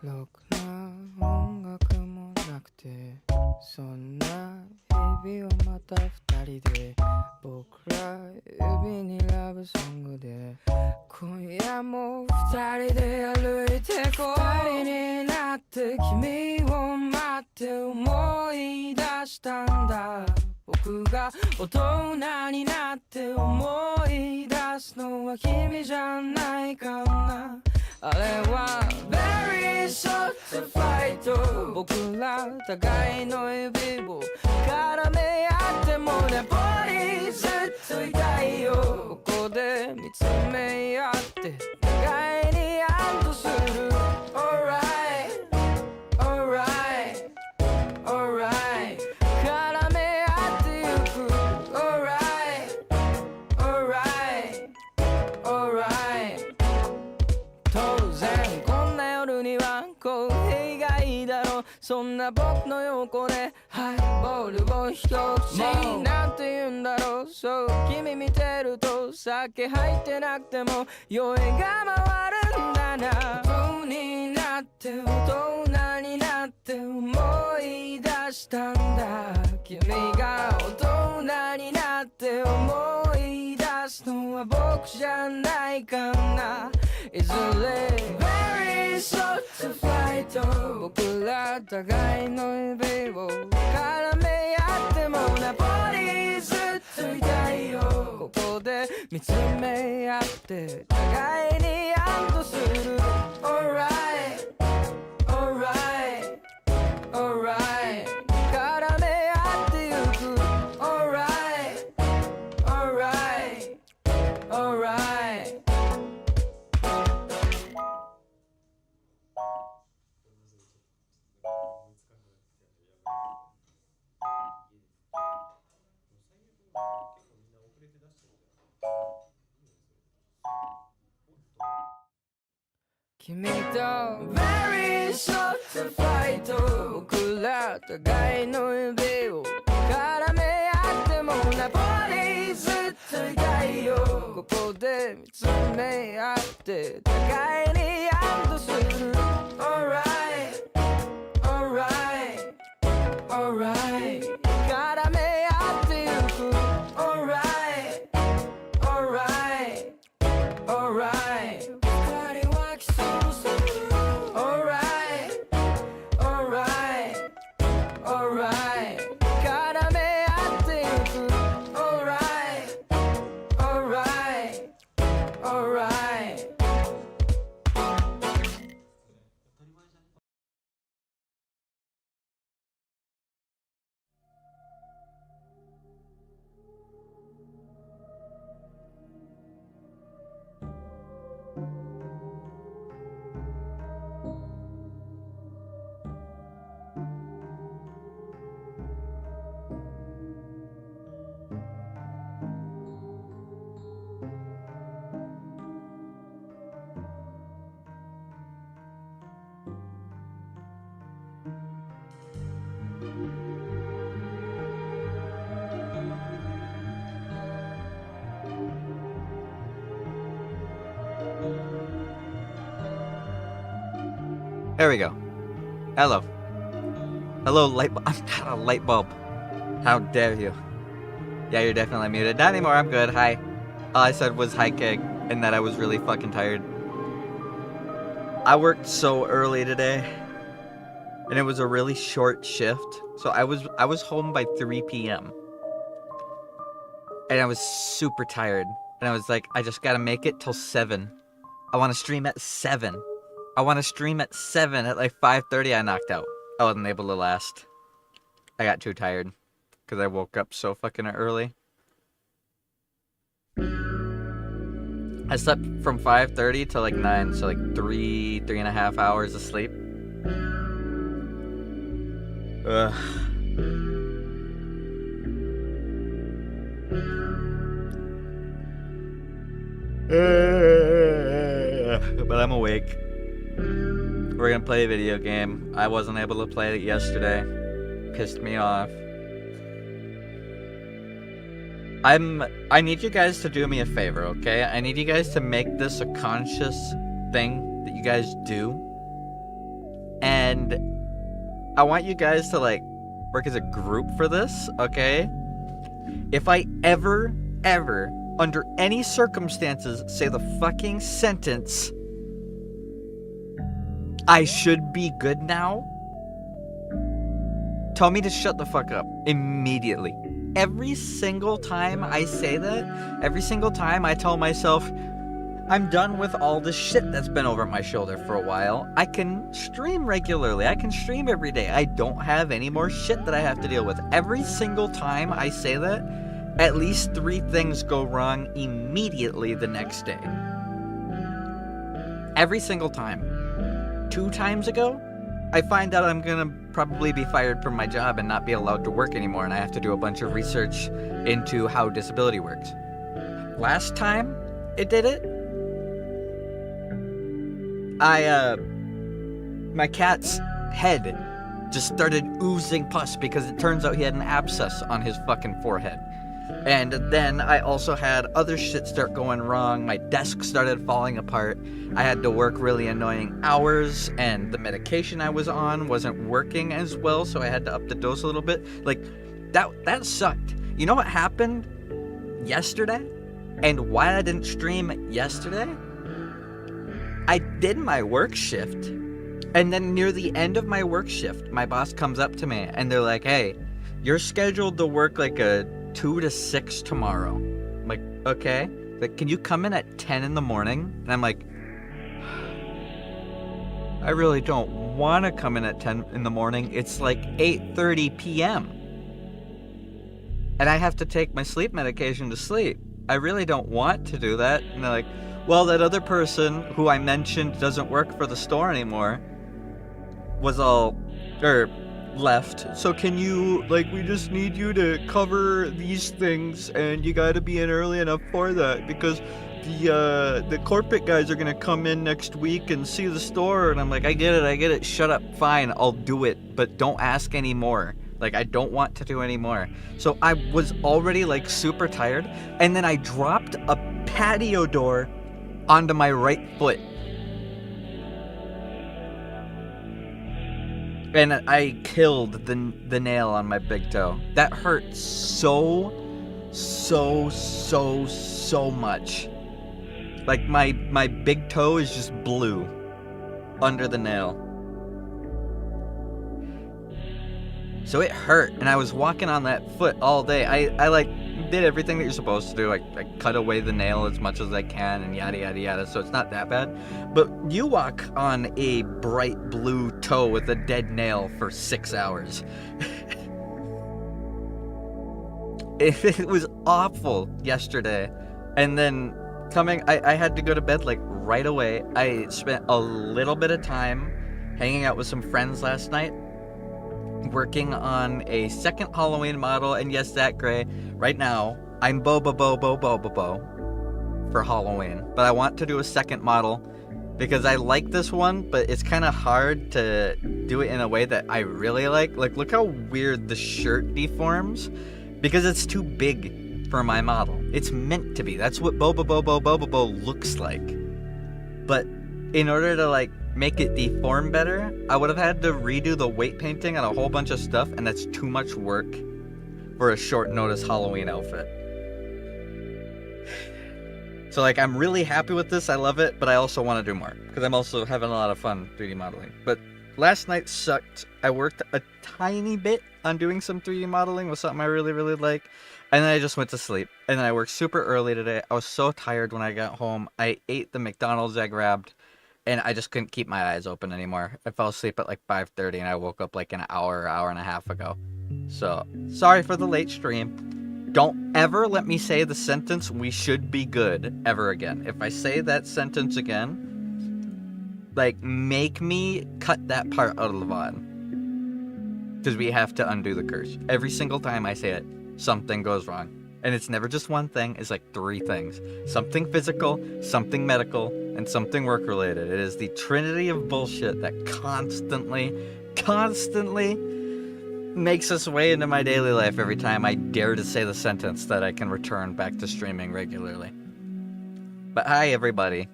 ろくな音楽もなくて、そんな日々をまた二人で、僕ら指にラブソングで、今夜も二人で歩いてこう。二人になって君を待って思い出したんだ。僕が大人になって思い出すのは君じゃないかな。あれは Very short fight、 僕ら互いの指を絡め合ってもね、ポリずっといたいよ。ここで見つめ合って互いに安堵する。 Alright Alright Alright 絡め合ってゆく。 Alright Alright Alright 当然こんな夜にはコーヒーがいいだろう。そんな僕の横でハイボールを一口なんて言うんだろう。そう君見てると酒入ってなくても酔いが回るんだな。大人になって大人になって思い出したんだ。君が大人になって思い出すのは僕じゃないかな。いずれ Very short fight、 僕ら互いの指を絡め合ってもナポリずっといたいよ。ここで見つめ合って互いに安堵する。 Alright Alright Alright 絡め合ってゆく。 Alright Alright Alright君と Very short fight、 僕ら互いの指を絡め合ってもナポリずっといたいよ。ここで見つめ合って互いに安堵する。 Alright Alright Alright 絡め合ってゆく。 Alright Alright Alright 二人は競うする。 Alright Alright Alright 絡め合ってゆく。 Alright Alright Alright There we go. Hello. Hello, light bulb. I'm not a light bulb. How dare you? Yeah, you're definitely muted. Not anymore, I'm good. Hi. All I said was hi, Keg, and that I was really fucking tired. I worked so early today, and it was a really short shift. So I was home by 3 p.m. And I was super tired. And I was like, I just gotta make it till 7. I want to stream at 7. I want to stream at 7. At like 5:30 I knocked out. I wasn't able to last. I got too tired. Because I woke up so fucking early. I slept from 5:30 to like 9. So like 3.5 hours of sleep. Ugh. But I'm awake. We're gonna play a video game. I wasn't able to play it yesterday. Pissed me off. I need you guys to do me a favor, okay? I need you guys to make this a conscious thing that you guys do. And I want you guys to, like, work as a group for this, okay? If I ever, under any circumstances, say the fucking sentence, I should be good now, tell me to shut the fuck up immediately. Every single time I say that, every single time I tell myself, I'm done with all this shit that's been over my shoulder for a while. I can stream regularly. I can stream every day. I don't have any more shit that I have to deal with. Every single time I say that, at least 3 things go wrong immediately the next day. Every single time. 2 times ago, I find out I'm gonna probably be fired from my job and not be allowed to work anymore, and I have to do a bunch of research into how disability works. Last time it did it, my cat's head just started oozing pus because it turns out he had an abscess on his fucking forehead. And then I also had other shit start going wrong. My desk started falling apart. I had to work really annoying hours, and the medication I was on wasn't working as well, so I had to up the dose a little bit. Like, that sucked. You know what happened yesterday? And why I didn't stream yesterday? I did my work shift, and then near the end of my work shift, my boss comes up to me, and they're like, hey, you're scheduled to work like a 2 to 6 tomorrow. I'm like, okay. Like, can you come in at 10 in the morning? And I'm like, I really don't want to come in at 10 in the morning. It's like 8:30 p.m. And I have to take my sleep medication to sleep. I really don't want to do that. And they're like, well, that other person who I mentioned doesn't work for the store anymore left. So can you, like, we just need you to cover these things, and you gotta be in early enough for that because the corporate guys are gonna come in next week and see the store. And I'm like, I get it, shut up, fine, I'll do it, but don't ask any more. Like, I don't want to do any more. So I was already, like, super tired, and then I dropped a patio door onto my right foot. And I killed the nail on my big toe. That hurt so much. Like, my big toe is just blue under the nail. So it hurt, and I was walking on that foot all day. I like did everything that you're supposed to do. Like, I cut away the nail as much as I can, and yada yada yada. So it's not that bad. But you walk on a bright blue toe with a dead nail for 6 hours. It was awful yesterday, and then I had to go to bed like right away. I spent a little bit of time hanging out with some friends last night, working on a second Halloween model, and yes, that gray. Right now, I'm bo for Halloween, but I want to do a second model because I like this one, but it's kind of hard to do it in a way that I really like. Like, look how weird the shirt deforms because it's too big for my model. It's meant to be. That's what bo looks like. But in order to, like, make it deform better, I would have had to redo the weight painting on a whole bunch of stuff, and that's too much work for a short notice Halloween outfit. So, like, I'm really happy with this. I love it, but I also want to do more because I'm also having a lot of fun 3D modeling. But last night sucked. I worked a tiny bit on doing some 3D modeling with something I really, really like, and then I just went to sleep. And then I worked super early today. I was so tired when I got home. I ate the McDonald's I grabbed, and I just couldn't keep my eyes open anymore. I fell asleep at like 5:30, and I woke up like an hour and a half ago. So, sorry for the late stream. Don't ever let me say the sentence, we should be good, ever again. If I say that sentence again, like, make me cut that part out of the VOD. Because we have to undo the curse. Every single time I say it, something goes wrong. And it's never just one thing, it's like 3 things. Something physical, something medical, and something work-related. It is the trinity of bullshit that constantly makes its way into my daily life every time I dare to say the sentence that I can return back to streaming regularly. But hi, everybody.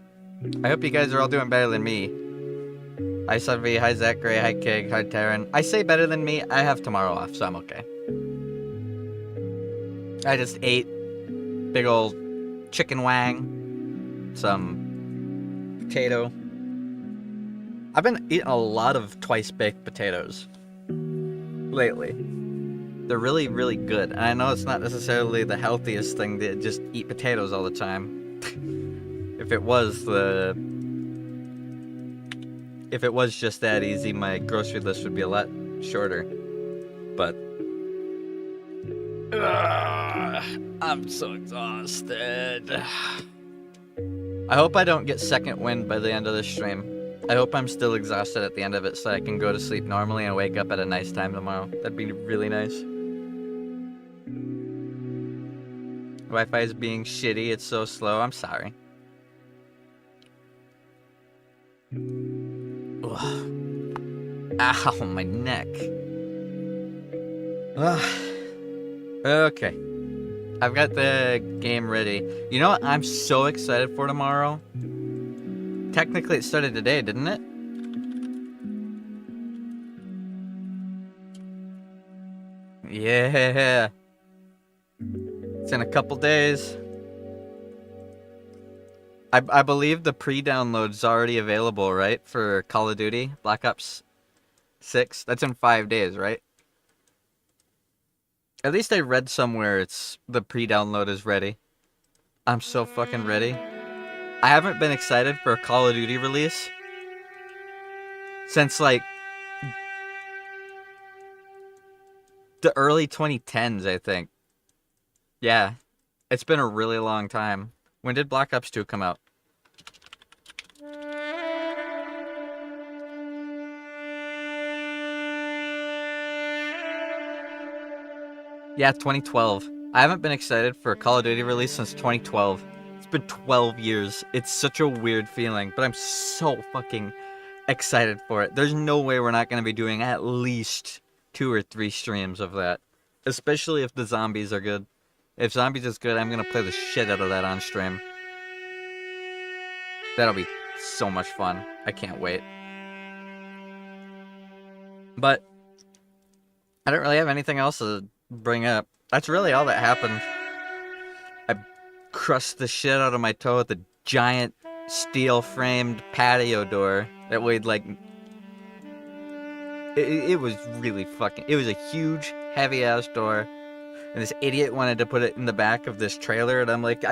I hope you guys are all doing better than me. Hi Sunvi, hi Zachary, hi Kig, hi Taryn. I say better than me. I have tomorrow off, so I'm okay. I just ate big old chicken wang, some potato. I've been eating a lot of twice-baked potatoes lately. They're really, really good. And I know it's not necessarily the healthiest thing to just eat potatoes all the time. If it was just that easy, my grocery list would be a lot shorter. But I'm so exhausted. I hope I don't get second wind by the end of this stream. I hope I'm still exhausted at the end of it so I can go to sleep normally and wake up at a nice time tomorrow. That'd be really nice. Wi-Fi is being shitty. It's so slow. I'm sorry. Ugh. Ow, my neck. Ugh. Okay. I've got the game ready. You know what I'm so excited for tomorrow? Technically it started today, didn't it? Yeah. It's in a couple days. I believe the pre-download's already available, right? For Call of Duty Black Ops 6. That's in 5 days, right? At least I read somewhere it's the pre-download is ready. I'm so fucking ready. I haven't been excited for a Call of Duty release since like the early 2010s, I think. Yeah. It's been a really long time. When did Black Ops 2 come out? Yeah, 2012. I haven't been excited for a Call of Duty release since 2012. It's been 12 years. It's such a weird feeling, but I'm so fucking excited for it. There's no way we're not going to be doing at least 2 or 3 streams of that. Especially if the zombies are good. If zombies is good, I'm going to play the shit out of that on stream. That'll be so much fun. I can't wait. But I don't really have anything else to bring up. That's really all that happened. I crushed the shit out of my toe with a giant steel-framed patio door that weighed like... It was really fucking... It was a huge, heavy-ass door. And this idiot wanted to put it in the back of this trailer, and I'm like,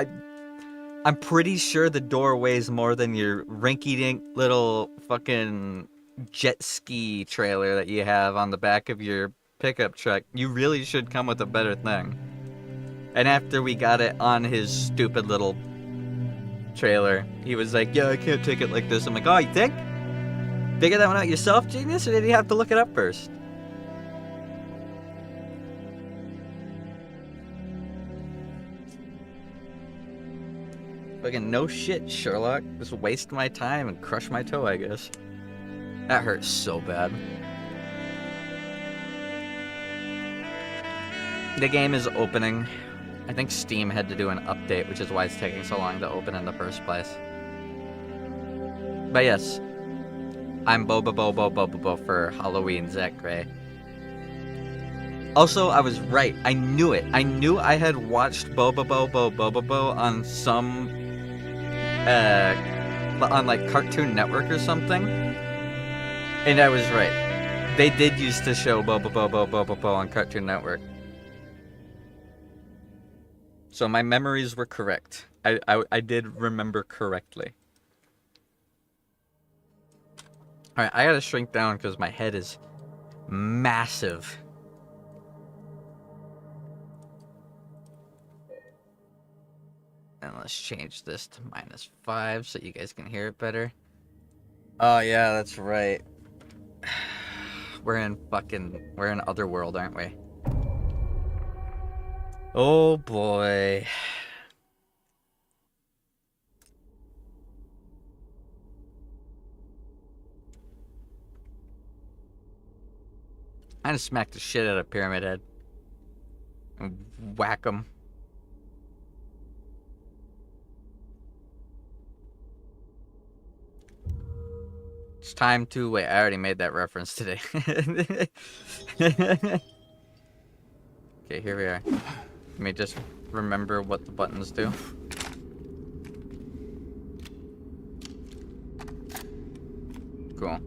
I'm pretty sure the door weighs more than your rinky-dink little fucking jet ski trailer that you have on the back of your pickup truck. You really should come with a better thing. And after we got it on his stupid little trailer, he was like, yeah, I can't take it like this. I'm like, oh, you think? Figure that one out yourself, genius, or did you have to look it up first? Fucking no shit, Sherlock. Just waste my time and crush my toe, I guess. That hurts so bad. The game is opening. I think Steam had to do an update, which is why it's taking so long to open in the first place. But yes, I'm Bobo for Halloween, Zach Gray. Also, I was right. I knew it. I knew I had watched Bobo on some on like Cartoon Network or something, and I was right. They did used to show Bobo on Cartoon Network, so my memories were correct. I did remember correctly. All right, I gotta shrink down because my head is massive. And let's change this to -5 so you guys can hear it better. Oh yeah, that's right. We're in Otherworld, aren't we? Oh boy. I just smacked the shit out of Pyramid Head. And whack him. It's time to... Wait, I already made that reference today. Okay, here we are. Let me just remember what the buttons do. Cool.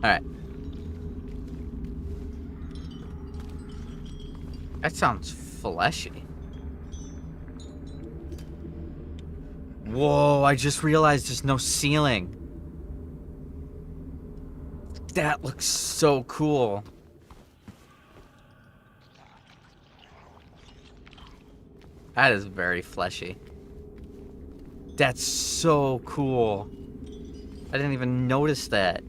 Alright. That sounds fleshy. Whoa, I just realized there's no ceiling. That looks so cool. That is very fleshy. That's so cool. I didn't even notice that.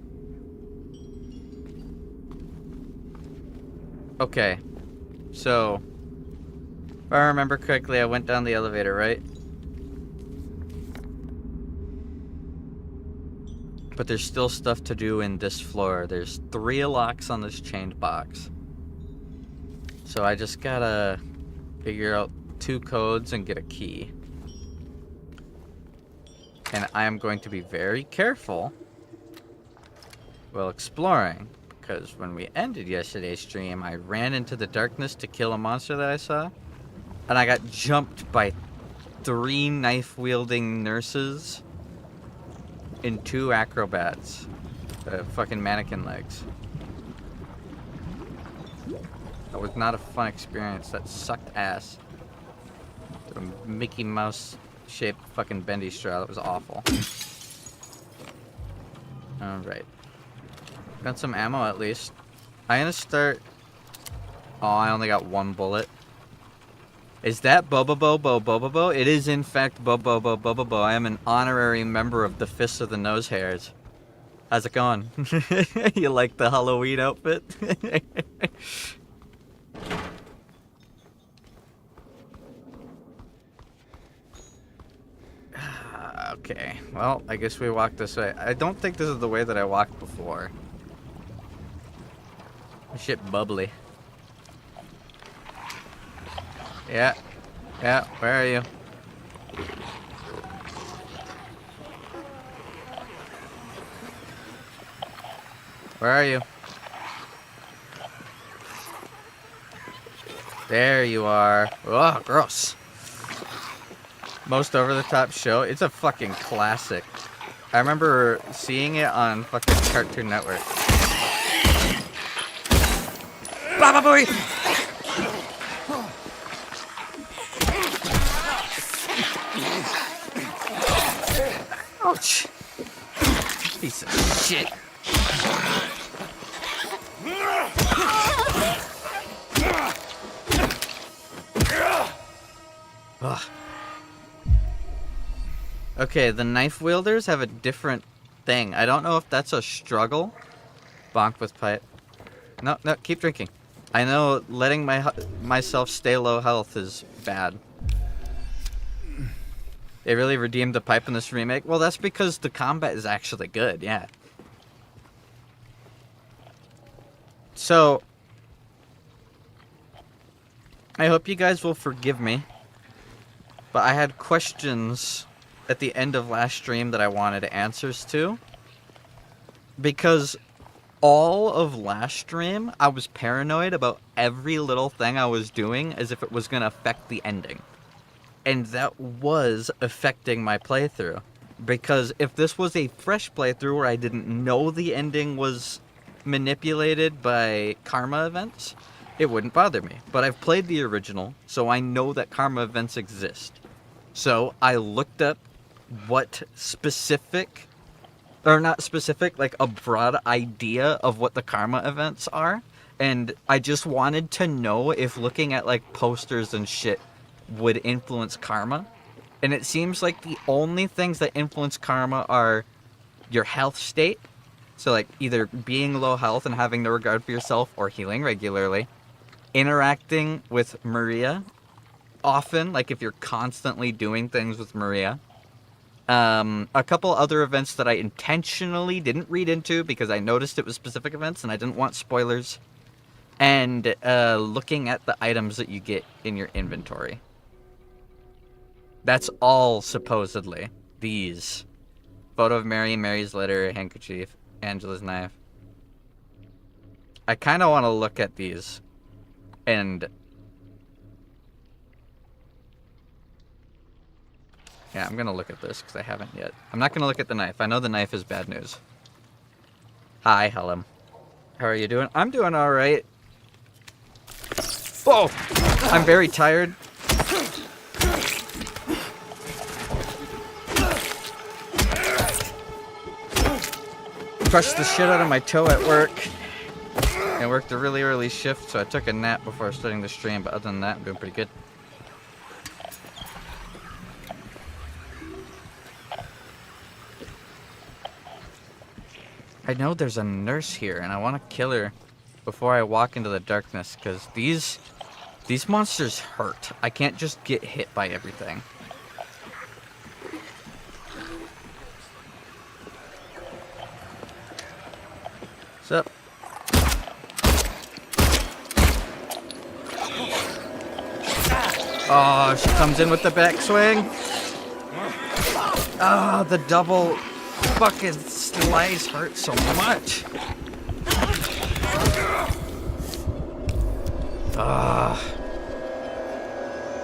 Okay. So, if I remember correctly, I went down the elevator, right? But there's still stuff to do in this floor. There's 3 locks on this chained box. So I just gotta figure out 2 codes and get a key. And I am going to be very careful while exploring. Because when we ended yesterday's stream, I ran into the darkness to kill a monster that I saw. And I got jumped by 3 knife-wielding nurses and 2 acrobats. Fucking mannequin legs. That was not a fun experience. That sucked ass. A Mickey Mouse shaped fucking bendy straw. That was awful. Alright. Got some ammo at least. I'm gonna start... Oh, I only got 1 bullet. Is that Bobobo? It is in fact Bobobo. I am an honorary member of the Fists of the Nose Hairs. How's it going? You like the Halloween outfit? Okay, well, I guess we walk this way. I don't think this is the way that I walked before. Shit bubbly. Yeah, where are you? Where are you? There you are. Oh, gross. Most over-the-top show. It's a fucking classic. I remember seeing it on fucking Cartoon Network. Baba boy! Ouch! Piece of shit. Ugh. Okay, the knife wielders have a different thing. I don't know if that's a struggle. Bonk with pipe. No, keep drinking. I know letting myself stay low health is bad. They really redeemed the pipe in this remake? Well, that's because the combat is actually good, yeah. So, I hope you guys will forgive me, but I had questions at the end of last stream that I wanted answers to. Because all of last stream, I was paranoid about every little thing I was doing as if it was going to affect the ending. And that was affecting my playthrough. Because if this was a fresh playthrough where I didn't know the ending was manipulated by karma events, it wouldn't bother me. But I've played the original, so I know that karma events exist. So I looked up what specific, or not specific, like a broad idea of what the karma events are. And I just wanted to know if looking at like posters and shit would influence karma. And it seems like the only things that influence karma are your health state. So like either being low health and having no regard for yourself or healing regularly. Interacting with Maria often, like if you're constantly doing things with Maria. A couple other events that I intentionally didn't read into because I noticed it was specific events and I didn't want spoilers. And looking at the items that you get in your inventory. That's all supposedly. These. Photo of Mary, Mary's letter, handkerchief, Angela's knife. I kind of want to look at these. And... yeah, I'm going to look at this because I haven't yet. I'm not going to look at the knife. I know the knife is bad news. Hi, Helen. How are you doing? I'm doing all right. Whoa! I'm very tired. Crushed the shit out of my toe at work. I worked a really early shift, so I took a nap before starting the stream, but other than that, I'm doing pretty good. I know there's a nurse here, and I want to kill her before I walk into the darkness, because these monsters hurt. I can't just get hit by everything. What's up? Oh, she comes in with the backswing. Oh, the double fucking slice hurts so much.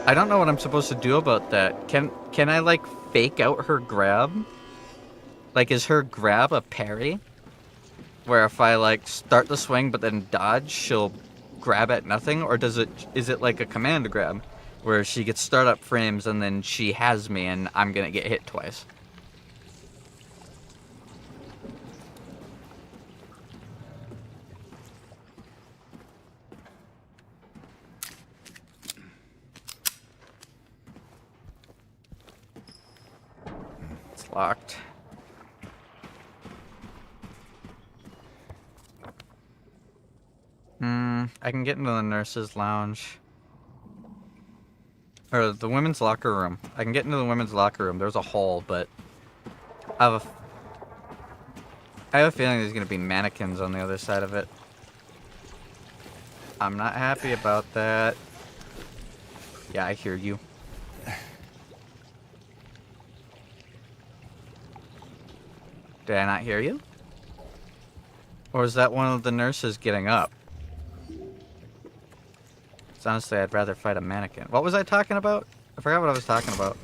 I don't know what I'm supposed to do about that. Can I like fake out her grab? Like, is her grab a parry? Where if I like start the swing but then dodge, she'll grab at nothing? Or is it like a command grab where she gets startup frames and then she has me and I'm gonna get hit twice? It's locked. I can get into the nurse's lounge. Or the women's locker room. I can get into the women's locker room. There's a hole, but I have a feeling there's gonna be mannequins on the other side of it. I'm not happy about that. Yeah, I hear you. Did I not hear you? Or is that one of the nurses getting up? Honestly, I'd rather fight a mannequin. What was I talking about? I forgot what I was talking about.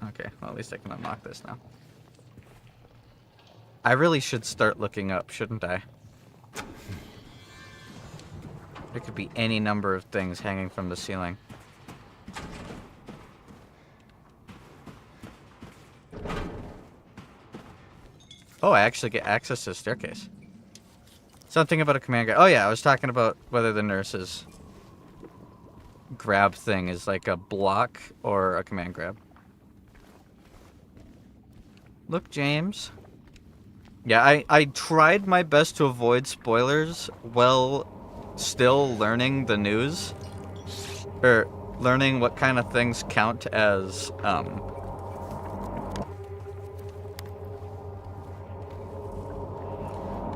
Okay, well, at least I can unlock this now. I really should start looking up, shouldn't I? There could be any number of things hanging from the ceiling. Oh, I actually get access to the staircase. Something about a command grab. Oh yeah, I was talking about whether the nurse's grab thing is like a block or a command grab. Look, James. Yeah, I tried my best to avoid spoilers while still learning the news. Or learning what kind of things count as,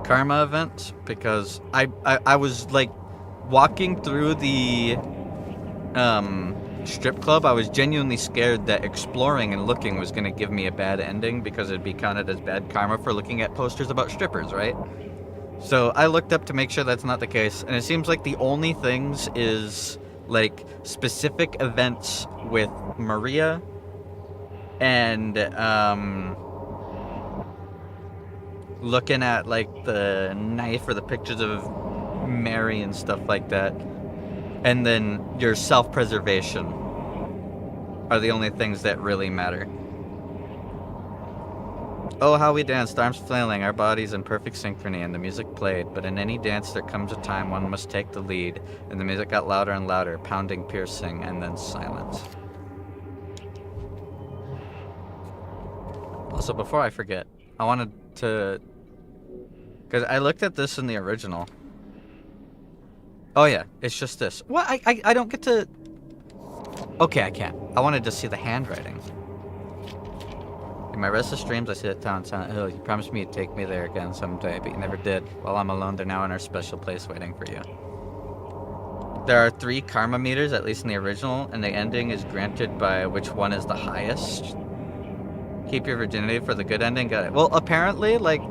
karma events, because I was like walking through the strip club. I was genuinely scared that exploring and looking was going to give me a bad ending because it'd be counted as bad karma for looking at posters about strippers, right? So I looked up to make sure that's not the case, and it seems like the only things is like specific events with Maria and looking at like the knife or the pictures of Mary and stuff like that, and then your self-preservation are the only things that really matter. Oh, how we danced, arms flailing, our bodies in perfect synchrony, and the music played. But in any dance there comes a time one must take the lead, and the music got louder and louder, pounding, piercing, and then silence. Also, before I forget, I wanted to... because I looked at this in the original. Oh yeah, it's just this. What? I don't get to... Okay, I can't. I wanted to see the handwriting. In my restless dreams, I sit at town Silent Hill. You promised me you'd take me there again someday, but you never did. While I'm alone, they're now in our special place waiting for you. There are 3 karma meters, at least in the original, and the ending is granted by which one is the highest. Keep your virginity for the good ending. Got it. Well, apparently, like,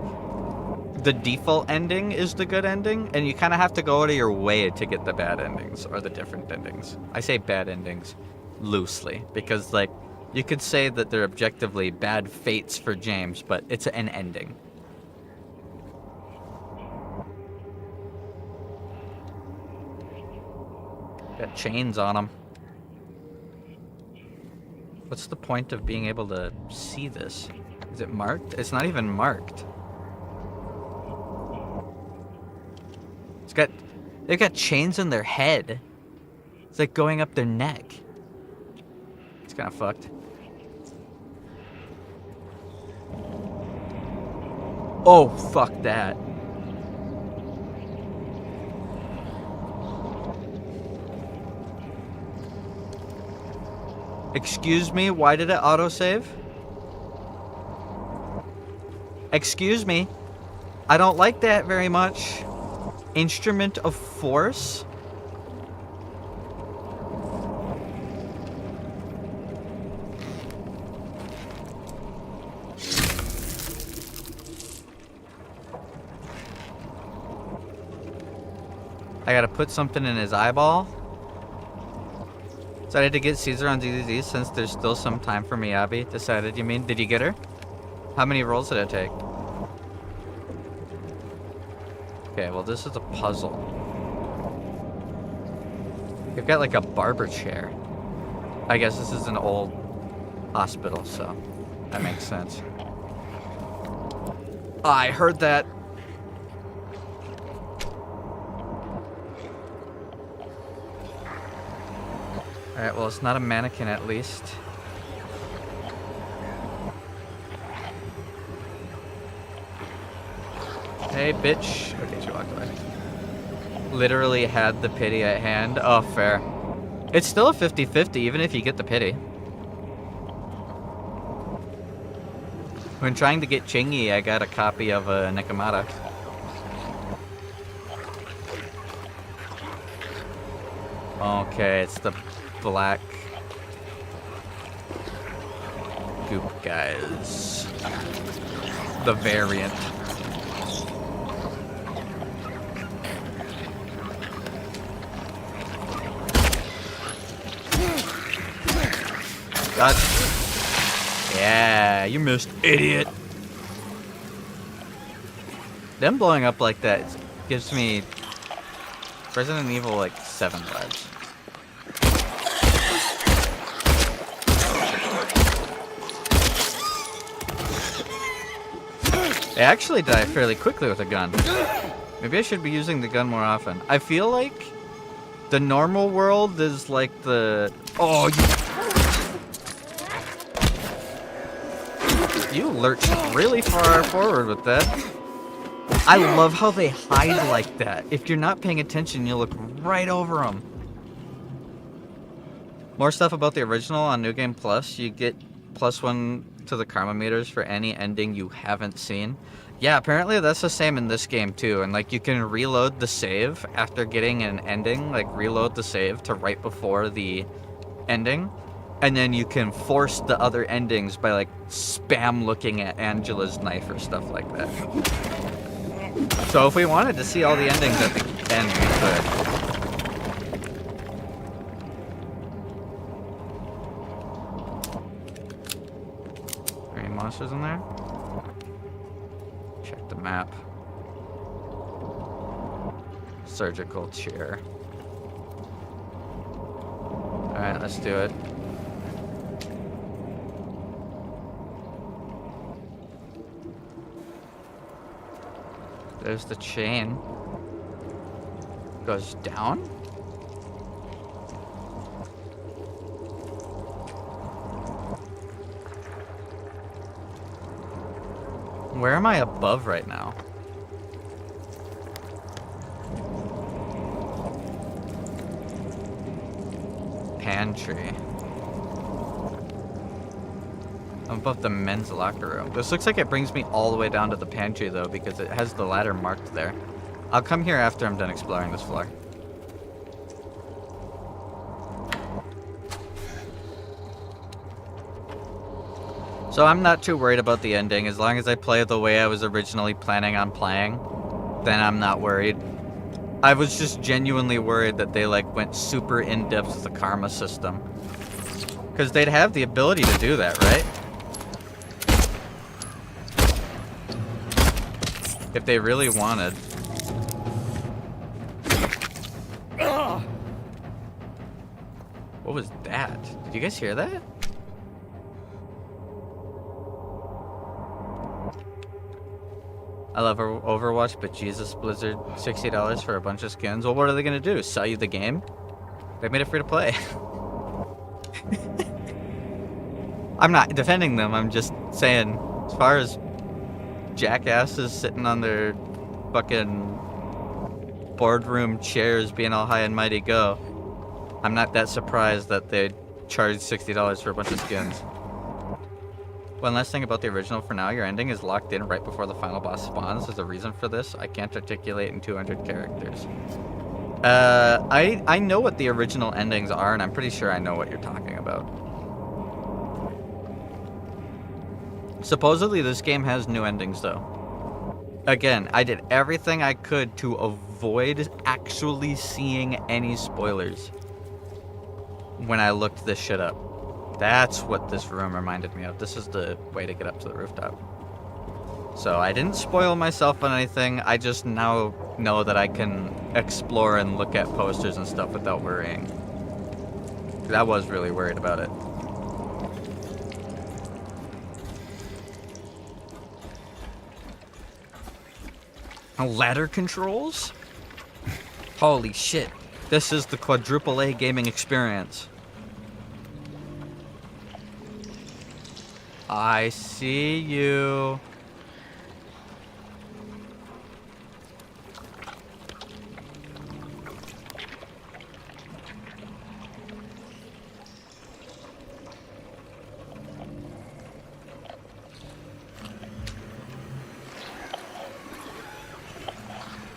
the default ending is the good ending, and you kind of have to go out of your way to get the bad endings, or the different endings. I say bad endings loosely, because, like, you could say that they're objectively bad fates for James, but it's an ending. Got chains on them. What's the point of being able to see this? Is it marked? It's not even marked. They've got chains in their head. It's like going up their neck. It's kind of fucked. Oh, fuck that. Excuse me, why did it autosave? Excuse me. I don't like that very much. Instrument of force? I gotta put something in his eyeball. Decided to get Caesar on ZZZ since there's still some time for Miyabi. Decided, you mean? Did you get her? How many rolls did it take? Okay, well this is a puzzle. You've got like a barber chair. I guess this is an old hospital, so that makes sense. Oh, I heard that. Alright, well it's not a mannequin at least. Hey, bitch. Okay, she walked away. Literally had the pity at hand. Oh, fair. It's still a 50-50, even if you get the pity. When trying to get Chingy, I got a copy of Nekomata. Okay, it's the black goop guys. The variant. God. Yeah, you missed, idiot. Them blowing up like that gives me Resident Evil like 7 vibes. They actually die fairly quickly with a gun. Maybe I should be using the gun more often. I feel like the normal world is like the... Oh, you lurched really far forward with that. I love how they hide like that. If you're not paying attention, you look right over them. More stuff about the original on New Game Plus. You get +1 to the karma meters for any ending you haven't seen. Yeah, apparently that's the same in this game too. And like you can reload the save after getting an ending, like reload the save to right before the ending. And then you can force the other endings by like spam looking at Angela's knife or stuff like that. So if we wanted to see all the endings at the end, we could. Any monsters in there? Check the map. Surgical chair. Alright, let's do it. There's the chain. Goes down? Where am I above right now? Pantry. I'm above the men's locker room. This looks like it brings me all the way down to the pantry though, because it has the ladder marked there. I'll come here after I'm done exploring this floor. So I'm not too worried about the ending. As long as I play the way I was originally planning on playing, then I'm not worried. I was just genuinely worried that they like went super in-depth with the karma system. Because they'd have the ability to do that, right? If they really wanted. What was that? Did you guys hear that? I love Overwatch, but Jesus, Blizzard, $60 for a bunch of skins. Well, what are they gonna do? Sell you the game? They made it free to play. I'm not defending them. I'm just saying, as far as jackasses sitting on their fucking boardroom chairs being all high and mighty go, I'm not that surprised that they charged $60 for a bunch of skins. One last thing about the original for now, your ending is locked in right before the final boss spawns. There's a reason for this. I can't articulate in 200 characters. I know what the original endings are, and I'm pretty sure I know what you're talking about. Supposedly this game has new endings though. Again, I did everything I could to avoid actually seeing any spoilers when I looked this shit up. That's what this room reminded me of. This is the way to get up to the rooftop. So I didn't spoil myself on anything. I just now know that I can explore and look at posters and stuff without worrying. 'Cause I was really worried about it. Ladder controls? Holy shit. This is the quadruple A gaming experience. I see you.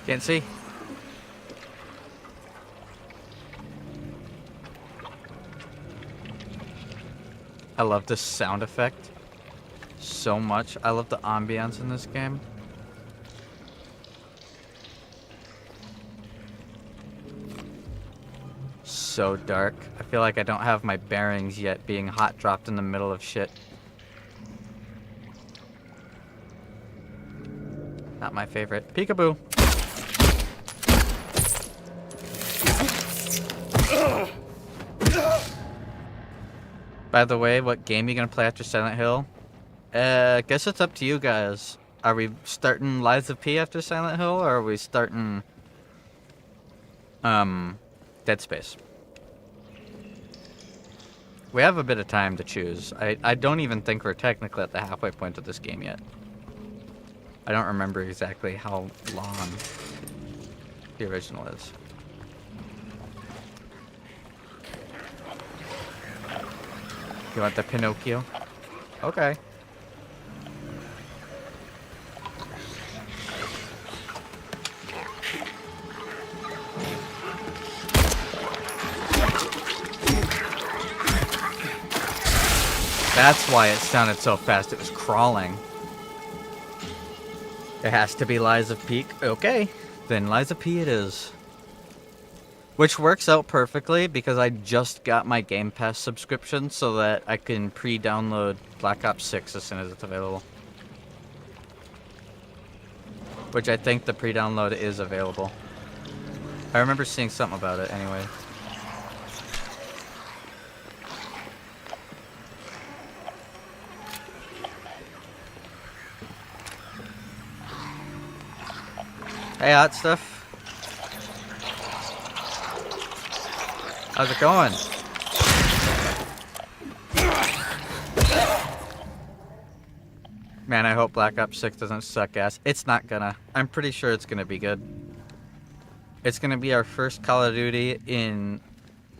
Can't see. I love this sound effect so much. I love the ambience in this game. So dark. I feel like I don't have my bearings yet, being hot dropped in the middle of shit. Not my favorite. Peekaboo. By the way, what game are you gonna play after Silent Hill? Guess it's up to you guys. Are we starting Lies of P after Silent Hill, or are we starting Dead Space? We have a bit of time to choose. I don't even think we're technically at the halfway point of this game yet. I don't remember exactly how long the original is. You want the Pinocchio? Okay. That's why it sounded so fast. It was crawling. It has to be Lies of P. Okay, then Lies of P it is. Which works out perfectly because I just got my Game Pass subscription so that I can pre-download Black Ops 6 as soon as it's available. Which I think the pre-download is available. I remember seeing something about it anyway. Hey, hot stuff. How's it going? Man, I hope Black Ops 6 doesn't suck ass. It's not gonna. I'm pretty sure it's gonna be good. It's gonna be our first Call of Duty in,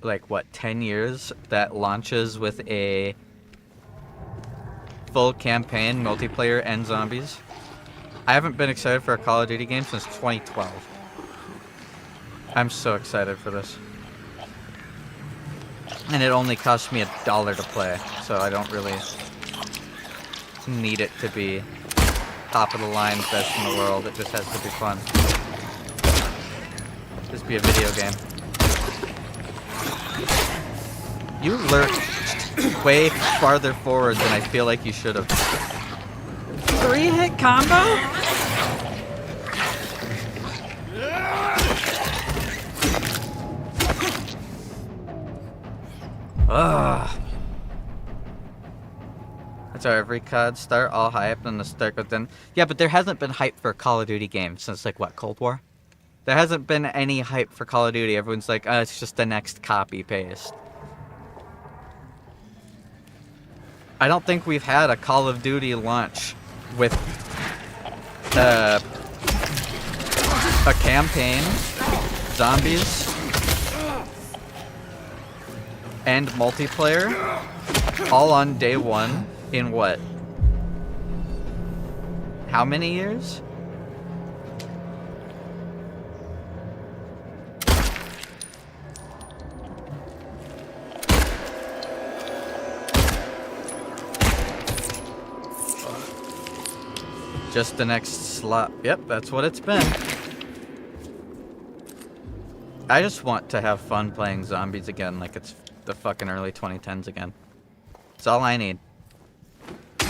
like, what, 10 years that launches with a full campaign, multiplayer, and zombies. I haven't been excited for a Call of Duty game since 2012. I'm so excited for this. And it only cost me $1 to play, so I don't really need it to be top of the line, best in the world. It just has to be fun. Just be a video game. You lurched way farther forward than I feel like you should have. 3-hit combo? Ugh. That's how every COD start, all hype, and the start goes then. Yeah, but there hasn't been hype for a Call of Duty game since, like, what, Cold War? There hasn't been any hype for Call of Duty. Everyone's like, oh, it's just the next copy-paste. I don't think we've had a Call of Duty launch with a campaign, zombies, and multiplayer all on day one in what? How many years? Just the next slot. Yep, that's what it's been. I just want to have fun playing zombies again like it's the fucking early 2010s again. That's all I need.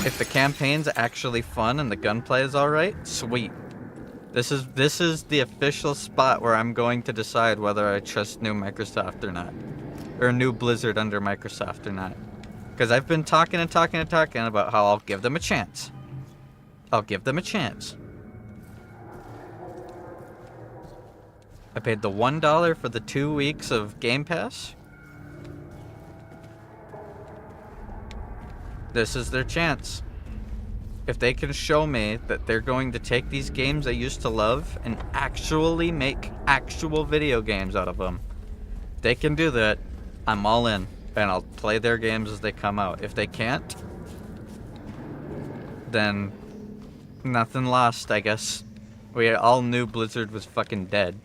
If the campaign's actually fun and the gunplay is alright, sweet. This is the official spot where I'm going to decide whether I trust new Microsoft or not. Or new Blizzard under Microsoft or not. Because I've been talking about how I'll give them a chance. I'll give them a chance. I paid the $1 for the 2 weeks of Game Pass. This is their chance. If they can show me that they're going to take these games I used to love and actually make actual video games out of them, if they can do that, I'm all in. And I'll play their games as they come out. If they can't, then nothing lost, I guess. We all knew Blizzard was fucking dead.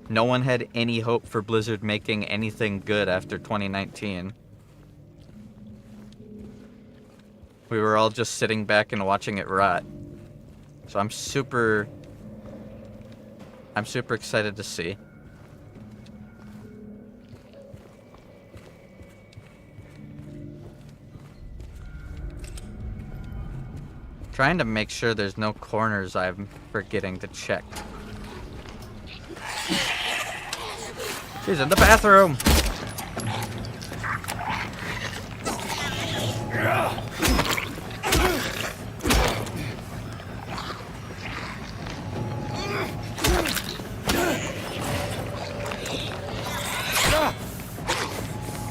No one had any hope for Blizzard making anything good after 2019. We were all just sitting back and watching it rot. So I'm super excited to see. Trying to make sure there's no corners I'm forgetting to check. She's in the bathroom!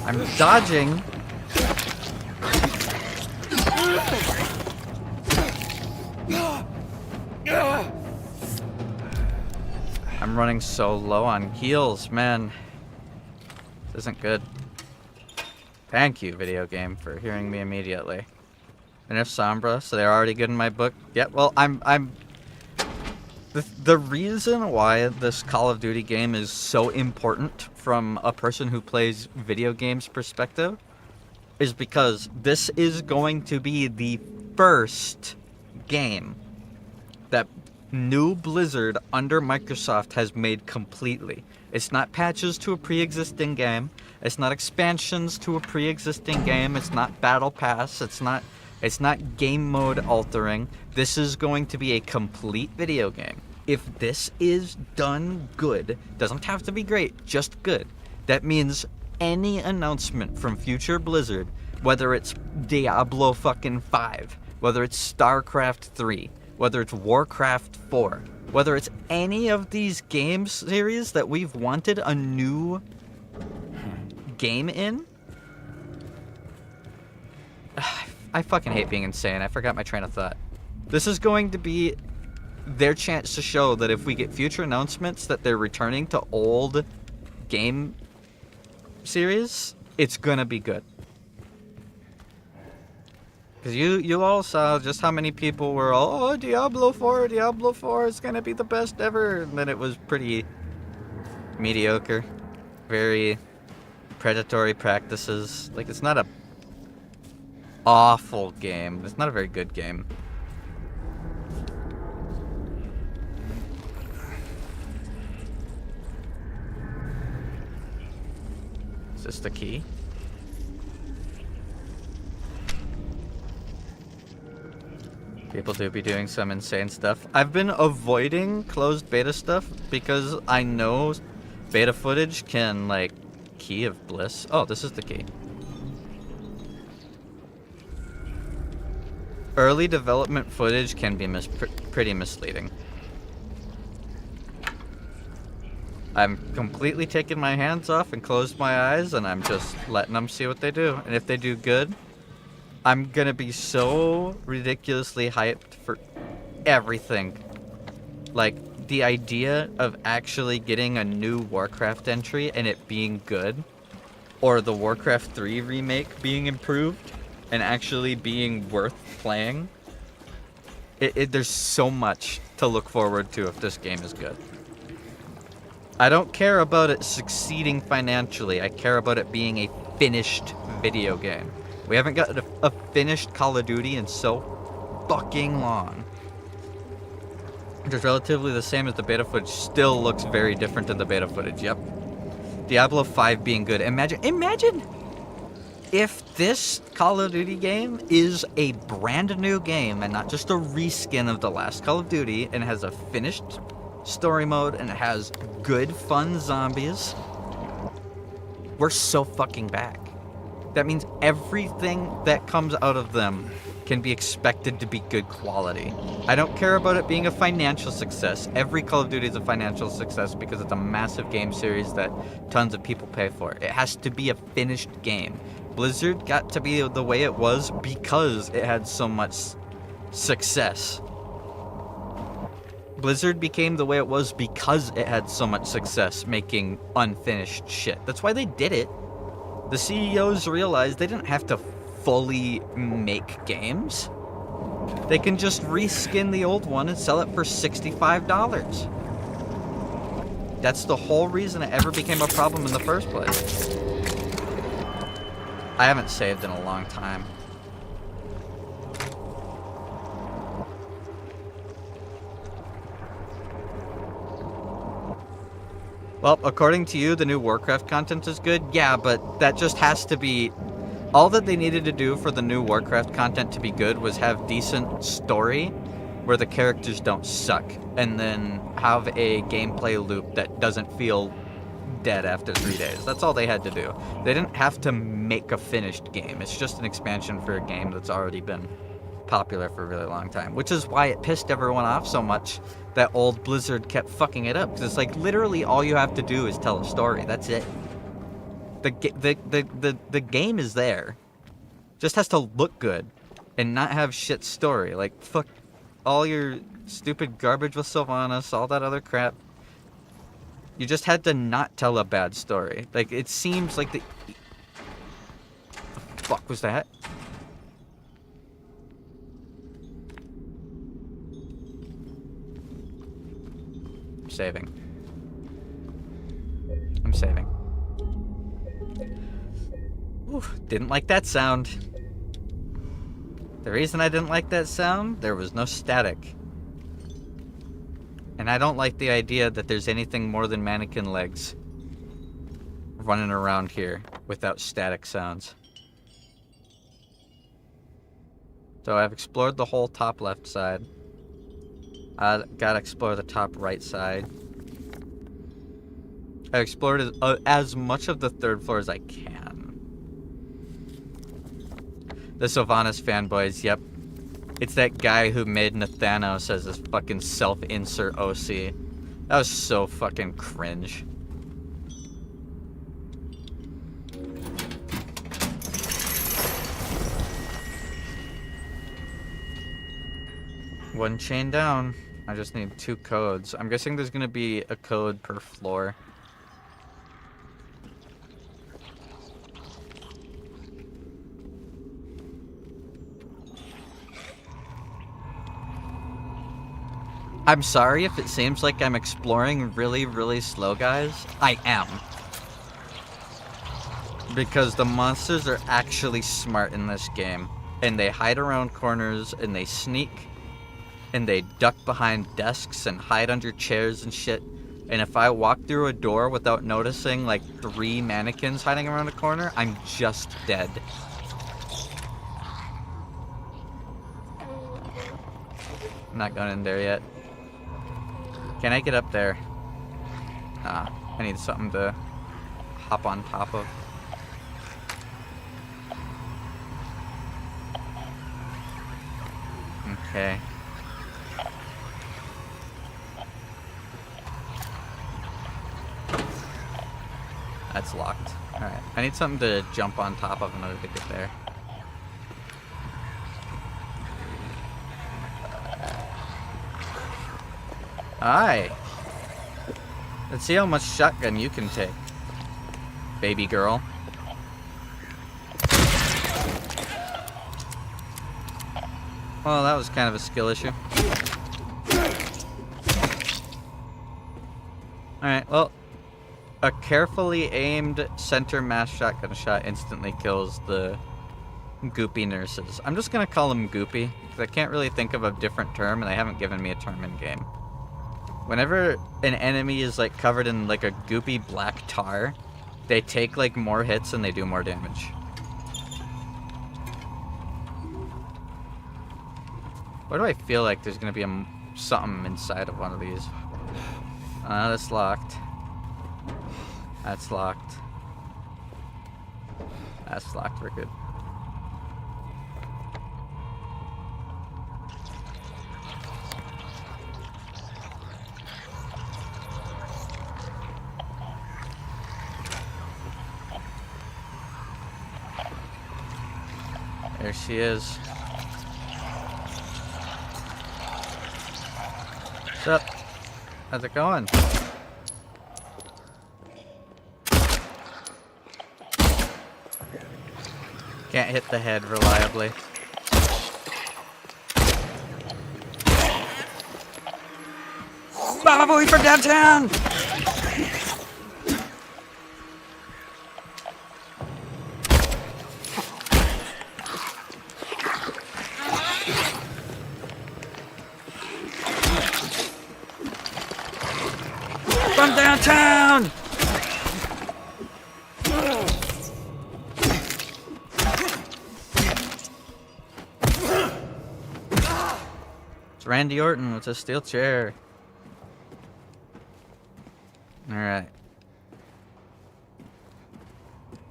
I'm dodging. I'm running so low on heals, man. This isn't good. Thank you, video game, for hearing me immediately. And if Sombra, so they're already good in my book. Yeah, well, the reason why this Call of Duty game is so important from a person who plays video games perspective is because this is going to be the first game that new Blizzard under Microsoft has made completely. It's not patches to a pre-existing game. It's not expansions to a pre-existing game. It's not battle pass. It's not game mode altering. This is going to be a complete video game. If this is done good, doesn't have to be great, just good. That means any announcement from future Blizzard, whether it's Diablo fucking 5, whether it's StarCraft 3, whether it's Warcraft 4, whether it's any of these game series that we've wanted a new game in. I fucking hate being insane. I forgot my train of thought. This is going to be their chance to show that if we get future announcements that they're returning to old game series, it's gonna be good. Because you all saw just how many people were all, oh, Diablo 4 is gonna be the best ever. And then it was pretty mediocre. Very predatory practices. Like, it's not awful game. It's not a very good game. Is this the key? People do be doing some insane stuff. I've been avoiding closed beta stuff because I know beta footage can, like, key of bliss. Oh, this is the key. Early development footage can be pretty misleading. I'm completely taking my hands off and closed my eyes, and I'm just letting them see what they do. And if they do good, I'm gonna be so ridiculously hyped for everything. Like, the idea of actually getting a new Warcraft entry and it being good, or the Warcraft 3 remake being improved and actually being worth playing. There's so much to look forward to if this game is good. I don't care about it succeeding financially. I care about it being a finished video game. We haven't got a finished Call of Duty in so fucking long. Which is relatively the same as the beta footage. Still looks very different than the beta footage. Yep. Diablo 5 being good. Imagine if this Call of Duty game is a brand new game and not just a reskin of the last Call of Duty, and has a finished story mode and it has good, fun zombies. We're so fucking back. That means everything that comes out of them can be expected to be good quality. I don't care about it being a financial success. Every Call of Duty is a financial success because it's a massive game series that tons of people pay for. It has to be a finished game. Blizzard got to be the way it was because it had so much success. Blizzard became the way it was because it had so much success making unfinished shit. That's why they did it. The CEOs realized they didn't have to fully make games. They can just reskin the old one and sell it for $65. That's the whole reason it ever became a problem in the first place. I haven't saved in a long time. Well, according to you, the new Warcraft content is good? Yeah, but that just has to be... All that they needed to do for the new Warcraft content to be good was have decent story where the characters don't suck, and then have a gameplay loop that doesn't feel dead after 3 days. That's all they had to do. They didn't have to make a finished game. It's just an expansion for a game that's already been popular for a really long time, which is why it pissed everyone off so much that old Blizzard kept fucking it up, because it's like literally all you have to do is tell a story. That's it. The game is there. Just has to look good and not have shit story. Like, fuck all your stupid garbage with Sylvanas, all that other crap. You just had to not tell a bad story. Like, it seems like the fuck was that? I'm saving. I'm saving. Ooh, didn't like that sound. The reason I didn't like that sound, there was no static. And I don't like the idea that there's anything more than mannequin legs running around here without static sounds. So I've explored the whole top left side. I gotta explore the top right side. I explored as much of the third floor as I can. The Sylvanas fanboys, yep. It's that guy who made Nathanos as his fucking self-insert OC. That was so fucking cringe. One chain down. I just need 2 codes. I'm guessing there's gonna be a code per floor. I'm sorry if it seems like I'm exploring really, really slow, guys. I am. Because the monsters are actually smart in this game. and they hide around corners, and they sneak, and they duck behind desks and hide under chairs and shit. And if I walk through a door without noticing like 3 mannequins hiding around a corner, I'm just dead. I'm not going in there yet. Can I get up there? I need something to hop on top of. Okay. That's locked. Alright. I need something to jump on top of in order to get there. Hi. Let's see how much shotgun you can take, baby girl. Well, that was kind of a skill issue. Alright, well, a carefully aimed center mass shotgun shot instantly kills the goopy nurses. I'm just gonna call them goopy, because I can't really think of a different term, and they haven't given me a term in game. Whenever an enemy is like covered in like a goopy black tar, they take like more hits and they do more damage. Why do I feel like there's gonna be something inside of one of these? That's locked. That's locked. That's locked. We're good. There she is. What's up? How's it going? Can't hit the head reliably. Baba Booey from downtown! From downtown! It's Randy Orton with a steel chair. Alright.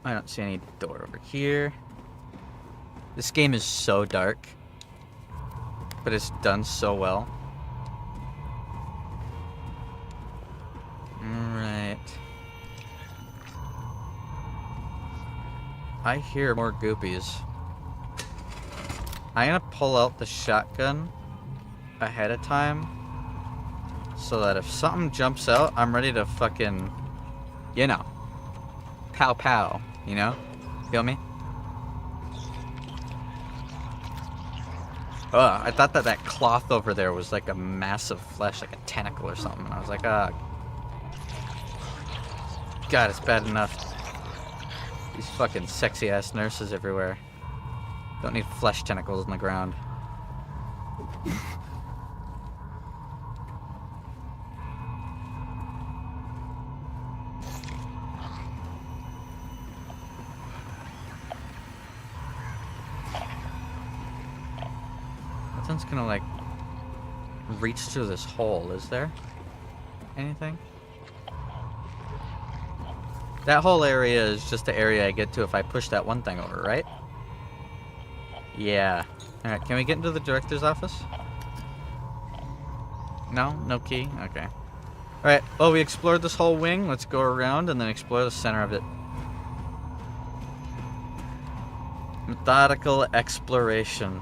I don't see any door over here. This game is so dark, but it's done so well. Alright. I hear more goopies. I'm gonna pull out the shotgun ahead of time so that if something jumps out, I'm ready to fucking, you know, pow pow, you know? Feel me? I thought that cloth over there was like a massive flesh, like a tentacle or something. I was like, God, it's bad enough. These fucking sexy ass nurses everywhere. Don't need flesh tentacles in the ground. Nothing's gonna like reach through this hole, is there? Anything? That whole area is just the area I get to if I push that one thing over, right? Yeah. Alright, can we get into the director's office? No? No key? Okay. Alright, well, we explored this whole wing. Let's go around and then explore the center of it. Methodical exploration.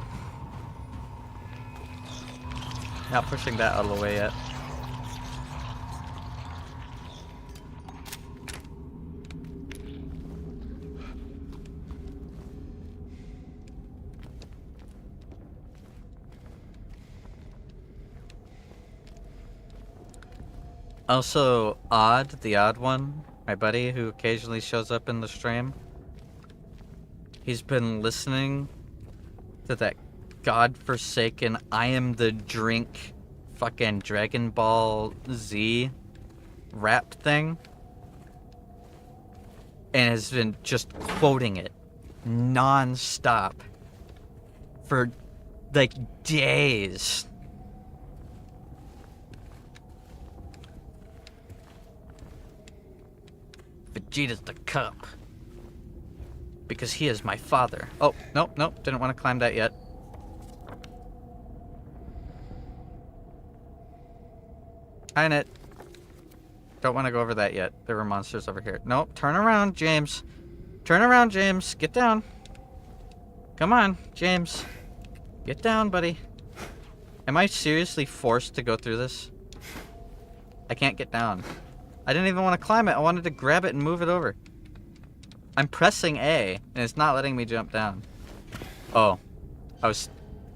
Not pushing that out of the way yet. Also, the odd one, my buddy who occasionally shows up in the stream, he's been listening to to that godforsaken I am the drink fucking Dragon Ball Z rap thing. And has been just quoting it non-stop for like days. Vegeta's the cup. Because he is my father. Oh, nope, didn't want to climb that yet. Hi, Annette. Don't want to go over that yet. There were monsters over here. Nope, turn around, James. Turn around, James. Get down. Come on, James. Get down, buddy. Am I seriously forced to go through this? I can't get down. I didn't even want to climb it. I wanted to grab it and move it over. I'm pressing A, and it's not letting me jump down. Oh.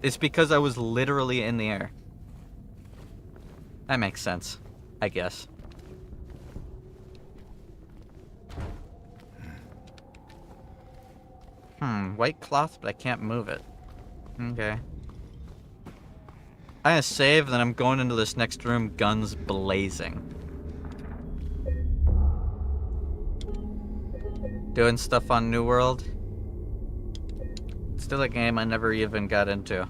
It's because I was literally in the air. That makes sense, I guess. White cloth, but I can't move it. Okay. I'm gonna save, then I'm going into this next room, guns blazing. Doing stuff on New World. Still a game I never even got into.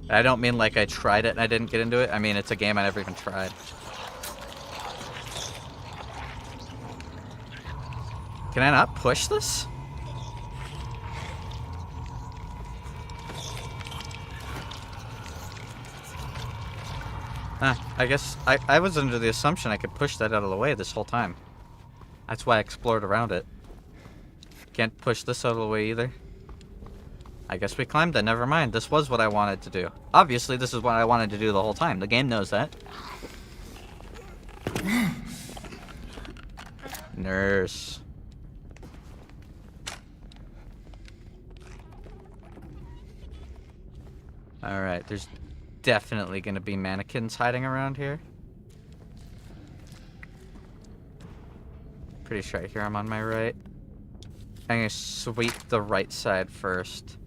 I don't mean like I tried it and I didn't get into it. I mean it's a game I never even tried. Can I not push this? I guess I was under the assumption I could push that out of the way this whole time. That's why I explored around it. Can't push this out of the way either. I guess we climbed it. Never mind. This was what I wanted to do. Obviously, this is what I wanted to do the whole time. The game knows that. Nurse. Alright, there's definitely gonna be mannequins hiding around here. Pretty sure right here I'm on my right. I'm gonna sweep the right side first.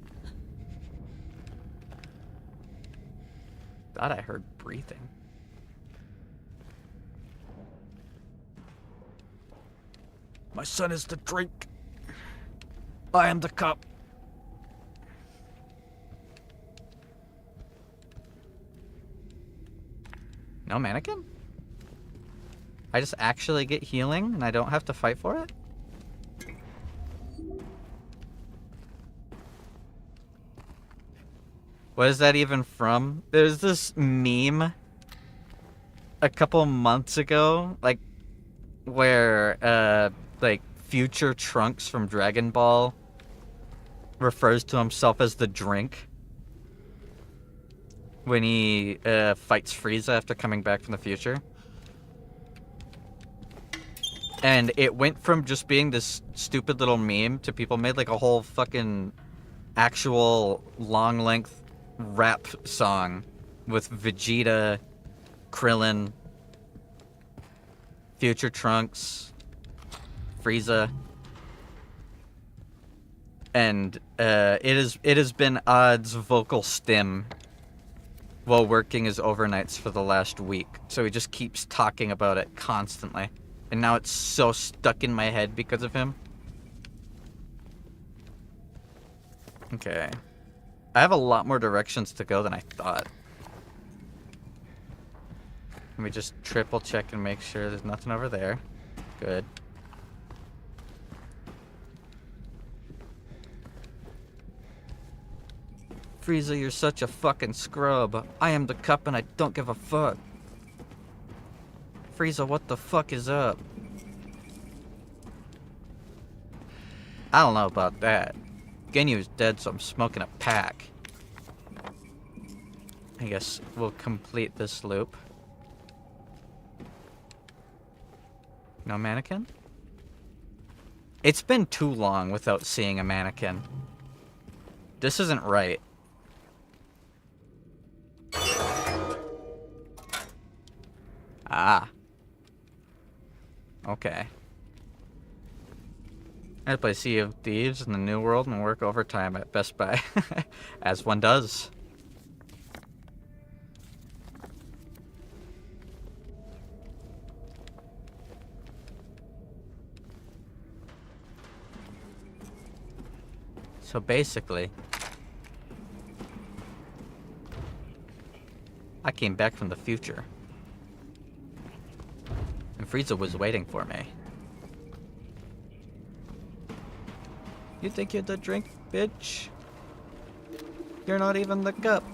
Thought I heard breathing. My son is the drink. I am the cup. No mannequin? I just actually get healing and I don't have to fight for it? What is that even from? There's this meme a couple months ago, like, where, like, future Trunks from Dragon Ball refers to himself as the drink when he, fights Frieza after coming back from the future. And it went from just being this stupid little meme to people made, like, a whole fucking actual long-length rap song with Vegeta, Krillin, future Trunks, Frieza, and it has been Odd's vocal stim while working his overnights for the last week, so he just keeps talking about it constantly, and now it's so stuck in my head because of him. Okay. I have a lot more directions to go than I thought. Let me just triple check and make sure there's nothing over there. Good. Frieza, you're such a fucking scrub. I am the cup and I don't give a fuck. Frieza, what the fuck is up? I don't know about that. Genyu's dead, so I'm smoking a pack. I guess we'll complete this loop. No mannequin? It's been too long without seeing a mannequin. This isn't right. Ah. Okay. I play Sea of Thieves in the New World and work overtime at Best Buy. As one does. So basically, I came back from the future. And Frieza was waiting for me. You think you're the drink, bitch? You're not even the cup.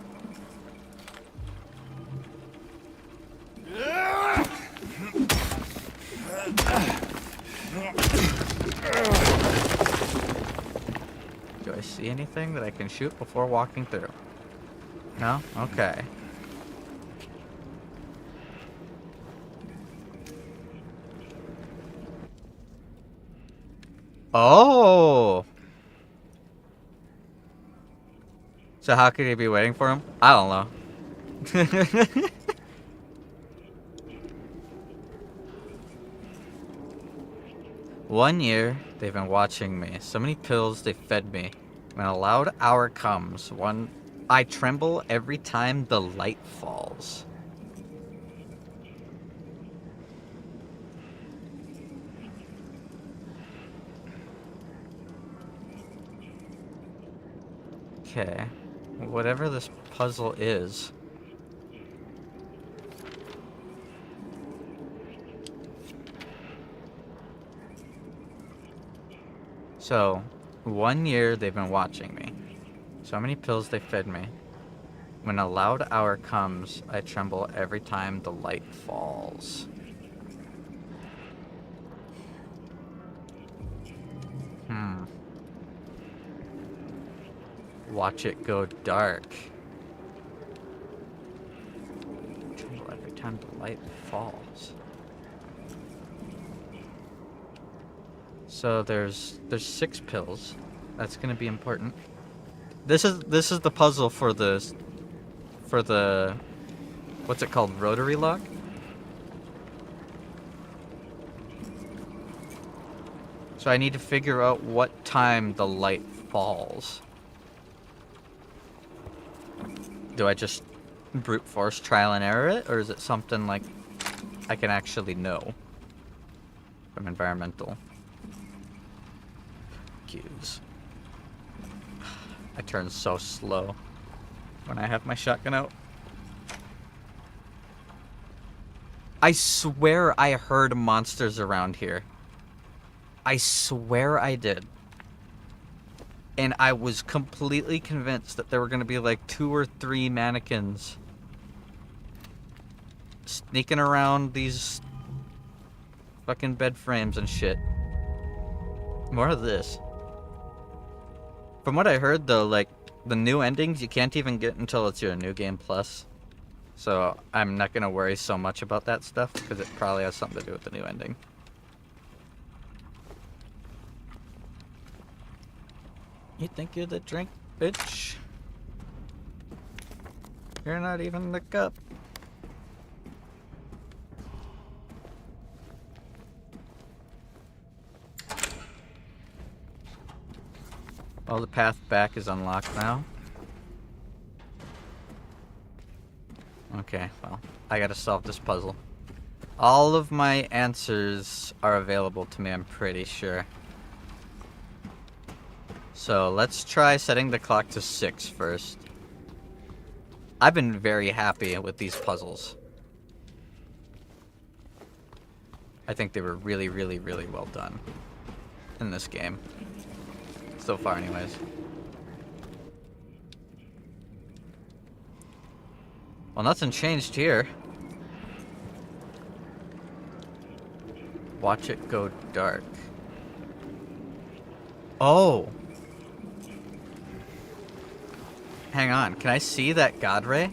Do I see anything that I can shoot before walking through? No? Okay. Oh! So how could he be waiting for him? I don't know. 1 year, they've been watching me. So many pills they fed me. When a loud hour comes, I tremble every time the light falls. Okay. Whatever this puzzle is. So, 1 year they've been watching me. So many pills they fed me. When a loud hour comes, I tremble every time the light falls. Watch it go dark. Tremble every time the light falls. So there's 6 pills. That's gonna be important. This is the puzzle for the what's it called? Rotary lock? So I need to figure out what time the light falls. Do I just brute force trial and error it, or is it something like I can actually know from environmental cues? I turn so slow when I have my shotgun out. I swear I heard monsters around here. I swear I did. And I was completely convinced that there were going to be like 2 or 3 mannequins sneaking around these fucking bed frames and shit. More of this. From what I heard though, like the new endings you can't even get until it's your New Game Plus. So I'm not going to worry so much about that stuff because it probably has something to do with the new ending. You think you're the drink, bitch? You're not even the cup. Well, the path back is unlocked now. Okay, well, I gotta solve this puzzle. All of my answers are available to me, I'm pretty sure. So let's try setting the clock to 6 first. I've been very happy with these puzzles. I think they were really, really, really well done in this game. So far, anyways. Well, nothing changed here. Watch it go dark. Oh! Hang on, can I see that God Ray?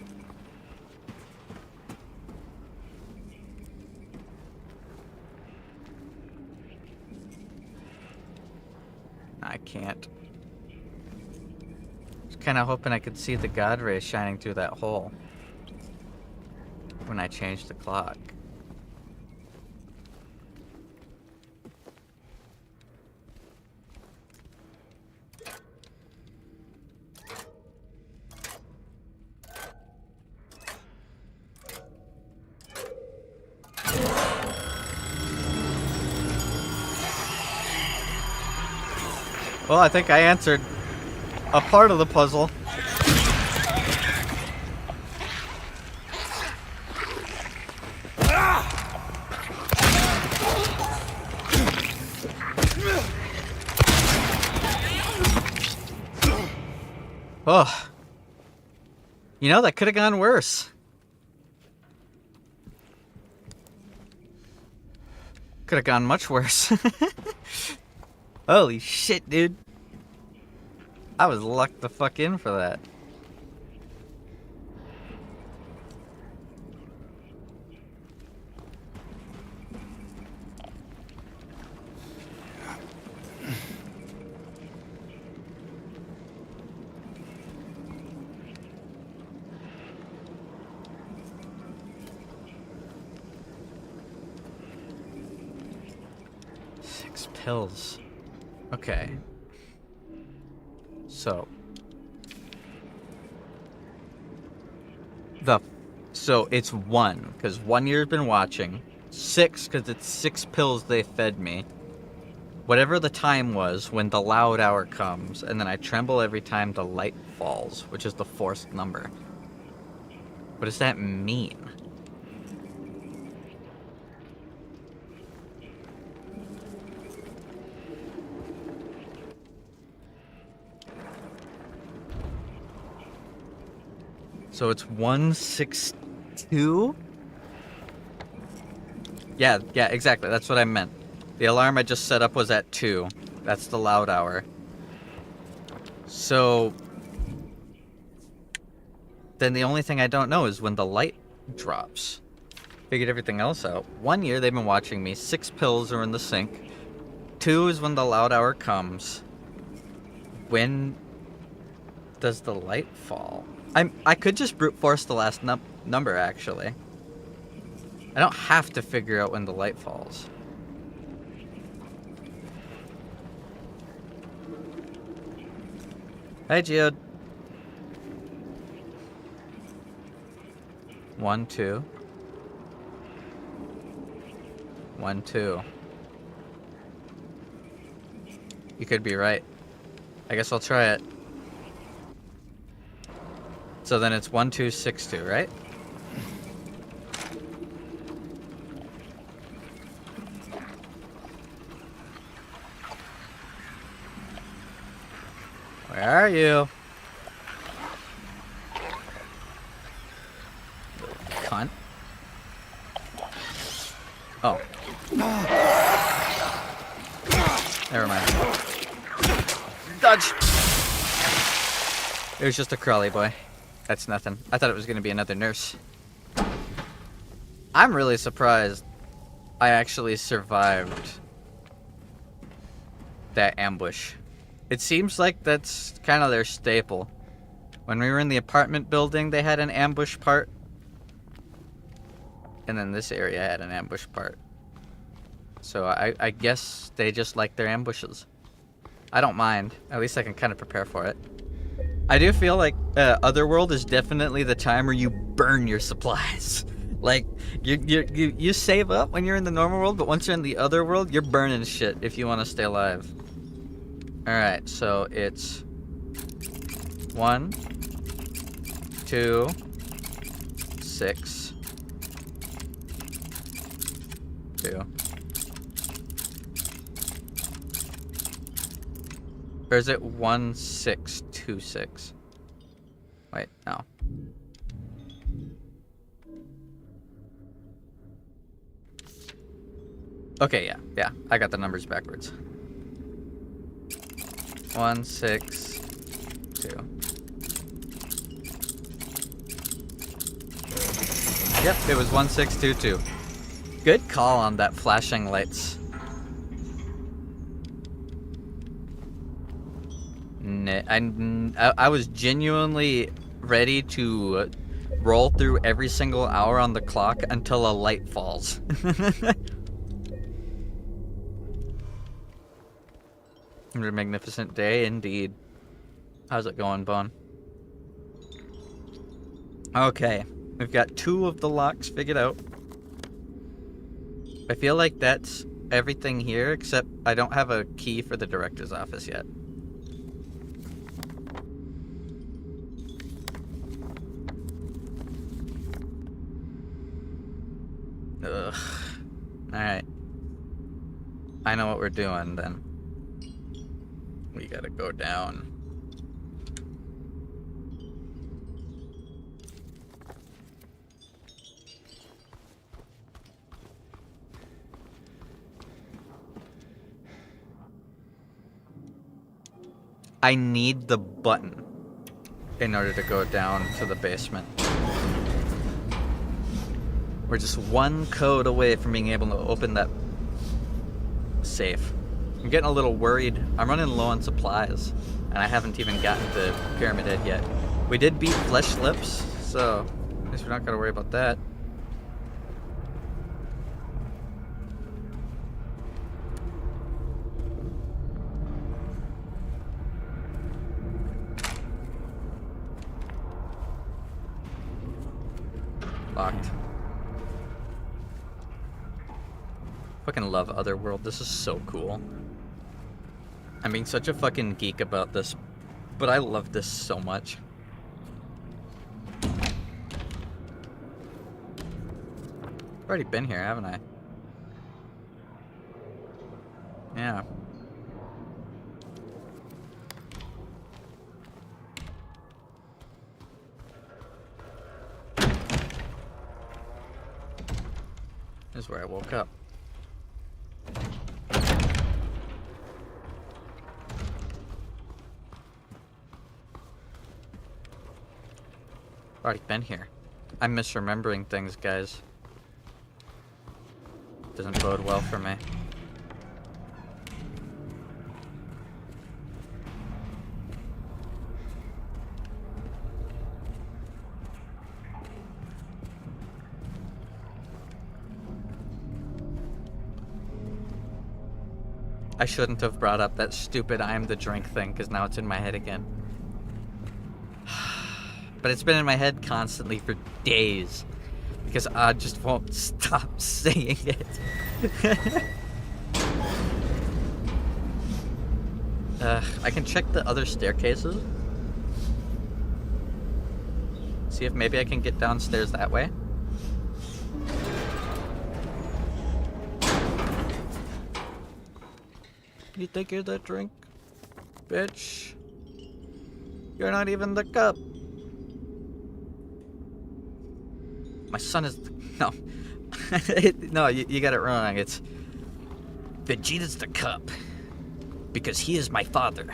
I can't. Was kind of hoping I could see the God Ray shining through that hole when I changed the clock. Well, I think I answered a part of the puzzle. Oh. You know, that could have gone worse. Could have gone much worse. Holy shit, dude. I was lucked the fuck in for that. Pills. Okay. So it's 1 because 1 year's been watching. 6 because it's 6 pills they fed me. Whatever the time was when the loud hour comes, and then I tremble every time the light falls, which is the 4th number. What does that mean? So it's 162? Yeah, exactly. That's what I meant. The alarm I just set up was at 2. That's the loud hour. So then the only thing I don't know is when the light drops. Figured everything else out. 1 year they've been watching me. 6 pills are in the sink. 2 is when the loud hour comes. When does the light fall? I could just brute force the last number, actually. I don't have to figure out when the light falls. Hi, Geode. 1, 2. 1, 2. You could be right. I guess I'll try it. So then it's 1, 2, 6, 2, right? Where are you? Cunt. Oh. Never mind. Dodge! It was just a crawly boy. That's nothing. I thought it was going to be another nurse. I'm really surprised I actually survived that ambush. It seems like that's kind of their staple. When we were in the apartment building, they had an ambush part. And then this area had an ambush part. So I guess they just like their ambushes. I don't mind. At least I can kind of prepare for it. I do feel like Otherworld is definitely the time where you burn your supplies. Like, you save up when you're in the normal world, but once you're in the Otherworld, you're burning shit if you want to stay alive. Alright, so it's 1, 2, 6, 2. Or is it 1626? Wait, no. Okay, yeah. I got the numbers backwards. 1, 6, 2. Yep, it was 1622. Good call on that flashing lights. I was genuinely ready to roll through every single hour on the clock until a light falls. A magnificent day indeed. How's it going, Bone? Okay, we've got 2 of the locks figured out. I feel like that's everything here, except I don't have a key for the director's office yet. Ugh. Alright. I know what we're doing then. We gotta go down. I need the button in order to go down to the basement. We're just one code away from being able to open that safe. I'm getting a little worried. I'm running low on supplies, and I haven't even gotten to Pyramid Head yet. We did beat Flesh Lips, so I guess we're not gonna worry about that. Locked. Fucking love Otherworld. This is so cool. I'm being such a fucking geek about this, but I love this so much. I've already been here, haven't I? Yeah. This is where I woke up. Already been here. I'm misremembering things, guys. Doesn't bode well for me. I shouldn't have brought up that stupid I'm the drink thing, because now it's in my head again. But it's been in my head constantly for days, because I just won't stop saying it. I can check the other staircases. See if maybe I can get downstairs that way. You think you're the drink? Bitch. You're not even the cup. My son is... No. No, you got it wrong. It's... Vegeta's the cup. Because he is my father.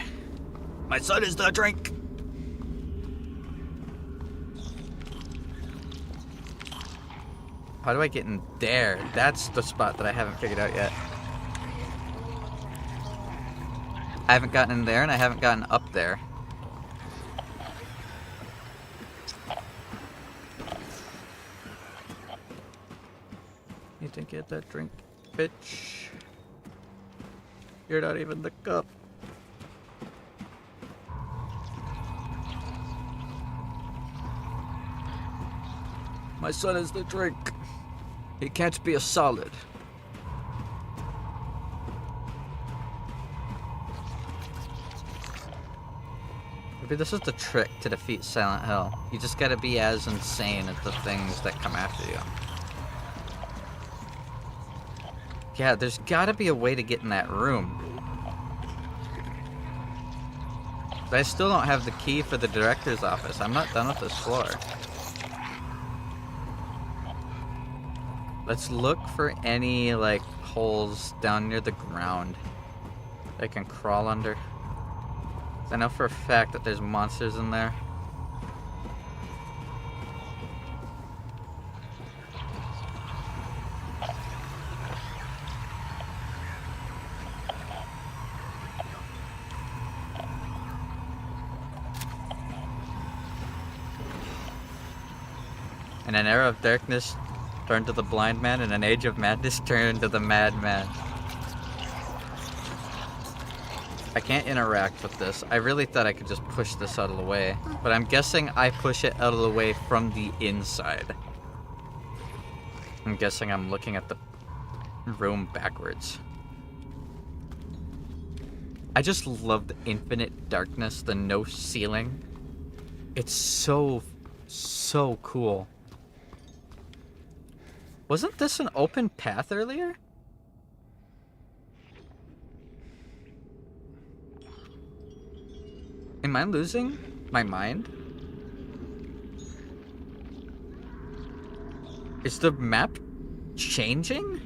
My son is the drink. How do I get in there? That's the spot that I haven't figured out yet. I haven't gotten in there, and I haven't gotten up there. You think you had that drink, bitch? You're not even the cup. My son is the drink. He can't be a solid. Maybe this is the trick to defeat Silent Hill. You just gotta be as insane as the things that come after you. Yeah, there's gotta be a way to get in that room. But I still don't have the key for the director's office. I'm not done with this floor. Let's look for any, like, holes down near the ground that I can crawl under. I know for a fact that there's monsters in there. In an era of darkness, turn to the blind man. In an age of madness, turn to the madman. I can't interact with this. I really thought I could just push this out of the way, but I'm guessing I push it out of the way from the inside. I'm guessing I'm looking at the room backwards. I just love the infinite darkness, the no ceiling. It's so cool. Wasn't this an open path earlier? Am I losing my mind? Is the map changing?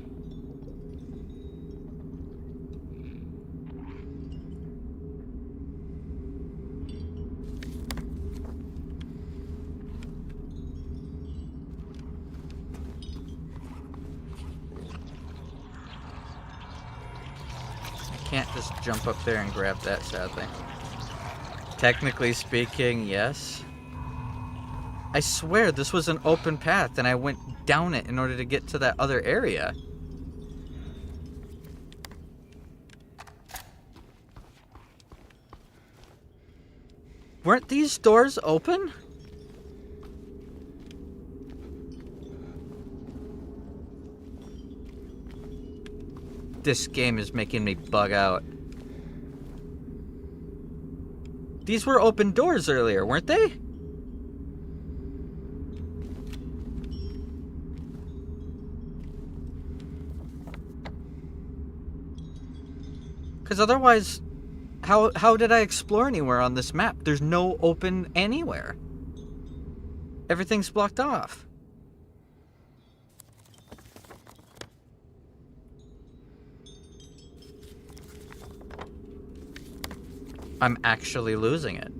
I can't just jump up there and grab that, sadly. Technically speaking, yes. I swear this was an open path and I went down it in order to get to that other area. Weren't these doors open? This game is making me bug out. These were open doors earlier, weren't they? Because otherwise, how did I explore anywhere on this map? There's no open anywhere. Everything's blocked off. I'm actually losing it.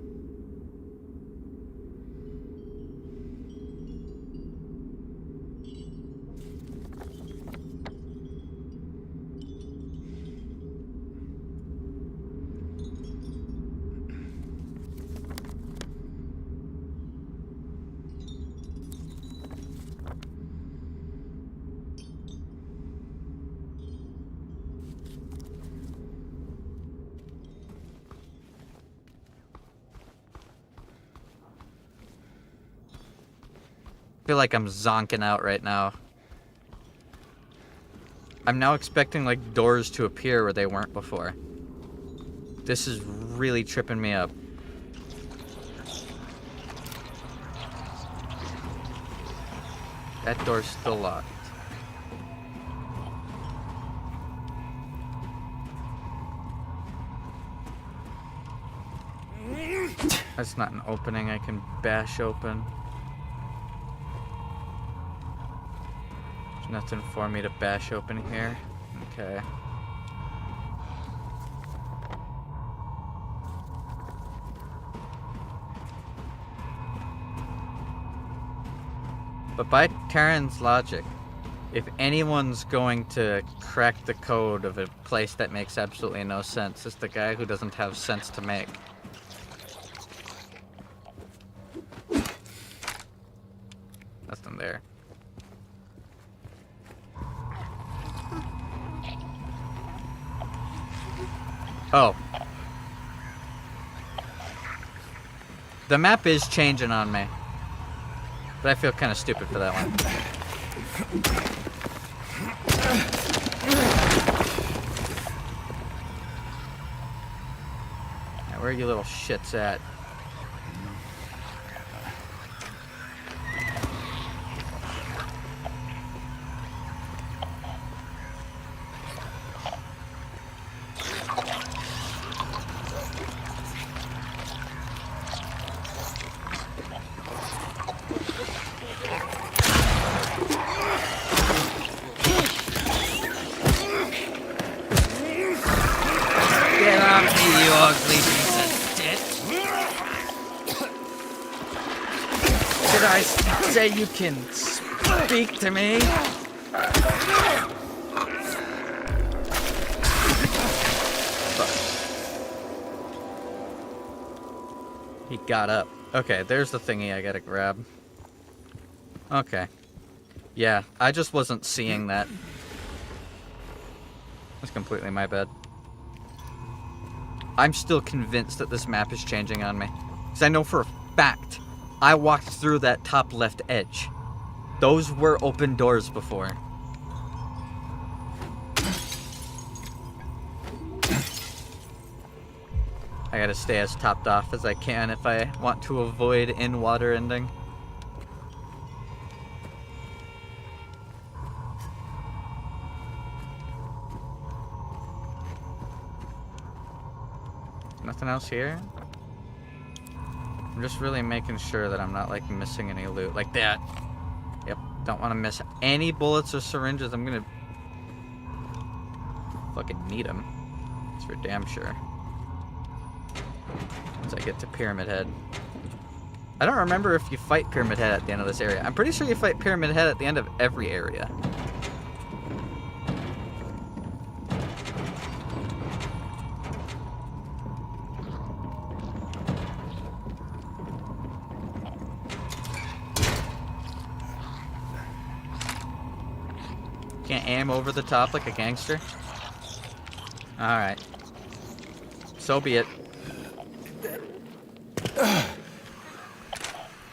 I feel like I'm zonking out right now. I'm now expecting like doors to appear where they weren't before. This is really tripping me up. That door's still locked. That's not an opening I can bash open. There's nothing for me to bash open here. Okay. But by Terran's logic, if anyone's going to crack the code of a place that makes absolutely no sense, it's the guy who doesn't have sense to make. Nothing there. Oh. The map is changing on me. But I feel kind of stupid for that one. Now, where are you little shits at? Get off me, you ugly piece of shit! Did I say you can speak to me? He got up. Okay, there's the thingy I gotta grab. Okay. Yeah, I just wasn't seeing that. That's completely my bad. I'm still convinced that this map is changing on me. Because I know for a fact I walked through that top left edge. Those were open doors before. I gotta stay as topped off as I can if I want to avoid in-water ending. Nothing else here? I'm just really making sure that I'm not, like, missing any loot. Like that. Yep. Don't want to miss any bullets or syringes. I'm gonna fucking need them. That's for damn sure. Once I get to Pyramid Head. I don't remember if you fight Pyramid Head at the end of this area. I'm pretty sure you fight Pyramid Head at the end of every area. Can't aim over the top like a gangster? Alright. So be it.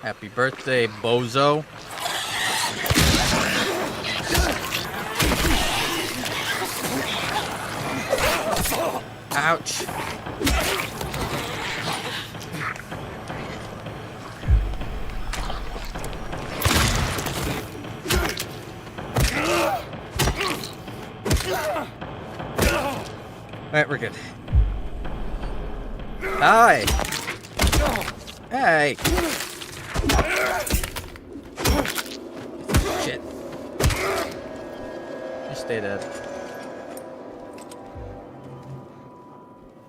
Happy birthday, bozo. Ouch. Alright, we're good. Hi! Hey! Shit. You stay dead.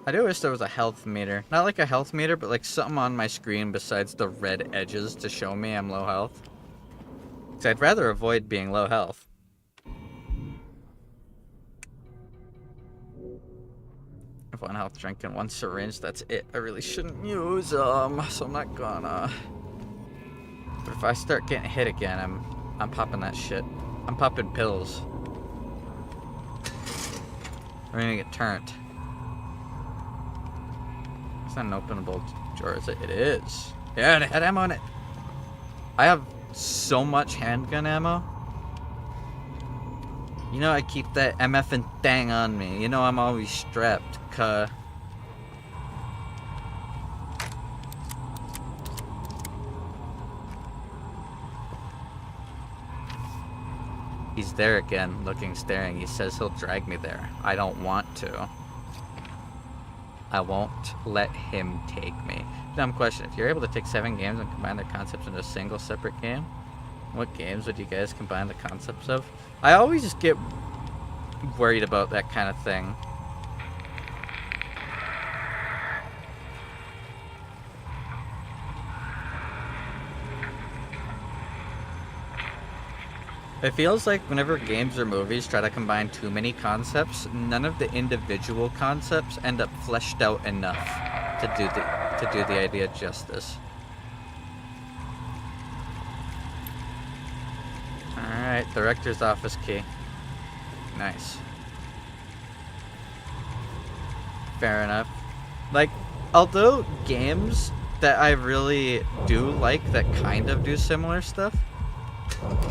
I do wish there was a health meter. Not like a health meter, but like something on my screen besides the red edges to show me I'm low health. Because I'd rather avoid being low health. If one health drink and one syringe, that's it. I really shouldn't use them, so I'm not gonna. But if I start getting hit again, I'm popping that shit. I'm popping pills. We're gonna get turned. It's not an openable drawer, is it? It is. Yeah, it had ammo in it. I have so much handgun ammo. You know I keep that MF and thing on me. You know I'm always strapped, cuh. He's there again, looking, staring. He says he'll drag me there. I don't want to. I won't let him take me. Dumb question. If you're able to take 7 games and combine their concepts into a single separate game, what games would you guys combine the concepts of? I always just get worried about that kind of thing. It feels like whenever games or movies try to combine too many concepts, none of the individual concepts end up fleshed out enough to do the idea justice. Alright, director's office key. Nice. Fair enough. Like, although games that I really do like that kind of do similar stuff,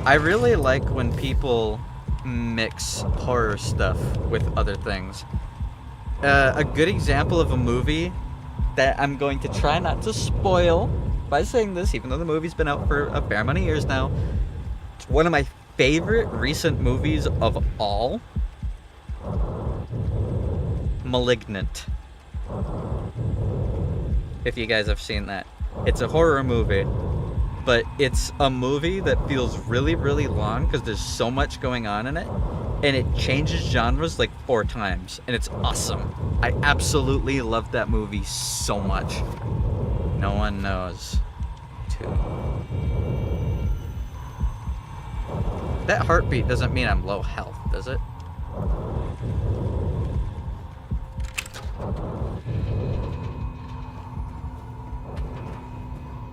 I really like when people mix horror stuff with other things. A good example of a movie that I'm going to try not to spoil by saying this, even though the movie's been out for a fair amount of years now. It's one of my favorite recent movies of all. Malignant. If you guys have seen that. It's a horror movie. But it's a movie that feels really, really long because there's so much going on in it. And it changes genres like 4 times. And it's awesome. I absolutely love that movie so much. No one knows. 2. That heartbeat doesn't mean I'm low health, does it?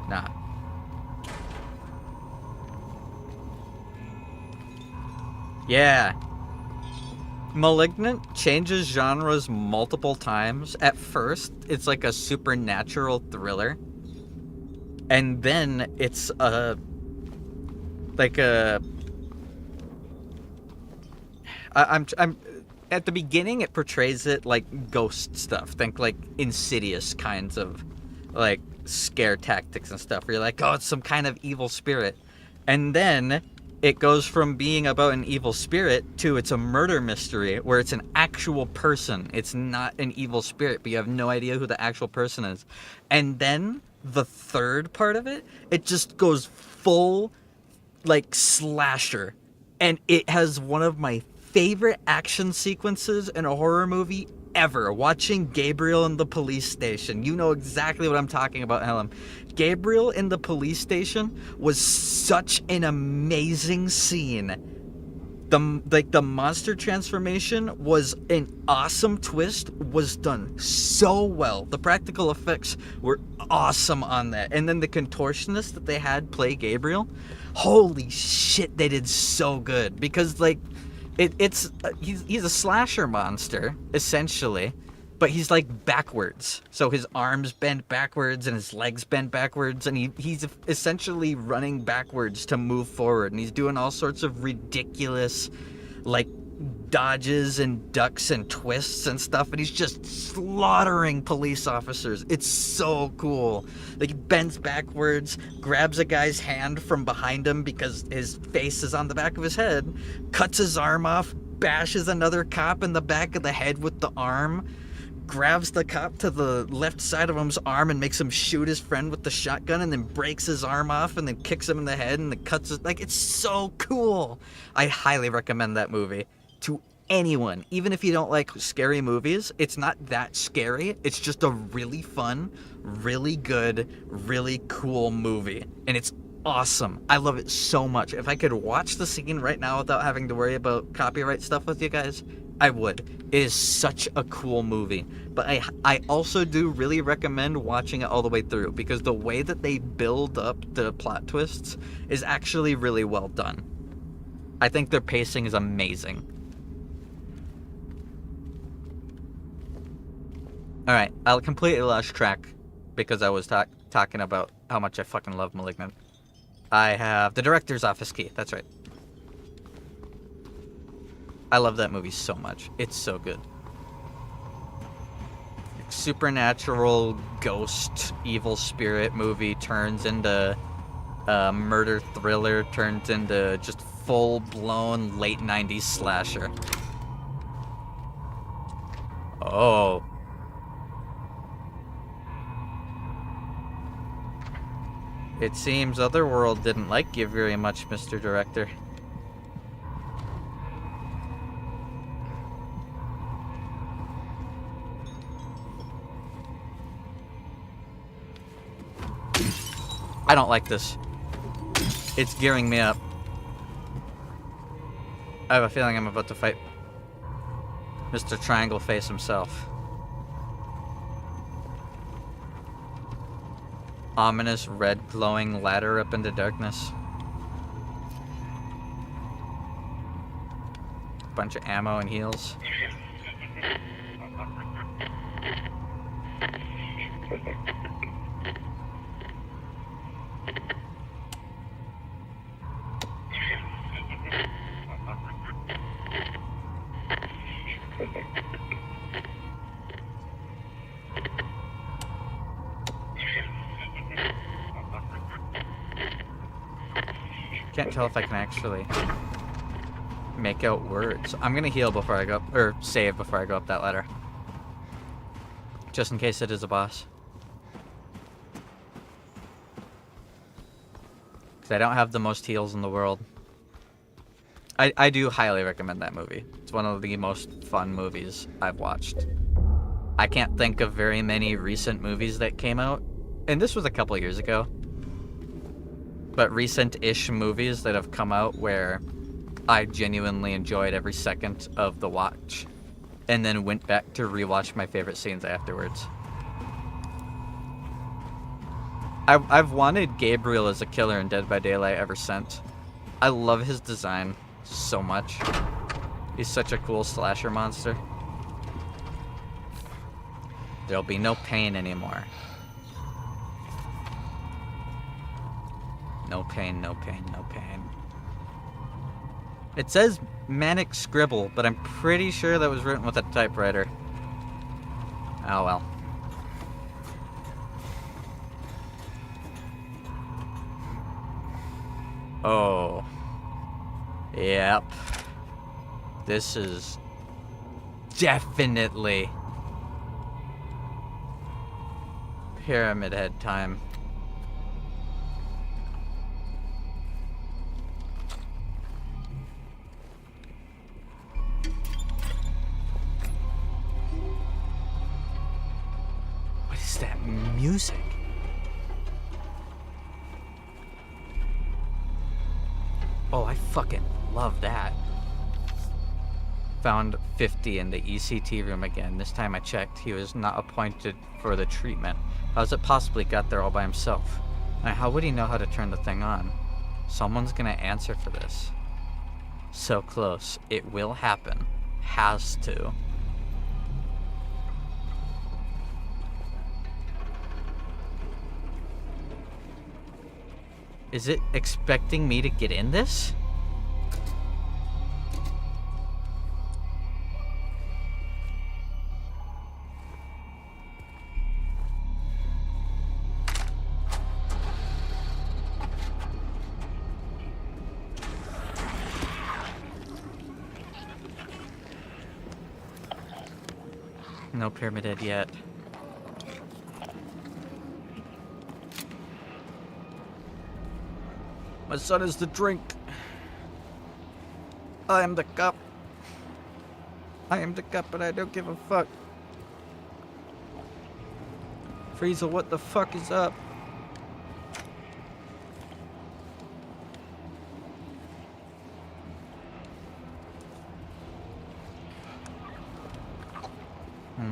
Nah. Yeah. Malignant changes genres multiple times. At first, it's like a supernatural thriller. And then it's I'm at the beginning it portrays it like ghost stuff. Think like Insidious kinds of scare tactics and stuff where you're like, oh, it's some kind of evil spirit. And then it goes from being about an evil spirit to it's a murder mystery where it's an actual person. It's not an evil spirit, but you have no idea who the actual person is. And then the third part of it, it just goes full like slasher. And it has one of my favorite action sequences in a horror movie ever. Watching Gabriel in the police station. You know exactly what I'm talking about, Helen. Gabriel in the police station was such an amazing scene. The monster transformation was an awesome twist, was done so well. The practical effects were awesome on that. And then the contortionist that they had play Gabriel, holy shit, they did so good. Because like he's a slasher monster essentially, but he's like backwards. So his arms bend backwards and his legs bend backwards, and he's essentially running backwards to move forward, and he's doing all sorts of ridiculous like dodges and ducks and twists and stuff, and he's just slaughtering police officers. It's so cool. Like he bends backwards, grabs a guy's hand from behind him because his face is on the back of his head, cuts his arm off, bashes another cop in the back of the head with the arm, grabs the cop to the left side of him's arm and makes him shoot his friend with the shotgun, and then breaks his arm off and then kicks him in the head and then cuts his... Like, it's so cool. I highly recommend that movie to anyone. Even if you don't like scary movies, it's not that scary. It's just a really fun, really good, really cool movie. And it's awesome. I love it so much. If I could watch the scene right now without having to worry about copyright stuff with you guys, I would. It is such a cool movie. But I also do really recommend watching it all the way through, because the way that they build up the plot twists is actually really well done. I think their pacing is amazing. Alright, I'll completely lost track because I was talking about how much I fucking love Malignant. I have the director's office key, that's right. I love that movie so much. It's so good. Supernatural ghost evil spirit movie turns into murder thriller, turns into just full-blown late 90s slasher. Oh. It seems Otherworld didn't like you very much, Mr. Director. I don't like this. It's gearing me up. I have a feeling I'm about to fight Mr. Triangle Face himself. Ominous red glowing ladder up into darkness. Bunch of ammo and heals. Can't tell if I can actually make out words. I'm gonna heal before I go up, or save before I go up that ladder. Just in case it is a boss. Because I don't have the most heals in the world. I do highly recommend that movie. It's one of the most fun movies I've watched. I can't think of very many recent movies that came out, and this was a couple years ago, but recent-ish movies that have come out where I genuinely enjoyed every second of the watch, and then went back to rewatch my favorite scenes afterwards. I've wanted Gabriel as a killer in Dead by Daylight ever since. I love his design so much. He's such a cool slasher monster. There'll be no pain anymore. No pain, no pain, no pain. It says Manic Scribble, but I'm pretty sure that was written with a typewriter. Oh well. Oh. Yep. This is definitely Pyramid Head time. What is that music? Oh, I fucking love that. Found 50 in the ECT room again. This time I checked, he was not appointed for the treatment. How's it possibly got there all by himself? And how would he know how to turn the thing on? Someone's gonna answer for this. So close. It will happen. Has to. Is it expecting me to get in this? No Pyramid Head yet. My son is the drink. I am the cup. I am the cup, but I don't give a fuck. Frieza, what the fuck is up?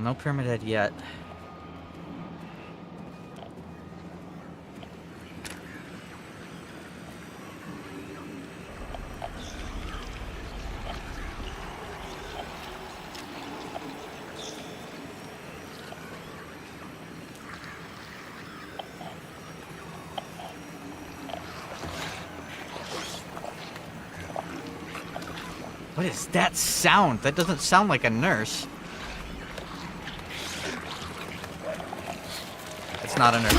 No Pyramid Head yet. What is that sound? That doesn't sound like a nurse. It's not a nurse.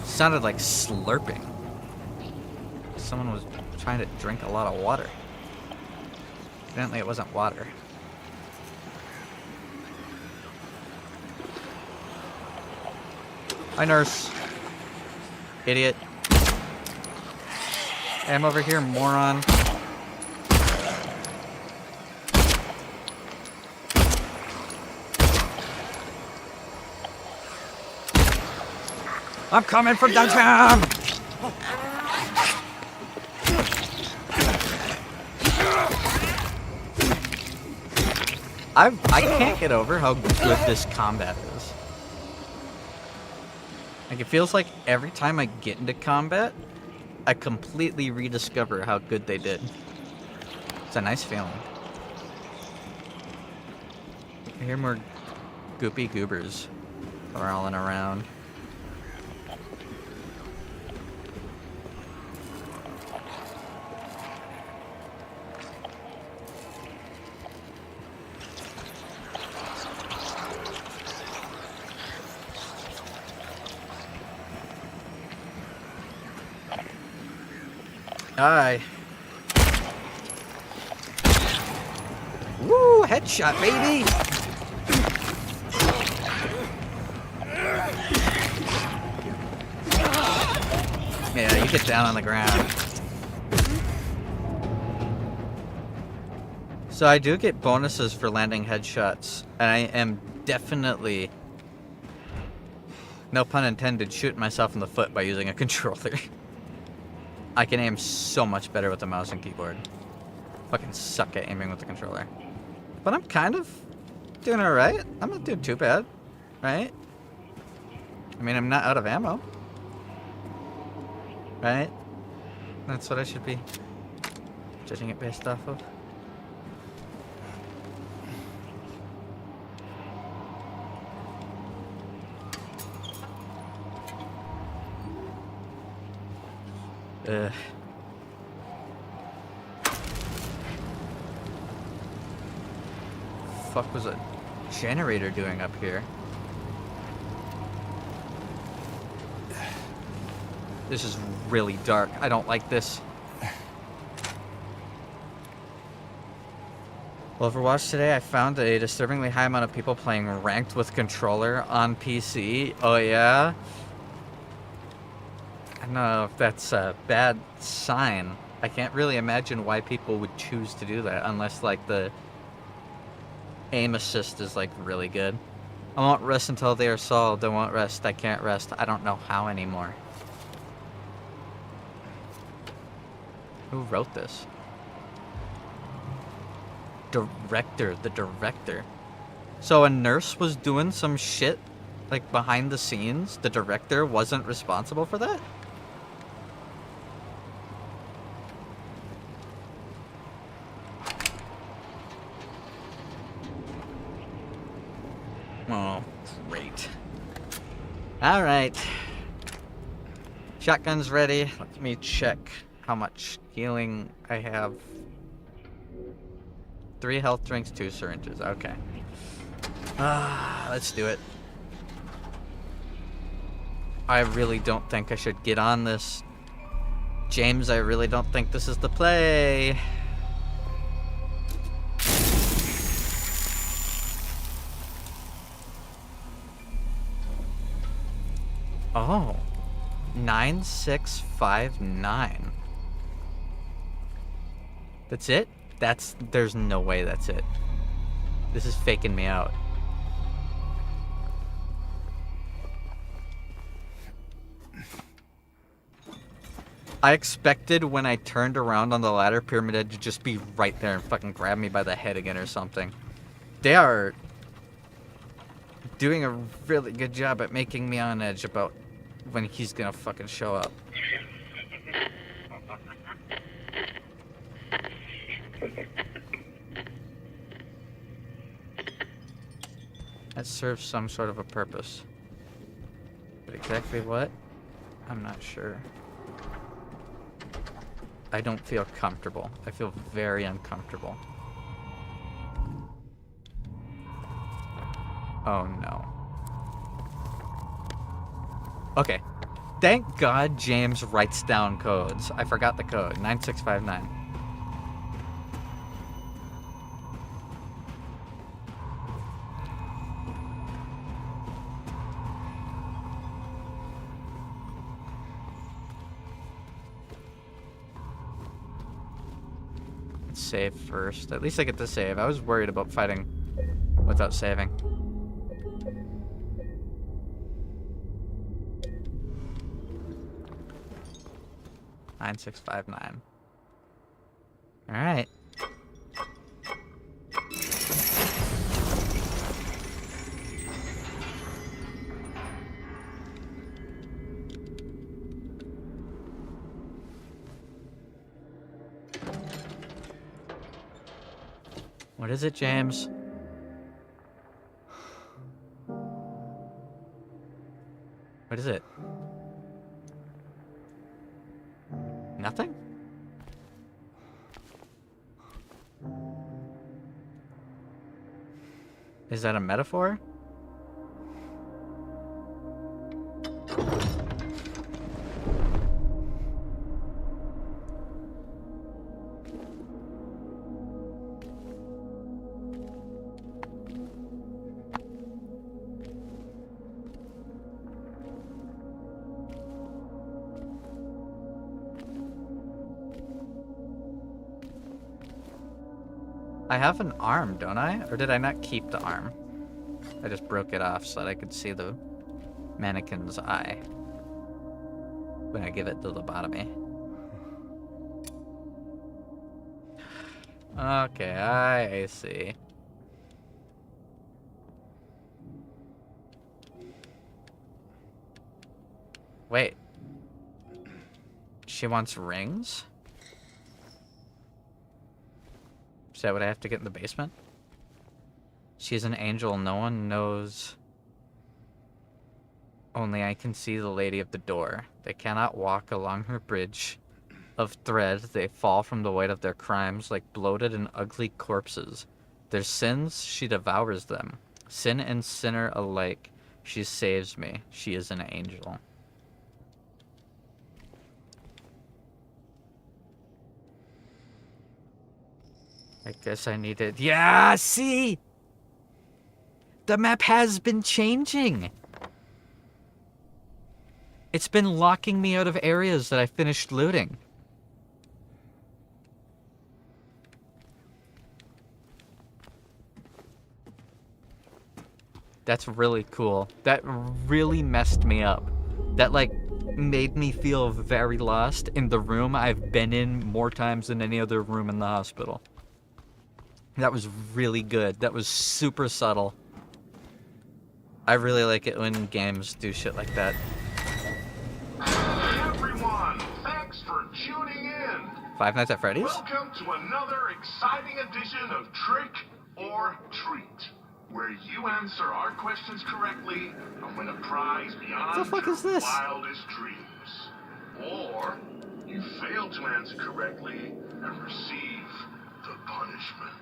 Sounded like slurping. Someone was trying to drink a lot of water. Evidently it wasn't water. Hi, nurse. Idiot. I'm over here, moron. I'm coming from downtown! I can't get over how good this combat is. Like, it feels like every time I get into combat, I completely rediscover how good they did. It's a nice feeling. I hear more goopy goobers crawling around. Aye. Woo! Headshot, baby! Yeah, you get down on the ground. So I do get bonuses for landing headshots, and I am definitely, no pun intended, shooting myself in the foot by using a controller. I can aim so much better with the mouse and keyboard. Fucking suck at aiming with the controller. But I'm kind of doing alright. I'm not doing too bad, right? I mean, I'm not out of ammo. Right? That's what I should be judging it based off of. Fuck was a generator doing up here? This is really dark. I don't like this. Overwatch today, I found a disturbingly high amount of people playing ranked with controller on PC. Oh yeah? I don't know if that's a bad sign. I can't really imagine why people would choose to do that unless like the aim assist is like really good. I won't rest until they are solved. I won't rest. I can't rest. I don't know how anymore. Who wrote this? The director. So a nurse was doing some shit like behind the scenes. The director wasn't responsible for that? Oh, great. Alright. Shotgun's ready. Let me check how much healing I have. 3 health drinks, 2 syringes. Okay. Let's do it. I really don't think I should get on this. James, I really don't think this is the play. Oh. 9659. That's it? There's no way that's it. This is faking me out. I expected when I turned around on the ladder, Pyramid Head to just be right there and fucking grab me by the head again or something. They are doing a really good job at making me on edge about when he's gonna fucking show up. That serves some sort of a purpose. But exactly what? I'm not sure. I don't feel comfortable. I feel very uncomfortable. Oh no. Okay. Thank God James writes down codes. I forgot the code. 9659. Let's save first. At least I get to save. I was worried about fighting without saving. Nine, 6, 5, 9. All right. What is it, James? What is it? Nothing? Is that a metaphor? I have an arm, don't I? Or did I not keep the arm? I just broke it off so that I could see the mannequin's eye when I give it the lobotomy. Okay, I see. Wait. She wants rings? Is that what I have to get in the basement? She's an angel. No one knows. Only I can see the lady of the door. They cannot walk along her bridge of thread. They fall from the weight of their crimes like bloated and ugly corpses. Their sins, she devours them. Sin and sinner alike. She saves me. She is an angel. I guess I needed... Yeah, see? The map has been changing. It's been locking me out of areas that I finished looting. That's really cool. That really messed me up. That, like, made me feel very lost in the room I've been in more times than any other room in the hospital. That was really good. That was super subtle. I really like it when games do shit like that. Hey everyone, thanks for tuning in. Five Nights at Freddy's? Welcome to another exciting edition of Trick or Treat, where you answer our questions correctly and win a prize beyond What the fuck your is this? wildest dreams. Or you fail to answer correctly and receive the punishment.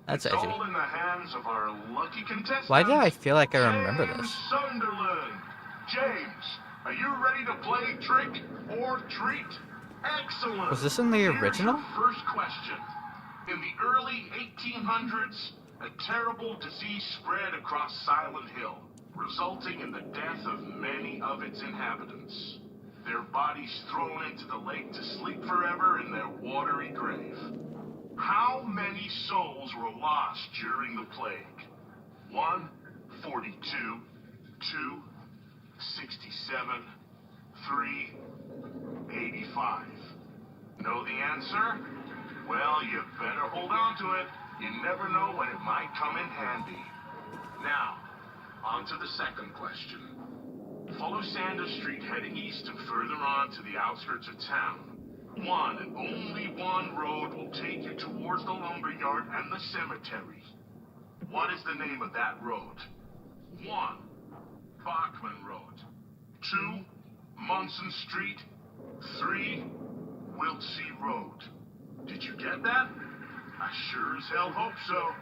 That's It's edgy. all in the hands of our lucky contestant. Why do I feel like I remember James this? Sunderland. James, are you ready to play Trick or Treat? Excellent. Was this in the original? Here's your first question. In the early 1800s, a terrible disease spread across Silent Hill, resulting in the death of many of its inhabitants. Their bodies thrown into the lake to sleep forever in their watery grave. How many souls were lost during the plague? 1, 42, 2, 67, 3, 85. Know the answer? Well, you better hold on to it. You never know when it might come in handy. Now, on to the second question. Follow Sanders Street heading east and further on to the outskirts of town. One and only one road will take you towards the lumberyard and the cemetery. What is the name of that road? 1, Bachman Road. 2, Munson Street. 3, Wiltsey Road. Did you get that? I sure as hell hope so.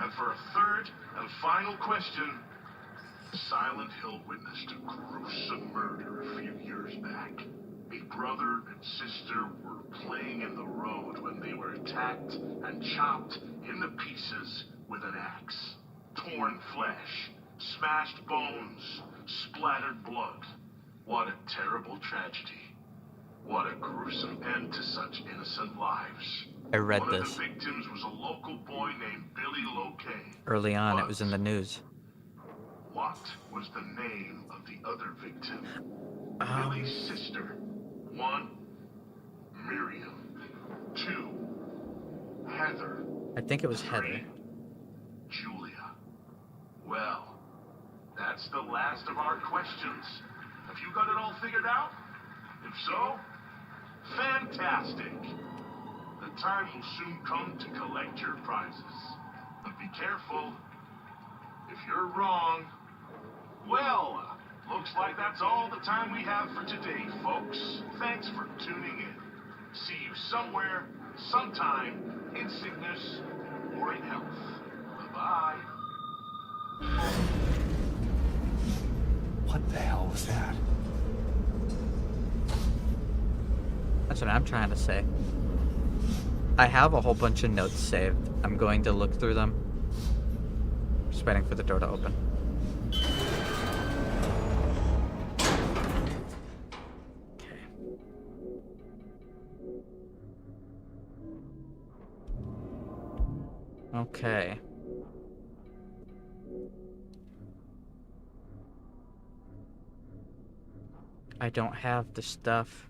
And for a third and final question, Silent Hill witnessed a gruesome murder a few years back. A brother and sister were playing in the road when they were attacked and chopped into pieces with an axe. Torn flesh, smashed bones, splattered blood. What a terrible tragedy. What a gruesome end to such innocent lives. I read One of this. the victims was a local boy named Billy Locay. Early on, it was in the news. What was the name of the other victim? Billy's sister. 1, Miriam. 2, Heather. I think it was 3, Heather. Julia. Well, that's the last of our questions. Have you got it all figured out? If so, fantastic. The time will soon come to collect your prizes. But be careful. If you're wrong, well, looks like that's all the time we have for today, folks. Thanks for tuning in. See you somewhere, sometime, in sickness or in health. Bye-bye. What the hell was that? That's what I'm trying to say. I have a whole bunch of notes saved. I'm going to look through them. Just waiting for the door to open. Okay. I don't have the stuff.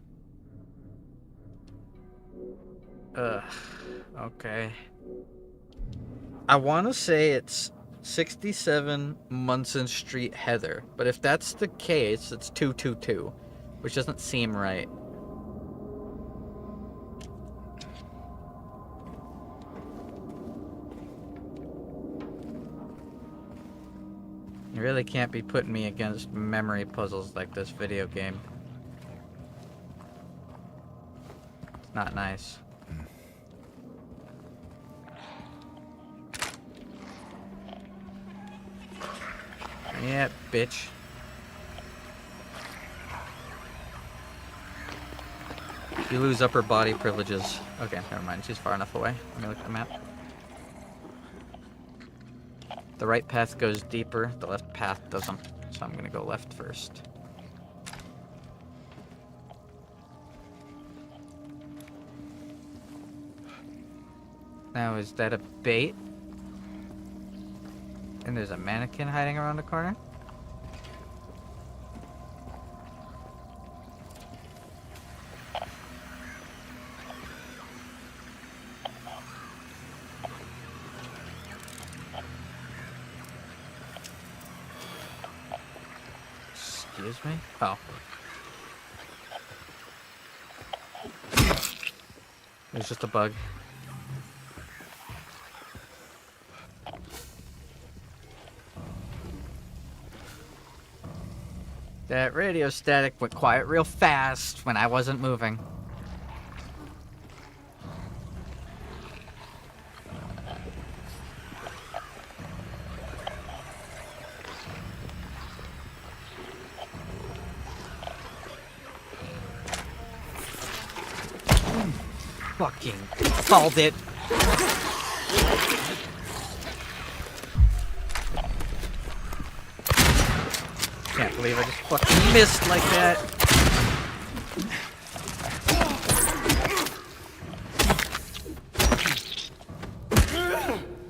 Ugh. Okay. I want to say it's 67 Munson Street, Heather. But if that's the case, it's 222, which doesn't seem right. You really can't be putting me against memory puzzles like this video game. It's not nice. Yeah, bitch. You lose upper body privileges. Okay, never mind. She's far enough away. Let me look at the map. The right path goes deeper. The left path doesn't. So I'm gonna go left first. Now, is that a bait? And there's a mannequin hiding around the corner? Excuse me? Oh. It's just a bug. That radio static went quiet real fast when I wasn't moving. Fucking called it. Can't believe I just fucking missed like that.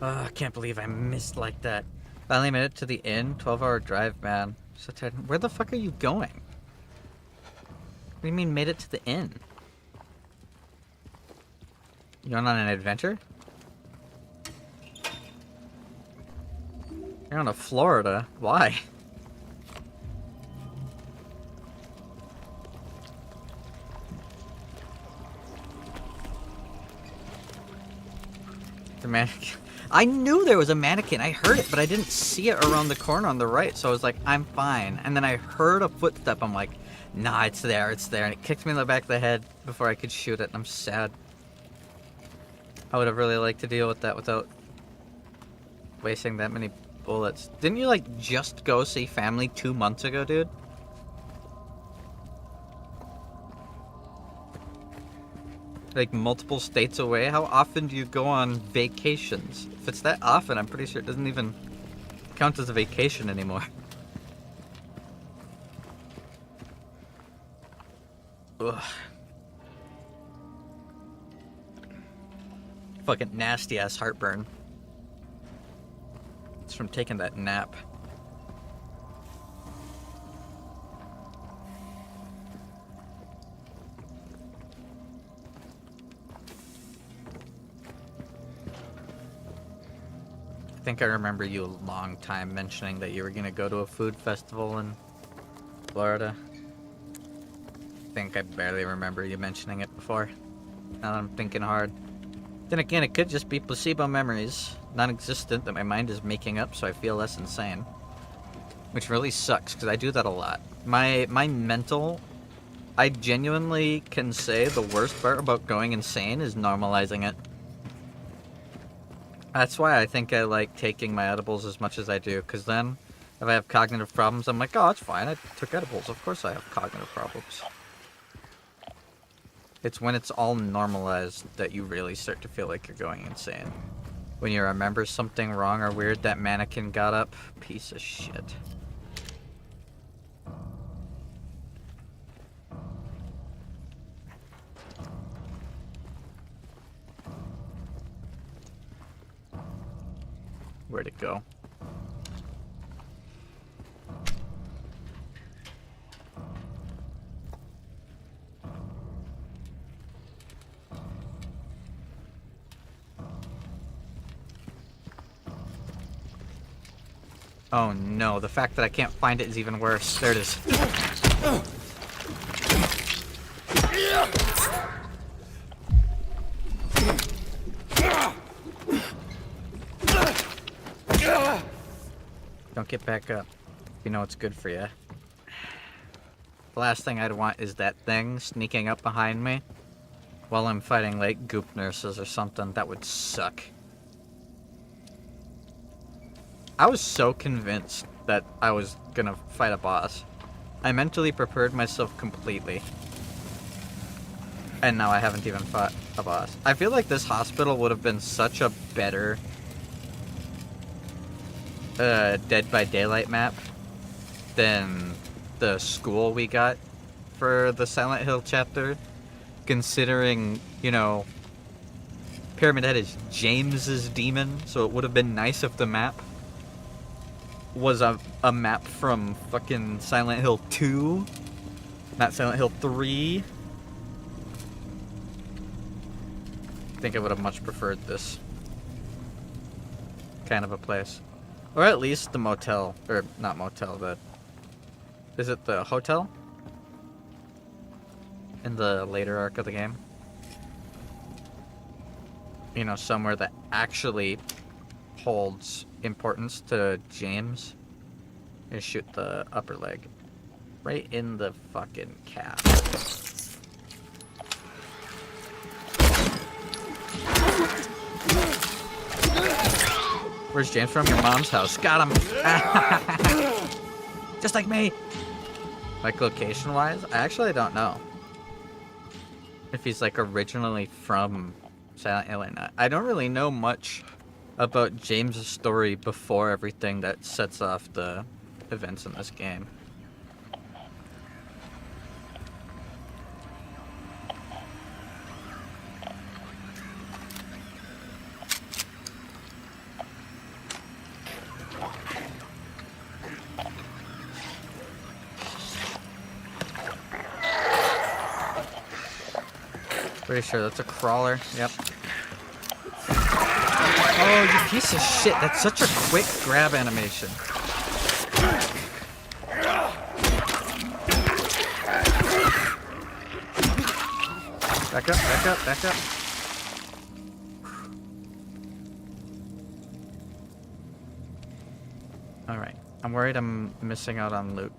I can't believe I missed like that. Finally made it to the inn. 12-hour drive, man. So tired. Where the fuck are you going? What do you mean made it to the inn? You going on an adventure? You're going to Florida. Why? The mannequin. I knew there was a mannequin. I heard it, but I didn't see it around the corner on the right. So I was like, I'm fine. And then I heard a footstep. I'm like, nah, it's there. It's there. And it kicked me in the back of the head before I could shoot it. And I'm sad. I would have really liked to deal with that without wasting that many bullets. Didn't you, like, just go see family 2 months ago, dude? Like, multiple states away? How often do you go on vacations? If it's that often, I'm pretty sure it doesn't even count as a vacation anymore. Ugh. Fucking nasty ass heartburn. It's from taking that nap. I think I remember you a long time mentioning that you were gonna go to a food festival in Florida. I think I barely remember you mentioning it before. Now that I'm thinking hard. Then again, it could just be placebo memories, non-existent, that my mind is making up so I feel less insane. Which really sucks, because I do that a lot. My mental... I genuinely can say the worst part about going insane is normalizing it. That's why I think I like taking my edibles as much as I do, because then, if I have cognitive problems, I'm like, oh, it's fine, I took edibles, of course I have cognitive problems. It's when it's all normalized that you really start to feel like you're going insane. When you remember something wrong or weird, that mannequin got up, piece of shit. Where'd it go? Oh no, the fact that I can't find it is even worse. There it is. Don't get back up. You know it's good for you. The last thing I'd want is that thing sneaking up behind me while I'm fighting, like, goop nurses or something. That would suck. I was so convinced that I was gonna fight a boss. I mentally prepared myself completely. And now I haven't even fought a boss. I feel like this hospital would have been such a better Dead by Daylight map than the school we got for the Silent Hill chapter, considering, you know, Pyramid Head is James's demon, so it would have been nice if the map was a map from fucking Silent Hill 2, not Silent Hill 3. I think I would have much preferred this kind of a place. Or at least the motel, or not motel, but is it the hotel? In the later arc of the game. You know, somewhere that actually holds importance to James. And shoot the upper leg. Right in the fucking calf. Where's James from? Your mom's house. Got him! Just like me! Like, location-wise? I actually don't know. If he's, like, originally from Silent Hill or not. I don't really know much about James' story before everything that sets off the events in this game. Pretty sure that's a crawler. Yep. Oh, you piece of shit. That's such a quick grab animation. Back up, back up, back up. Alright. I'm worried I'm missing out on loot.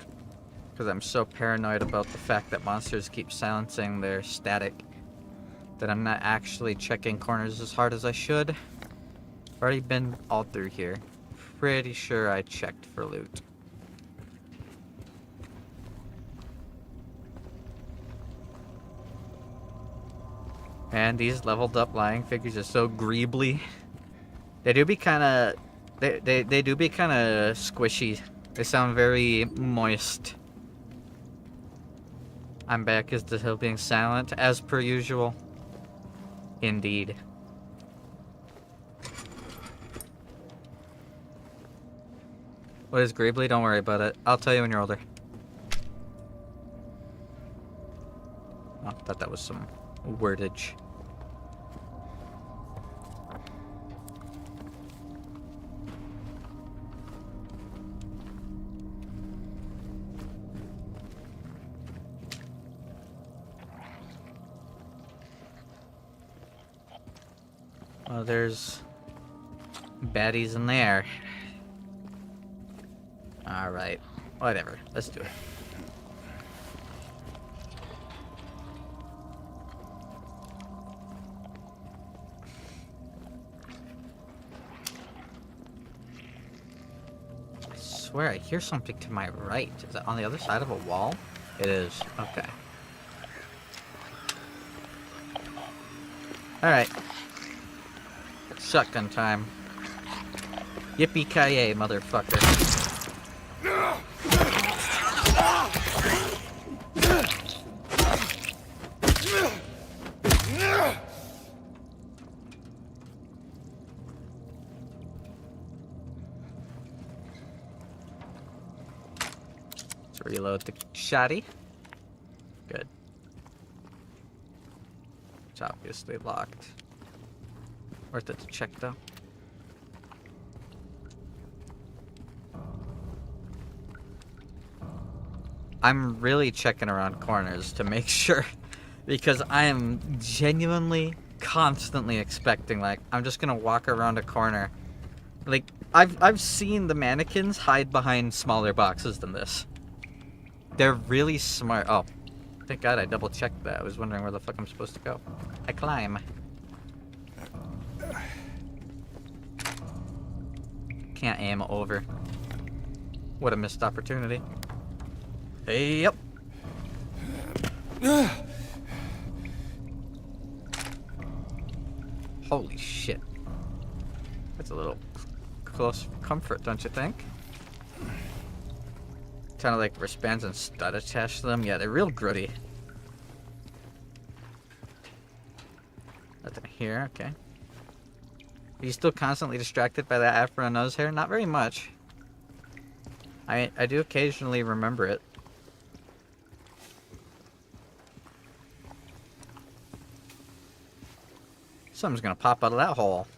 Because I'm so paranoid about the fact that monsters keep silencing their static that I'm not actually checking corners as hard as I should. I've already been all through here. Pretty sure I checked for loot. And these leveled up lying figures are so greebly. They do be kinda... They do be kinda squishy. They sound very moist. I'm back. Is the hill being silent? As per usual. Indeed. What is Greebly? Don't worry about it. I'll tell you when you're older. Oh, I thought that was some wordage. Oh, there's baddies in there. Alright. Whatever. Let's do it. I swear I hear something to my right. Is it on the other side of a wall? It is. Okay. Alright. Shotgun time. Yippee-ki-yay, motherfucker. Let's reload the shotty. Good. It's obviously locked. Worth it to check, though. I'm really checking around corners to make sure, because I am genuinely, constantly expecting, like, I'm just gonna walk around a corner. Like, I've seen the mannequins hide behind smaller boxes than this. They're really smart. Oh, thank God I double-checked that. I was wondering where the fuck I'm supposed to go. I climb. Can't aim over. What a missed opportunity. Hey, yep. Holy shit. That's a little close for comfort, don't you think? Kind of like wristbands and stud attached to them. Yeah, they're real grody. Nothing here, okay. Are you still constantly distracted by that afro nose hair? Not very much. I do occasionally remember it. Something's gonna pop out of that hole.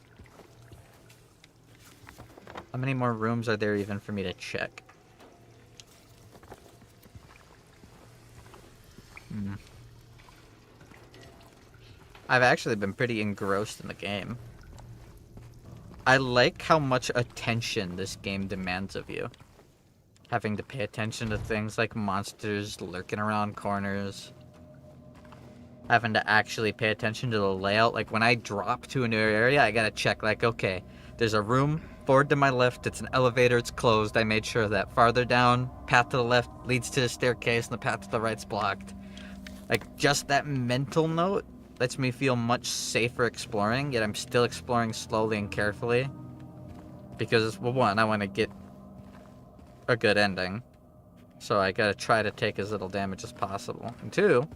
How many more rooms are there even for me to check? I've actually been pretty engrossed in the game. I like how much attention this game demands of you. Having to pay attention to things like monsters lurking around corners. Having to actually pay attention to the layout. Like when I drop to a new area, I gotta check like, okay, there's a room forward to my left, it's an elevator, it's closed. I made sure of that. Farther down, path to the left leads to a staircase and the path to the right's blocked. Like just that mental note lets me feel much safer exploring, yet I'm still exploring slowly and carefully. Because, well, one, I want to get a good ending. So I gotta try to take as little damage as possible. And two,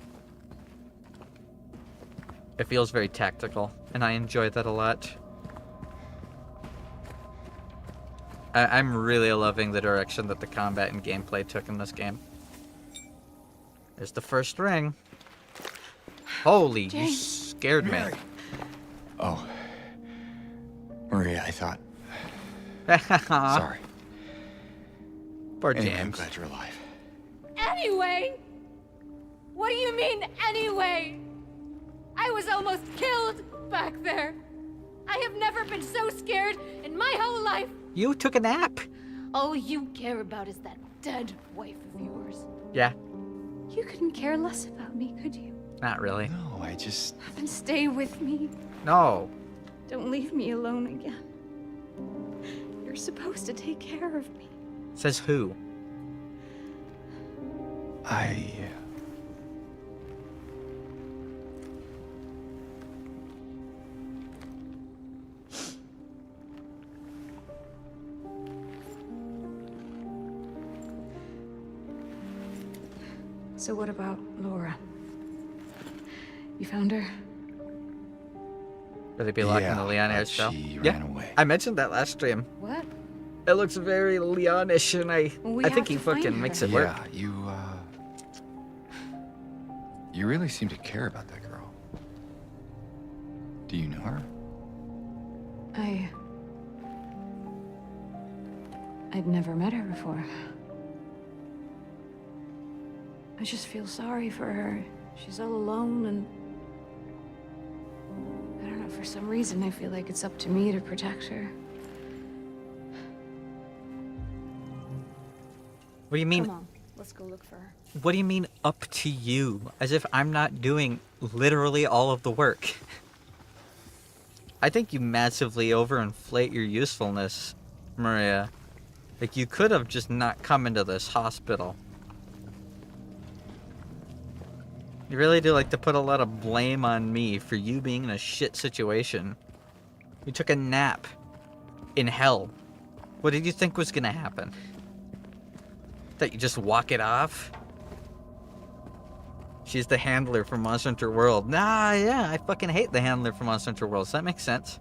it feels very tactical, and I enjoy that a lot. I'm really loving the direction that the combat and gameplay took in this game. There's the first ring. Holy, you scared me. Oh. Maria, I thought. Sorry. Poor Anyway, I'm James. glad you're alive. Anyway? What do you mean, anyway? I was almost killed back there. I have never been so scared in my whole life. You took a nap. All you care about is that dead wife of yours. Yeah, You couldn't care less about me, could you? not really. No, I just. Then stay with me. No. Don't leave me alone again. You're supposed to take care of me. Says who? So what about Laura? You found her? Will they be locking Yeah, the Leon but hairstyle? she Yeah, ran away. I mentioned that last stream. What? It looks very Leonish, and I Well, we think have he to find fucking her. makes it work. Yeah, you really seem to care about that girl. Do you know her? I'd never met her before. I just feel sorry for her. She's all alone and... I don't know, for some reason I feel like it's up to me to protect her. What do you mean? Come on, let's go look for her. What do you mean up to you? As if I'm not doing literally all of the work. I think you massively overinflate your usefulness, Maria. Like, you could have just not come into this hospital. You really do like to put a lot of blame on me for you being in a shit situation. You took a nap in hell. What did you think was gonna happen? That you just walk it off? She's the handler from Monster Hunter World. Nah, yeah, I fucking hate the handler from Monster Hunter World, so that makes sense.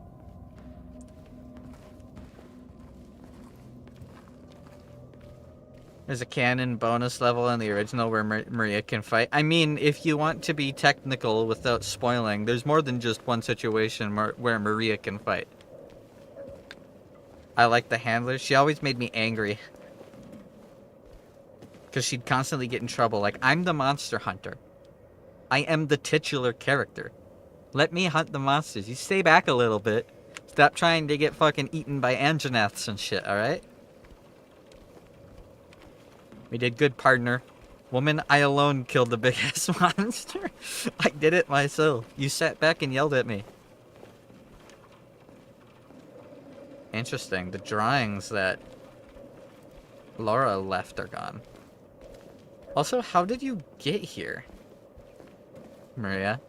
There's a canon bonus level in the original where Maria can fight. I mean, if you want to be technical without spoiling, there's more than just one situation where Maria can fight. I like the handler. She always made me angry. Because she'd constantly get in trouble. Like, I'm the monster hunter. I am the titular character. Let me hunt the monsters. You stay back a little bit. Stop trying to get fucking eaten by Anjanaths and shit, alright? We did good, partner. Woman, I alone killed the big-ass monster. I did it myself. You sat back and yelled at me. Interesting. The drawings that Laura left are gone. Also, how did you get here, Maria?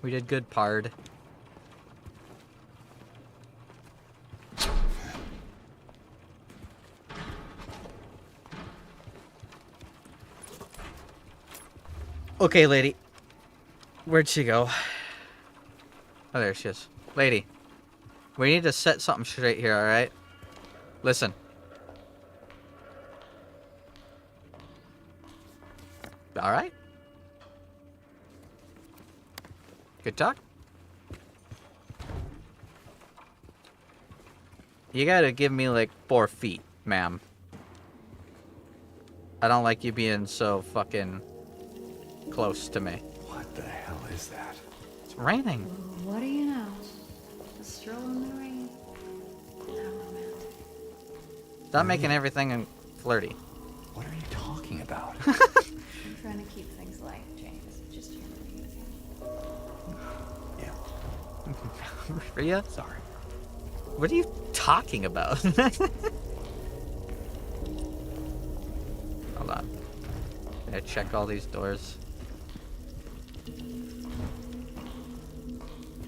We did good, Pard. Okay, lady. Where'd she go? Oh, there she is. Lady. We need to set something straight here, alright? Listen. Alright. Good talk. You gotta give me like 4 feet, ma'am. I don't like you being so fucking close to me. What the hell is that? It's raining. What do you know? A stroll in the rain. How romantic. Stop making everything flirty. What are you talking about? I'm trying to keep things light, James. Just you and me. Yeah, Rhea? sorry. What are you talking about? Hold on. Gotta check all these doors.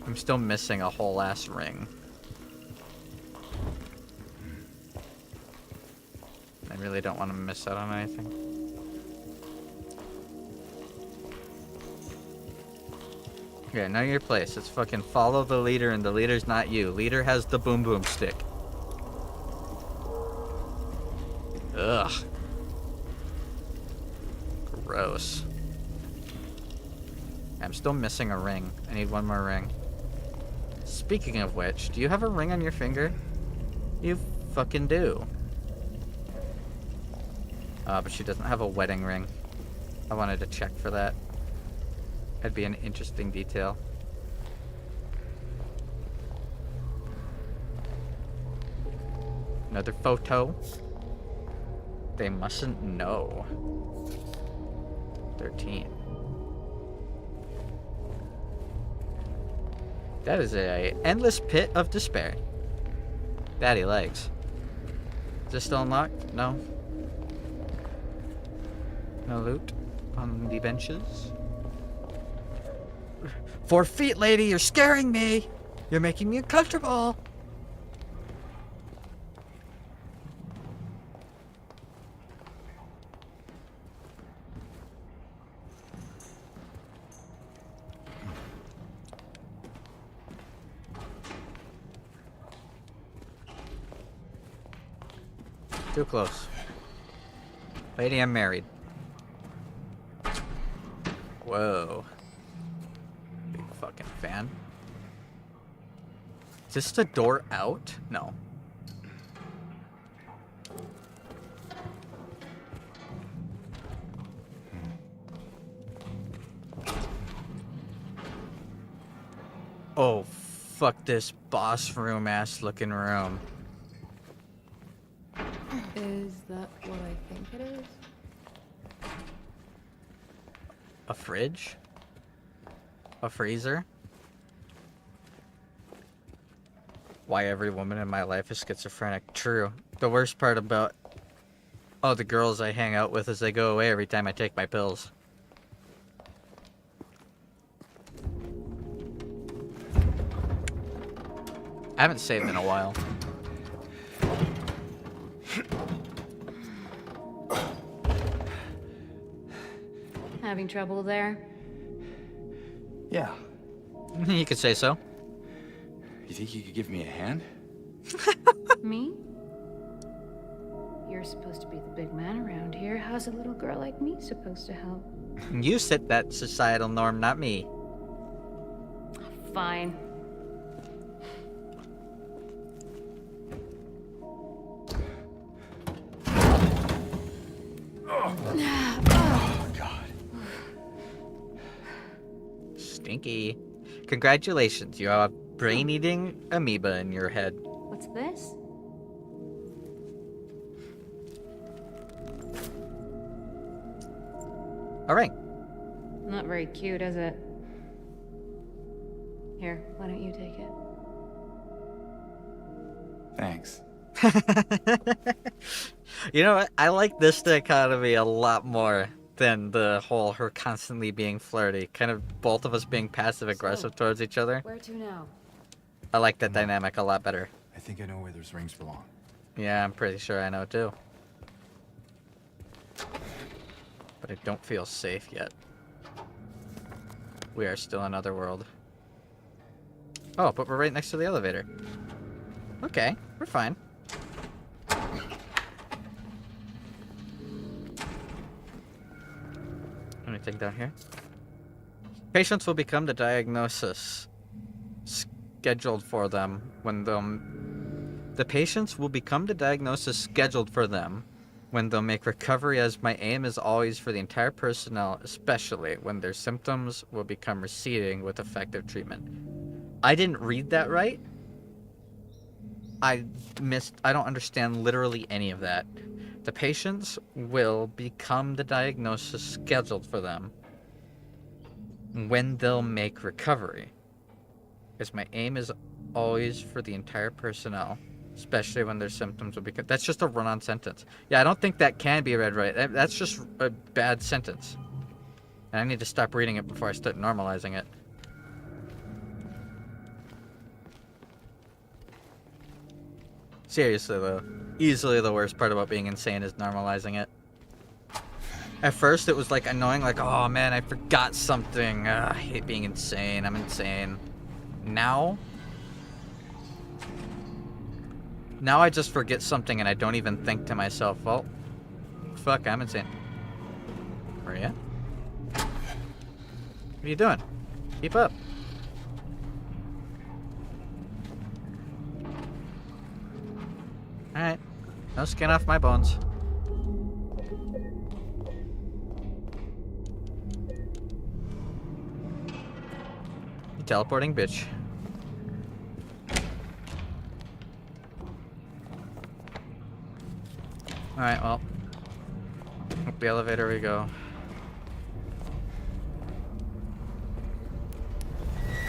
I'm still missing a whole ass ring. I really don't want to miss out on anything. Okay, know your place. Let's fucking follow the leader, and the leader's not you. Leader has the boom boom stick. Ugh. Gross. I'm still missing a ring. I need one more ring. Speaking of which, do you have a ring on your finger? You fucking do. But she doesn't have a wedding ring. I wanted to check for that. That'd be an interesting detail. Another photo. They mustn't know. 13. That is a endless pit of despair. Daddy likes. Is this still unlocked? No. No loot on the benches. 4 feet, lady, you're scaring me. You're making me uncomfortable. Too close. Lady, I'm married. Whoa. Big fucking fan. Is this the door out? No. Oh, fuck this boss room ass looking room. Is that what I think it is? A fridge? A freezer? Why every woman in my life is schizophrenic. True. The worst part about all the girls I hang out with is they go away every time I take my pills. I haven't saved in a while. Having trouble there? Yeah. You could say so. You think you could give me a hand? Me? You're supposed to be the big man around here. How's a little girl like me supposed to help? You set that societal norm, not me. Fine. Oh, God. Stinky. Congratulations, you have a brain-eating amoeba in your head. What's this? A ring. Not very cute, is it? Here, why don't you take it? Thanks. You know what? I like this dichotomy a lot more than the whole her constantly being flirty. Kind of both of us being passive aggressive towards each other. Where to now? I like that dynamic a lot better. I think I know where those rings belong. Yeah, I'm pretty sure I know too. But I don't feel safe yet. We are still in Otherworld. Oh, but we're right next to the elevator. Okay, we're fine. Anything down here? Patients will become the diagnosis scheduled for them when the patients will become the diagnosis scheduled for them when they'll make recovery, as my aim is always for the entire personnel, especially when their symptoms will become receding with effective treatment. I didn't read that right. I don't understand literally any of that. The patients will become the diagnosis scheduled for them when they'll make recovery. Because my aim is always for the entire personnel, especially when their symptoms will become... That's just a run-on sentence. Yeah, I don't think that can be read right. That's just a bad sentence. And I need to stop reading it before I start normalizing it. Seriously, though. Easily the worst part about being insane is normalizing it. At first, it was, like, annoying, like, oh, man, I forgot something. I hate being insane. I'm insane. Now I just forget something and I don't even think to myself, well, fuck, I'm insane. Maria? What are you doing? Keep up. Alright. No skin off my bones. You teleporting bitch. Alright, well. Up the elevator we go.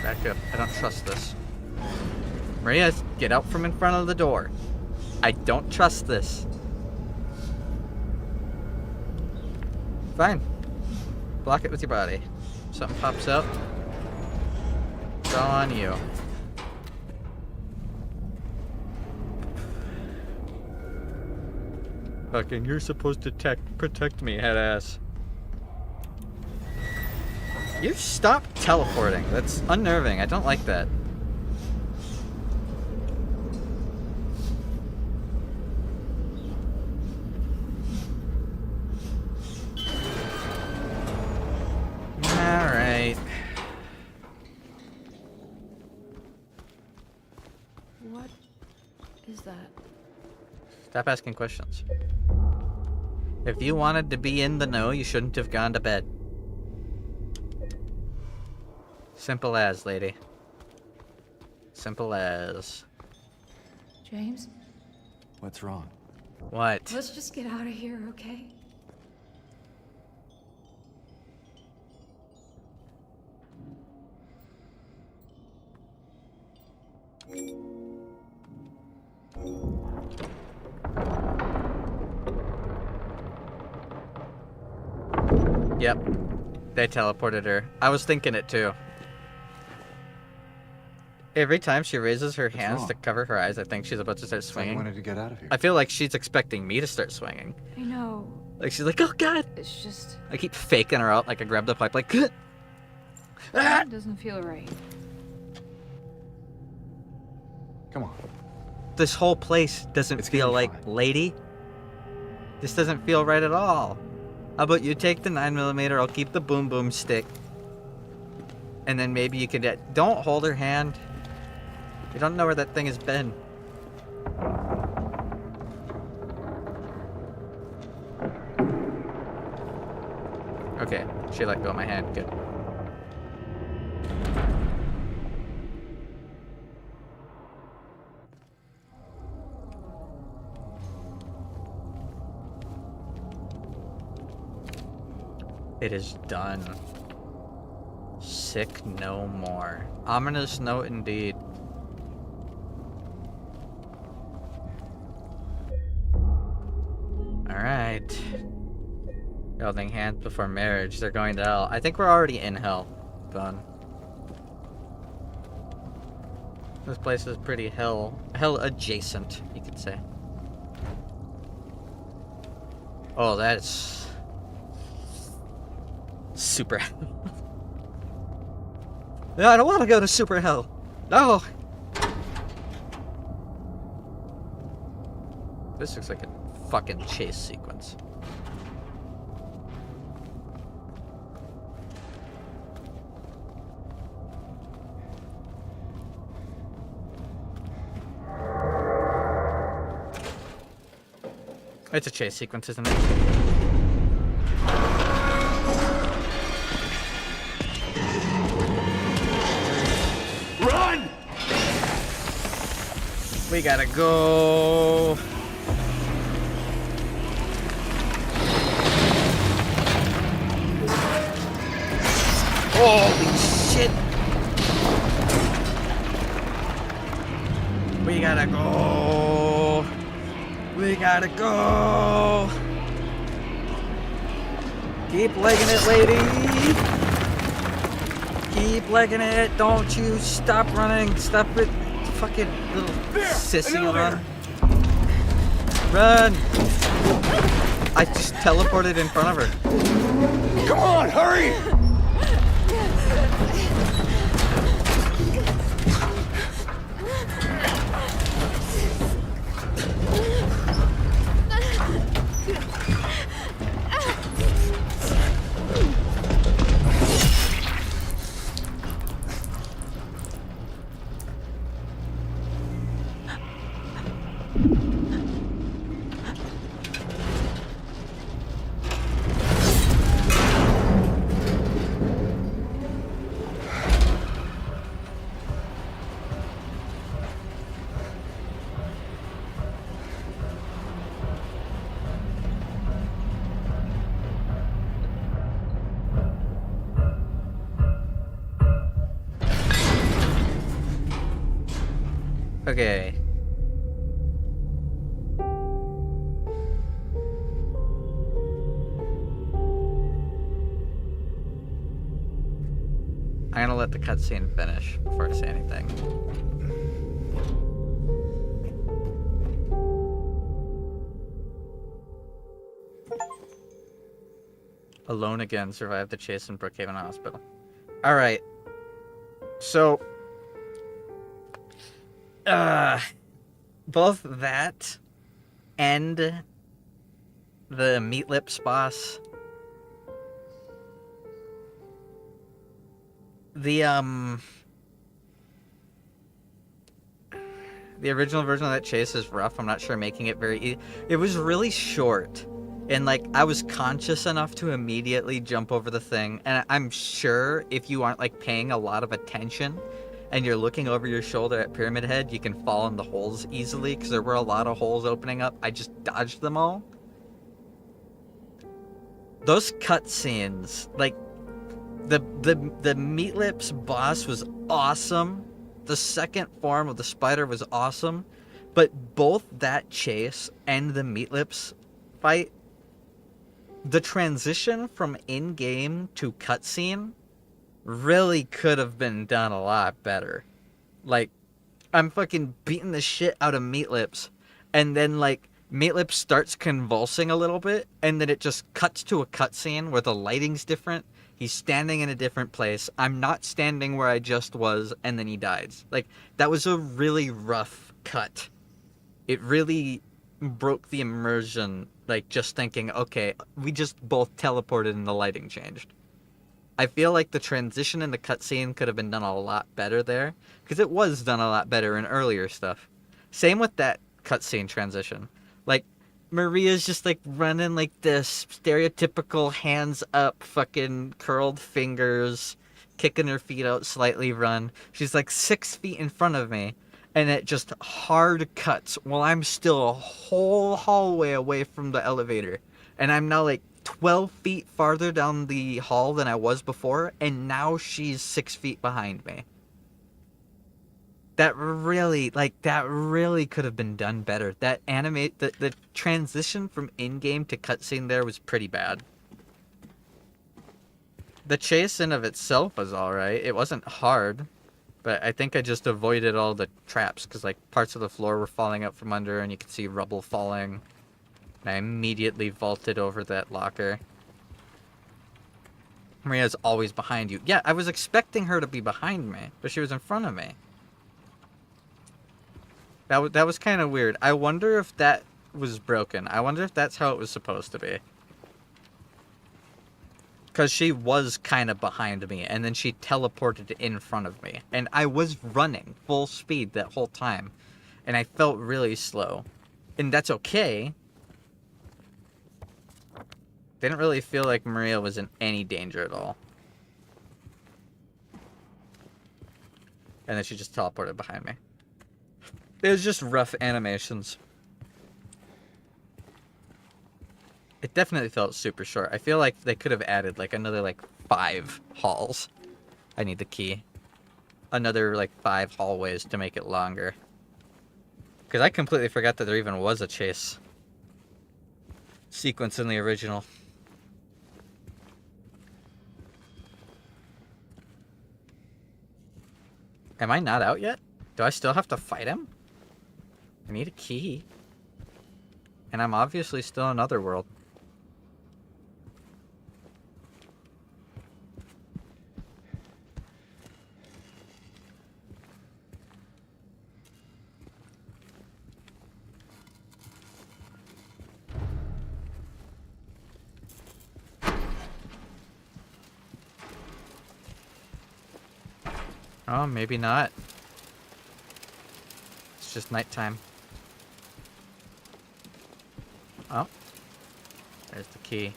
Back up. I don't trust this. Maria, get out from in front of the door. I don't trust this. Fine. Block it with your body. Something pops up. It's all on you. Fucking, you're supposed to protect me, head ass. You stop teleporting. That's unnerving. I don't like that. Alright. What is that? Stop asking questions. If you wanted to be in the know, you shouldn't have gone to bed. Simple as, lady. Simple as. James? What's wrong? What? Let's just get out of here, okay? Yep. They teleported her. I was thinking it too. Every time she raises her hands wrong? to cover her eyes, I think she's about to start I swinging. wanted to get out of here. I feel like she's expecting me to start swinging. I know. Like she's like, oh god! It's just... I keep faking her out like I grab the pipe like, ah! It doesn't feel right. Come on. This whole place doesn't It's gonna feel be like, fine. lady. This doesn't feel right at all. How about you take the 9mm, I'll keep the boom boom stick. And then maybe you can don't hold her hand. You don't know where that thing has been. Okay, she let go of my hand, good. It is done. Sick no more. Ominous note indeed. Alright. Holding hands before marriage. They're going to hell. I think we're already in hell. Done. This place is pretty hell adjacent, you could say. Oh, that's super hell. No, I don't want to go to super hell. No. This looks like a fucking chase sequence. It's a chase sequence, isn't it? Run! We gotta go. Holy shit. We gotta go. We gotta go. Keep legging it, lady. Keep legging it. Don't you stop running. Stop it. Fucking little sissy run. Run. I just teleported in front of her. Come on, hurry! Okay. I'm gonna let the cutscene finish before I say anything. Alone again, survived the chase in Brookhaven Hospital. Alright. So... both that and the Meat Lips boss... The original version of that chase is rough. I'm not sure making it very easy. It was really short. And, like, I was conscious enough to immediately jump over the thing. And I'm sure if you aren't, like, paying a lot of attention and you're looking over your shoulder at Pyramid Head, you can fall in the holes easily because there were a lot of holes opening up. I just dodged them all. Those cutscenes, like, the Meat Lips boss was awesome. The second form of the spider was awesome. But both that chase and the Meat Lips fight, the transition from in-game to cutscene really could have been done a lot better. Like, I'm fucking beating the shit out of Meat Lips, and then, like, Meat Lips starts convulsing a little bit, and then it just cuts to a cutscene where the lighting's different. He's standing in a different place. I'm not standing where I just was, and then he dies. Like, that was a really rough cut. It really broke the immersion, like, just thinking, okay, we just both teleported and the lighting changed. I feel like the transition in the cutscene could have been done a lot better there, because it was done a lot better in earlier stuff. Same with that cutscene transition. Like, Maria's just, like, running like this stereotypical hands up, fucking curled fingers, kicking her feet out slightly run. She's, like, 6 feet in front of me, and it just hard cuts while I'm still a whole hallway away from the elevator. And I'm now, like, 12 feet farther down the hall than I was before, and now she's 6 feet behind me. That really could have been done better. That the transition from in-game to cutscene there was pretty bad. The chase in of itself was alright. It wasn't hard, but I think I just avoided all the traps because like parts of the floor were falling out from under and you could see rubble falling. And I immediately vaulted over that locker. Maria's always behind you. Yeah, I was expecting her to be behind me, but she was in front of me. That was kind of weird. I wonder if that was broken. I wonder if that's how it was supposed to be. Because she was kind of behind me, and then she teleported in front of me. And I was running full speed that whole time. And I felt really slow. And that's okay. Didn't really feel like Maria was in any danger at all. And then she just teleported behind me. It was just rough animations. It definitely felt super short. I feel like they could have added like another like 5 halls. I need the key. Another like 5 hallways to make it longer. Because I completely forgot that there even was a chase sequence in the original. Am I not out yet? Do I still have to fight him? I need a key. And I'm obviously still in Otherworld. Oh, maybe not. It's just nighttime. Oh. There's the key.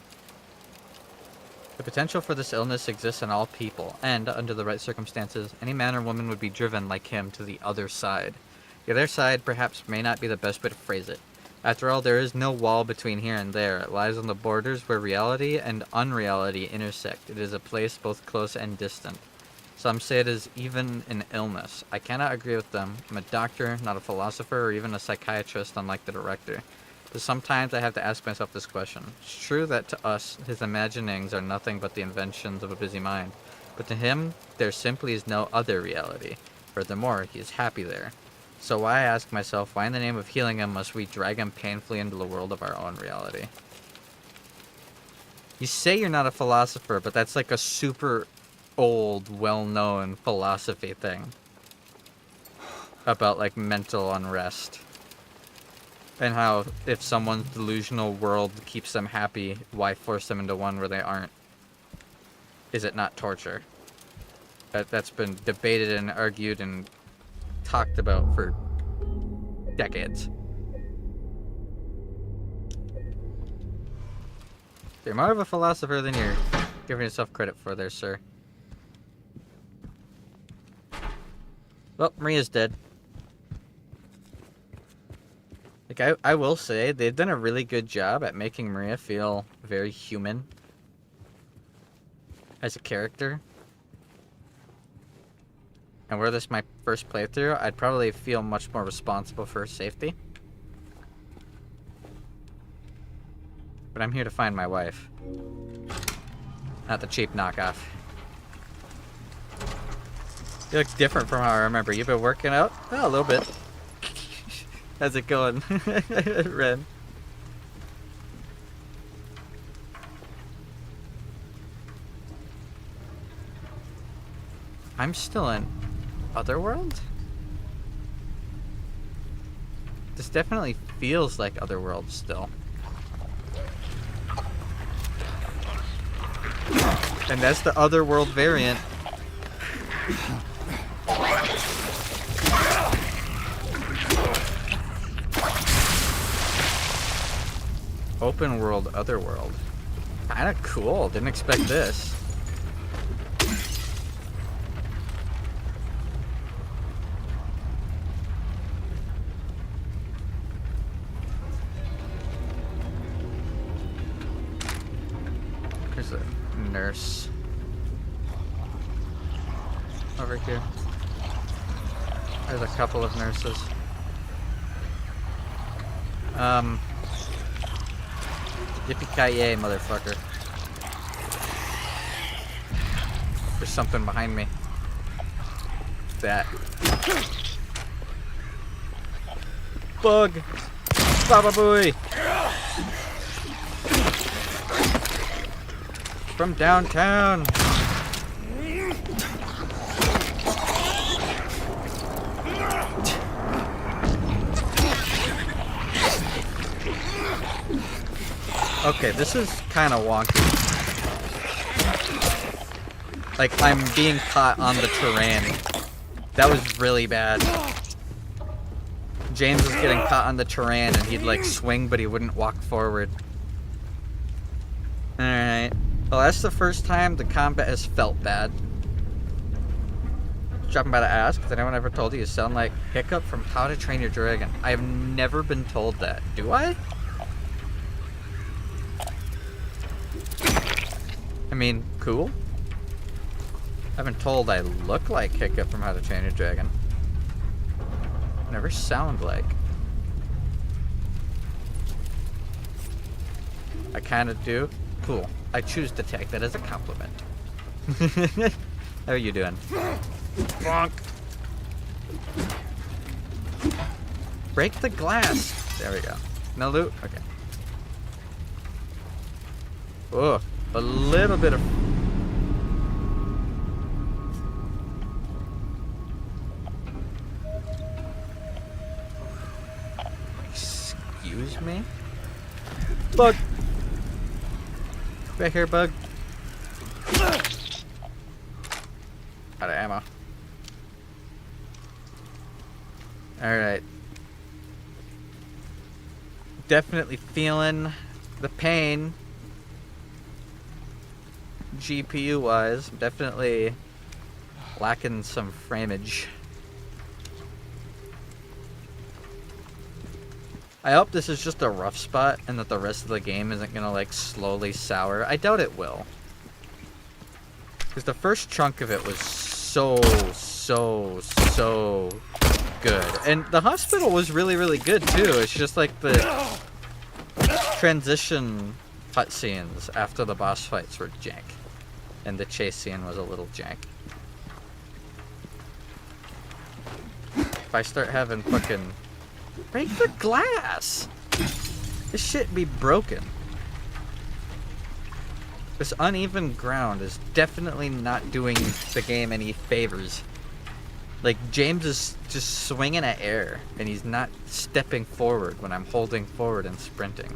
The potential for this illness exists in all people, and, under the right circumstances, any man or woman would be driven, like him, to the other side. The other side, perhaps, may not be the best way to phrase it. After all, there is no wall between here and there. It lies on the borders where reality and unreality intersect. It is a place both close and distant. Some say it is even an illness. I cannot agree with them. I'm a doctor, not a philosopher, or even a psychiatrist, unlike the director. But sometimes I have to ask myself this question. It's true that to us, his imaginings are nothing but the inventions of a busy mind. But to him, there simply is no other reality. Furthermore, he is happy there. So I ask myself, why in the name of healing him must we drag him painfully into the world of our own reality? You say you're not a philosopher, but that's like a super old, well-known philosophy thing about like mental unrest and how if someone's delusional world keeps them happy, why force them into one where they aren't? Is it not torture? That's been debated and argued and talked about for decades. You're more of a philosopher than you're giving yourself credit for there, sir. Well, Maria's dead. Like, I will say, they've done a really good job at making Maria feel very human as a character. And were this my first playthrough, I'd probably feel much more responsible for her safety. But I'm here to find my wife. Not the cheap knockoff. You look different from how I remember. You've been working out? Oh, a little bit. How's it going, Ren? I'm still in Otherworld? This definitely feels like Otherworld still. And that's the Otherworld variant. Open world, Otherworld. Kinda cool. Didn't expect this. There's a nurse over here. There's a couple of nurses. Yippee-ki-yay, motherfucker. There's something behind me. That. Bug! Baba Booey! From downtown! Okay, this is kind of wonky. Like, I'm being caught on the terrain. That was really bad. James was getting caught on the terrain and he'd like swing, but he wouldn't walk forward. Alright. Well, that's the first time the combat has felt bad. Dropping by to ask, has anyone ever told you sound like Hiccup from How to Train Your Dragon? I have never been told that. Do I? I mean, cool. I've been told I look like Hiccup from How to Train Your Dragon. Never sound like. I kind of do. Cool. I choose to take that as a compliment. How are you doing? Bonk. Break the glass. There we go. No loot? Okay. Oh, a little bit of... Excuse me? Bug! Back here, bug. Out of ammo. Alright. Definitely feeling the pain. GPU wise. Definitely lacking some frameage. I hope this is just a rough spot and that the rest of the game isn't gonna like slowly sour. I doubt it will. Because the first chunk of it was so good. And the hospital was really good too. It's just like the transition cutscenes after the boss fights were jank. And the chase scene was a little jank. If I start having fucking... Break the glass! This shit be broken. This uneven ground is definitely not doing the game any favors. Like, James is just swinging at air, and he's not stepping forward when I'm holding forward and sprinting.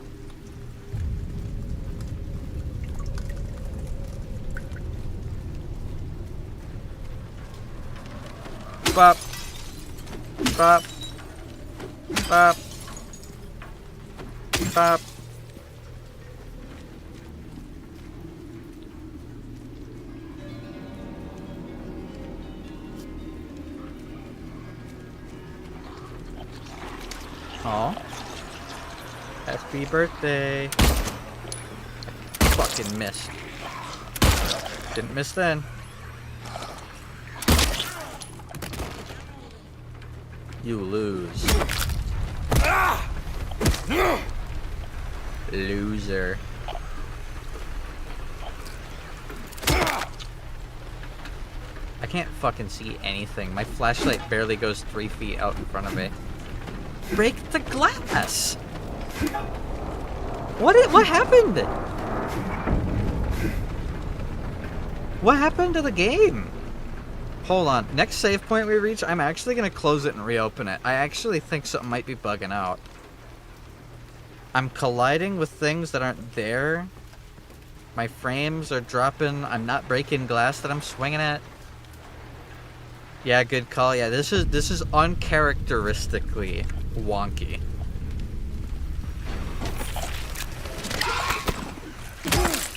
Bop. Bop. Bop. Bop. Aw. Happy birthday. Fucking missed. Didn't miss then. You lose. Loser. I can't fucking see anything. My flashlight barely goes 3 feet out in front of me. Break the glass! What happened? What happened to the game? Hold on. Next save point we reach, I'm actually going to close it and reopen it. I actually think something might be bugging out. I'm colliding with things that aren't there. My frames are dropping. I'm not breaking glass that I'm swinging at. Yeah, good call. Yeah, this is uncharacteristically wonky.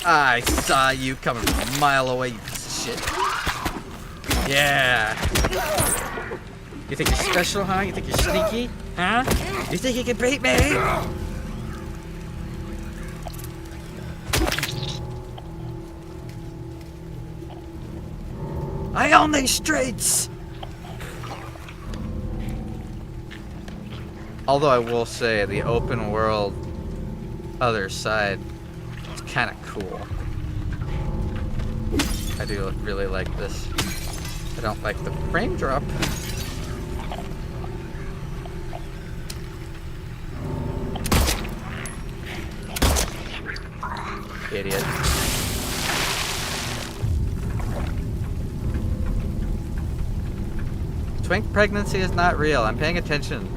I saw you coming from a mile away, you piece of shit. Yeah. You think you're special, huh? You think you're sneaky? Huh? You think you can beat me? I own these streets! Although I will say, the open world other side is kind of cool. I do really like this. I don't like the frame drop. Idiot. Twink pregnancy is not real. I'm paying attention.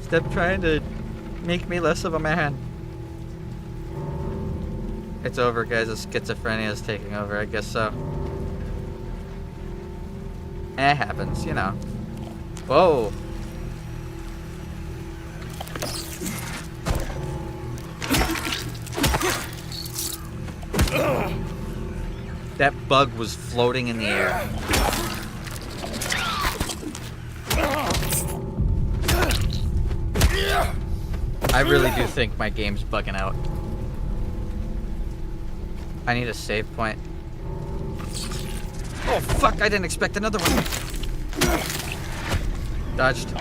Stop trying to make me less of a man. It's over, guys. The schizophrenia is taking over. I guess so. It happens, you know. Whoa. That bug was floating in the air. I really do think my game's bugging out. I need a save point. Oh fuck, I didn't expect another one. Dodged.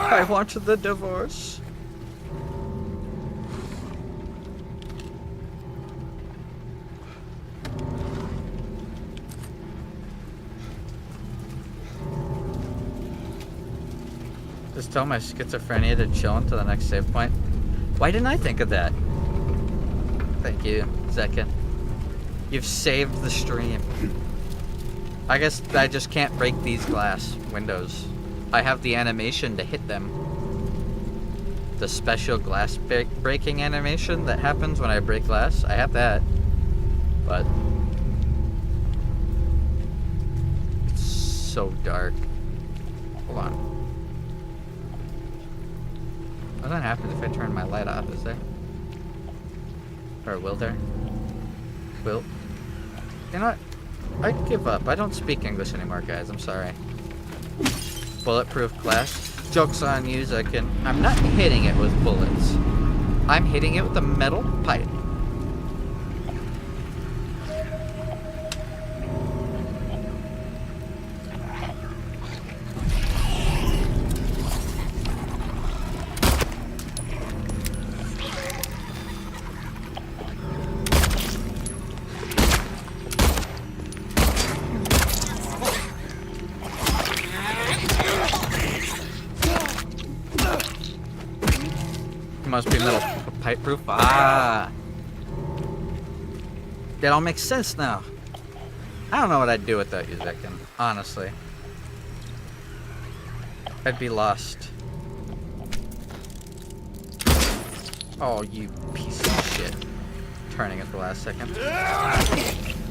I wanted the divorce. Just tell my schizophrenia to chill until the next save point. Why didn't I think of that? Thank you, Zekin. You've saved the stream. I guess I just can't break these glass windows. I have the animation to hit them. The special glass breaking animation that happens when I break glass. I have that. But it's so dark. Hold on. Nothing happens if I turn my light off, is there? Or will there? Will? You know what? I give up. I don't speak English anymore, guys. I'm sorry. Bulletproof glass. Joke's on you, Zekin. I'm not hitting it with bullets. I'm hitting it with a metal pipe. Must be metal pipe proof. Ah, that all makes sense now. I don't know what I'd do without you, Zekin. Honestly, I'd be lost. Oh, you piece of shit! Turning at the last second.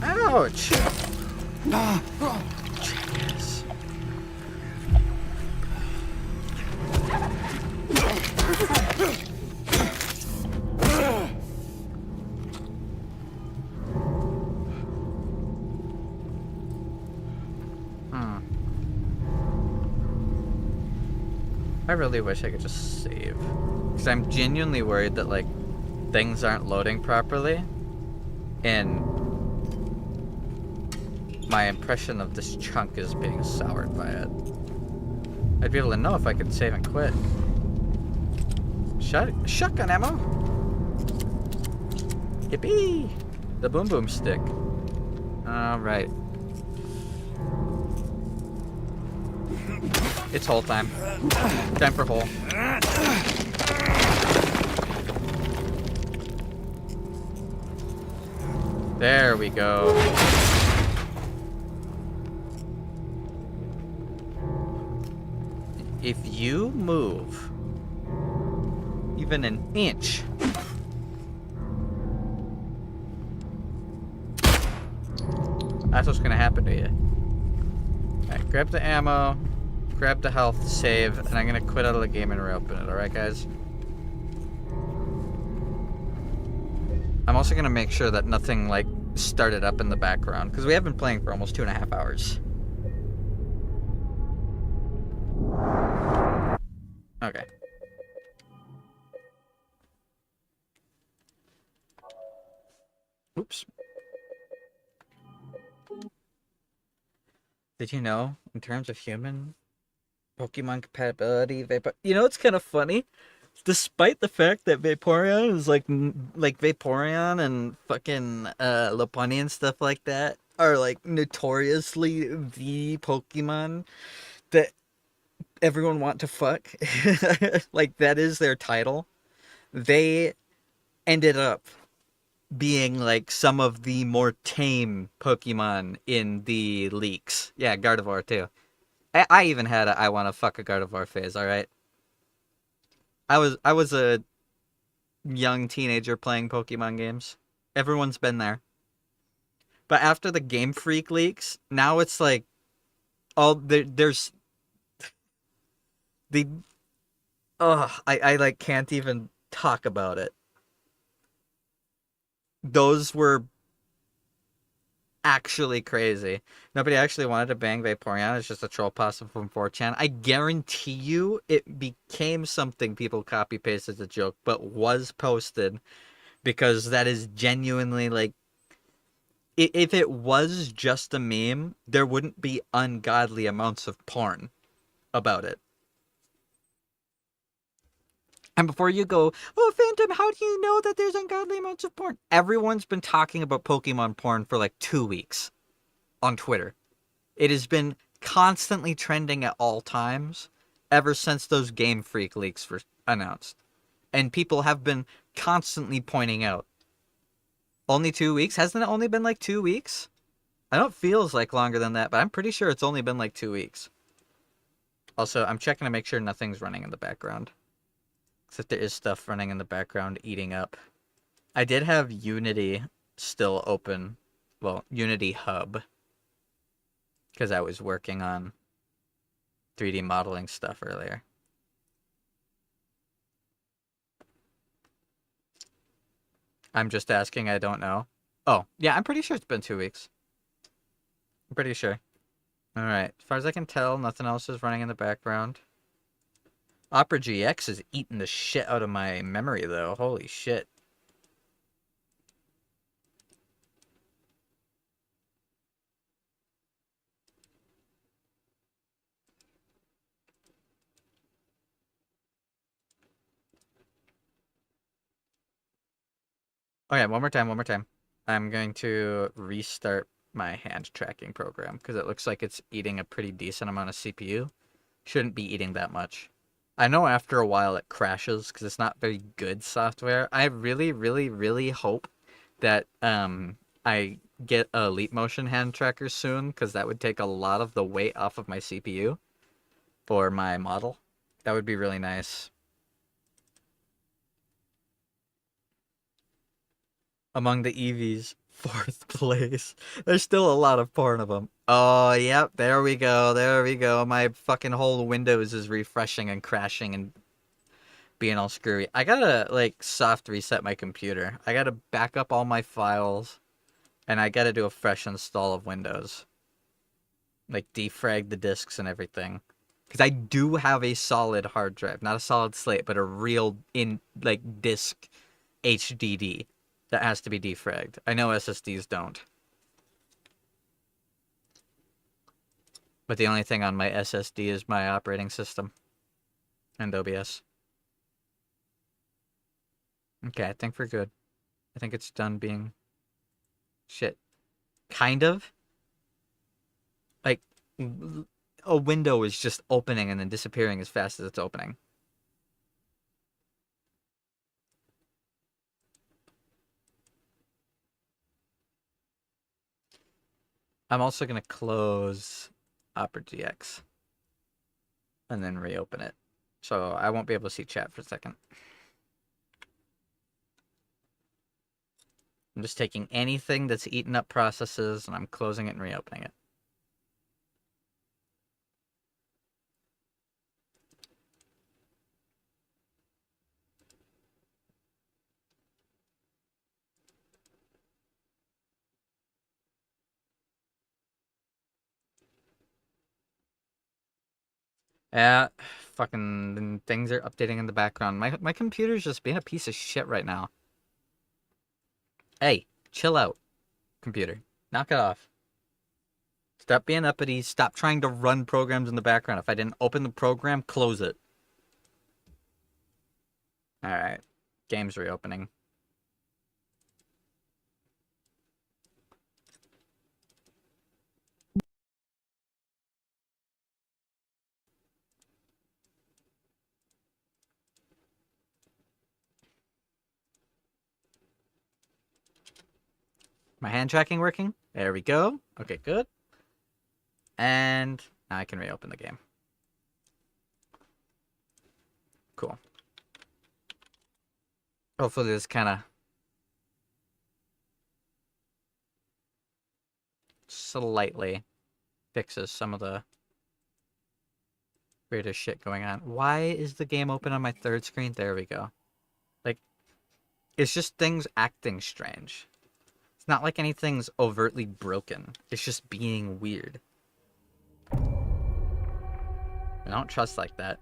Ouch! Jackass. I really wish I could just save. Because I'm genuinely worried that, like, things aren't loading properly. And my impression of this chunk is being soured by it. I'd be able to know if I could save and quit. Shotgun ammo! Yippee! The boom boom stick. Alright. It's hole time. Time for hole. There we go. If you move even an inch, that's what's gonna happen to you. Alright, grab the ammo. Grab the health, save, and I'm gonna quit out of the game and reopen it, alright guys? I'm also gonna make sure that nothing, like, started up in the background, because we have been playing for almost 2.5 hours. Okay. Oops. Did you know, in terms of human Pokemon compatibility, you know, it's kind of funny. Despite the fact that Vaporeon is like Vaporeon and fucking Lopunny and stuff like that are like notoriously the Pokemon that everyone want to fuck. Like that is their title. They ended up being like some of the more tame Pokemon in the leaks. Yeah, Gardevoir too. I even had a I want to fuck a Gardevoir phase. All right, I was a young teenager playing Pokemon games. Everyone's been there. But after the Game Freak leaks, now it's like all there's the I like can't even talk about it. Those were actually crazy. Nobody actually wanted to bang Vaporeon. It's just a troll possum from 4chan. I guarantee you it became something people copy pasted as a joke, but was posted because that is genuinely like if it was just a meme, there wouldn't be ungodly amounts of porn about it. And before you go, oh, Phantom, how do you know that there's ungodly amounts of porn? Everyone's been talking about Pokemon porn for like 2 weeks on Twitter. It has been constantly trending at all times ever since those Game Freak leaks were announced. And people have been constantly pointing out. Only 2 weeks? Hasn't it only been like 2 weeks? I know it feels like longer than that, but I'm pretty sure it's only been like 2 weeks. Also, I'm checking to make sure nothing's running in the background. Except there is stuff running in the background eating up. I did have Unity still open. Well, Unity Hub. Because I was working on 3D modeling stuff earlier. I'm just asking, I don't know. Oh, yeah, I'm pretty sure it's been 2 weeks. I'm pretty sure. Alright, as far as I can tell, nothing else is running in the background. Opera GX is eating the shit out of my memory, though. Holy shit. Okay, one more time. I'm going to restart my hand tracking program because it looks like it's eating a pretty decent amount of CPU. Shouldn't be eating that much. I know after a while it crashes because it's not very good software. I really, really, really hope that I get a Leap Motion hand tracker soon because that would take a lot of the weight off of my CPU for my model. That would be really nice. Among the EVs, 4th place. There's still a lot of porn of them. Oh, yep, there we go. My fucking whole Windows is refreshing and crashing and being all screwy. I gotta, like, soft reset my computer. I gotta back up all my files, and I gotta do a fresh install of Windows. Like, defrag the disks and everything. Because I do have a solid hard drive. Not a solid slate, but a real, disk HDD. That has to be defragged. I know SSDs don't. But the only thing on my SSD is my operating system. And OBS. Okay, I think we're good. I think it's done being... shit. Kind of. Like, a window is just opening and then disappearing as fast as it's opening. I'm also going to close Opera GX and then reopen it. So I won't be able to see chat for a second. I'm just taking anything that's eaten up processes and I'm closing it and reopening it. Yeah, fucking things are updating in the background. My computer's just being a piece of shit right now. Hey, chill out, computer. Knock it off. Stop being uppity. Stop trying to run programs in the background. If I didn't open the program, close it. Alright. Game's reopening. My hand tracking working? There we go. Okay, good. And now I can reopen the game. Cool. Hopefully this kind of slightly fixes some of the weirdest shit going on. Why is the game open on my third screen? There we go. Like, it's just things acting strange. It's not like anything's overtly broken. It's just being weird. I don't trust like that.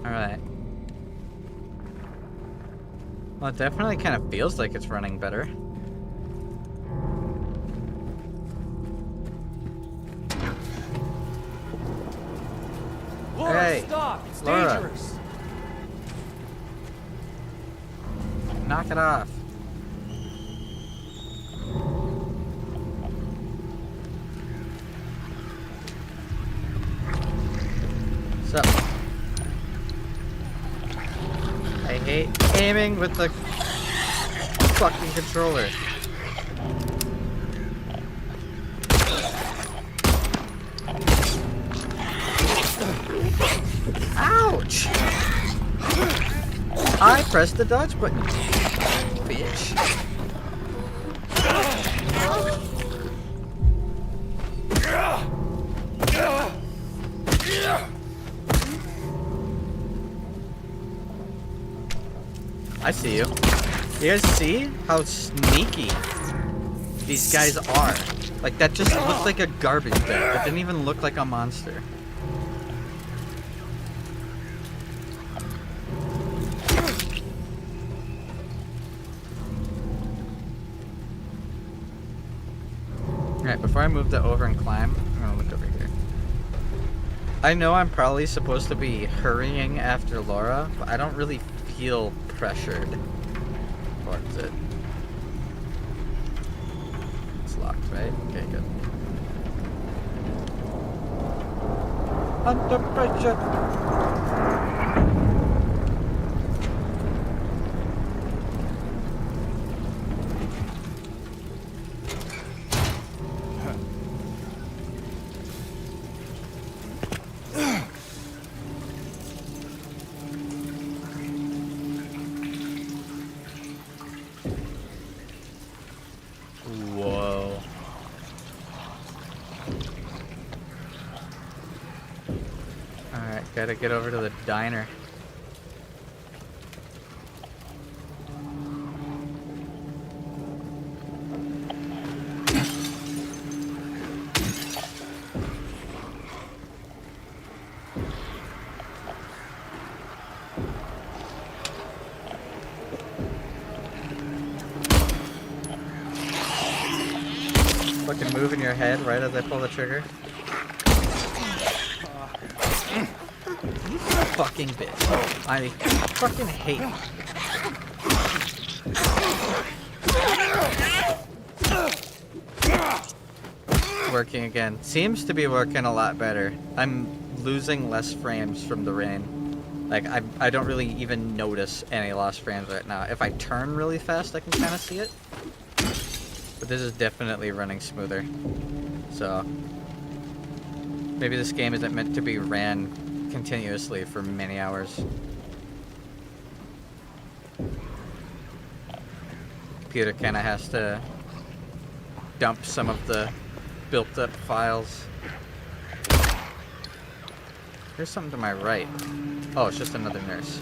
Alright. Well, it definitely kind of feels like it's running better. Laura, Hey, stop! It's Laura. dangerous! Knock it off. Sup? I hate aiming with the fucking controller. Ouch! I pressed the dodge button. Bitch. I see you. You guys see how sneaky these guys are? Like, that just looked like a garbage bin. It didn't even look like a monster. Alright, before I move that over and climb, I'm gonna look over here. I know I'm probably supposed to be hurrying after Laura, but I don't really feel pressured towards it. It's locked, right? Okay, good. Under pressure! Whoa. Alright, gotta get over to the diner. Fucking moving your head right as I pull the trigger. You fucking bitch. I fucking hate you. Working again. Seems to be working a lot better. I'm losing less frames from the rain. Like, I don't really even notice any lost frames right now. If I turn really fast, I can kind of see it. But this is definitely running smoother. So, maybe this game isn't meant to be ran continuously for many hours. Computer kind of has to dump some of the built up files. Here's something to my right. Oh, it's just another nurse.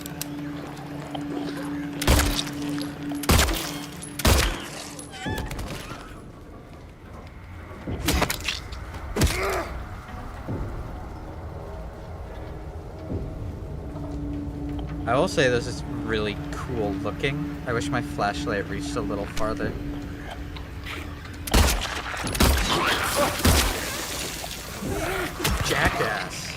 I will say this is really cool looking. I wish my flashlight reached a little farther. Jackass.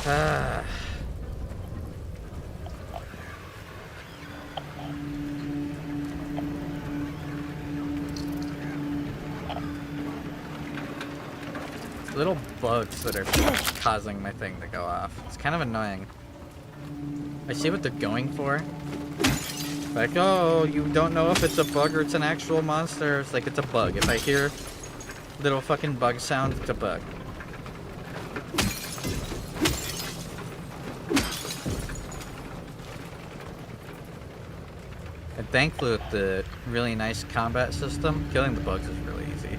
Ah. Little bugs that are causing my thing to go off. It's kind of annoying. I see what they're going for. Like, oh, you don't know if it's a bug or it's an actual monster. It's like, it's a bug. If I hear little fucking bug sound, it's a bug. And thankfully with the really nice combat system, killing the bugs is really easy.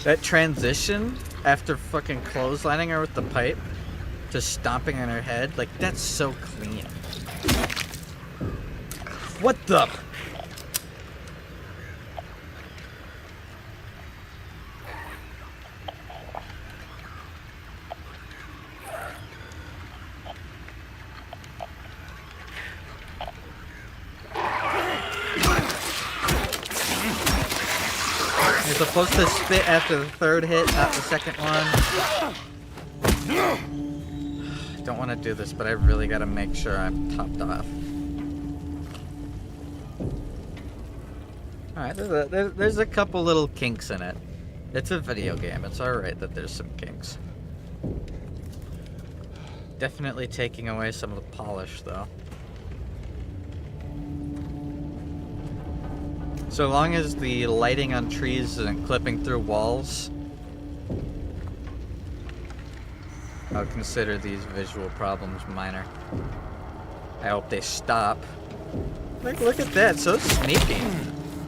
That transition after fucking clotheslining her with the pipe to stomping on her head, like, that's so clean. What the? You're supposed to spit after the third hit, not the second one. I don't want to do this, but I really got to make sure I'm topped off. Alright, there's a couple little kinks in it. It's a video game. It's alright that there's some kinks. Definitely taking away some of the polish, though. So long as the lighting on trees isn't clipping through walls, I'll consider these visual problems minor. I hope they stop. Look at that, so sneaky.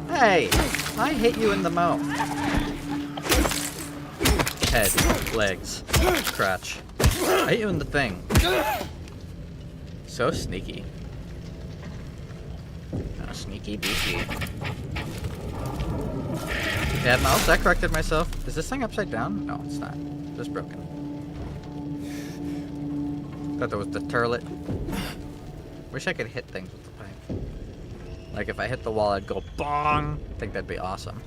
Hey, I hit you in the mouth. Head, legs, crotch. I hit you in the thing. So sneaky. Oh, sneaky beaky. Bad mouse, I corrected myself. Is this thing upside down? No, it's not. It's just broken. Thought that was the turlet. Wish I could hit things with the pipe. Like if I hit the wall, I'd go bong. I think that'd be awesome.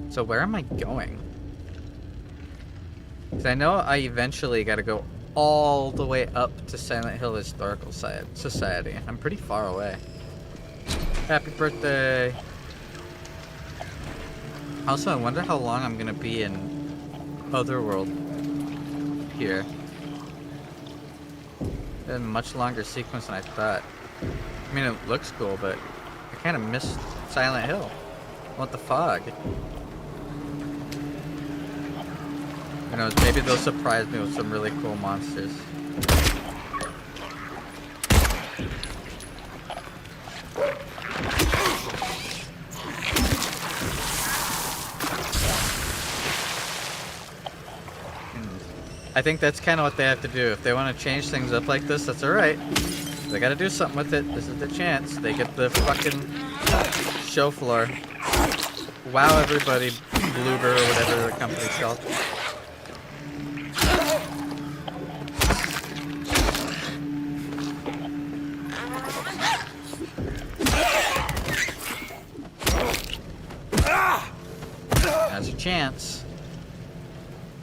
So where am I going? Because I know I eventually got to go all the way up to Silent Hill Historical Society. I'm pretty far away. Happy birthday. Also, I wonder how long I'm gonna be in Otherworld here. It's a much longer sequence than I thought. I mean, it looks cool, but I kind of missed Silent Hill. What the fog? Who knows, maybe they'll surprise me with some really cool monsters. I think that's kind of what they have to do. If they want to change things up like this, that's alright. They gotta do something with it. This is the chance. They get the fucking show floor. Wow, everybody, Bluebird or whatever the company's called. Now's your chance.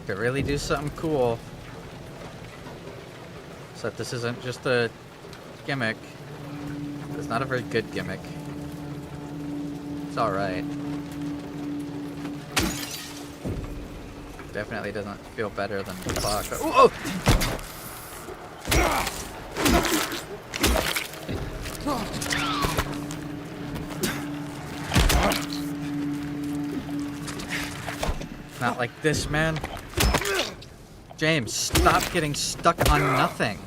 Could really do something cool. So that this isn't just a gimmick. It's not a very good gimmick. It's alright. Definitely doesn't feel better than the fog. Whoa! Not like this, man. James, stop getting stuck on nothing.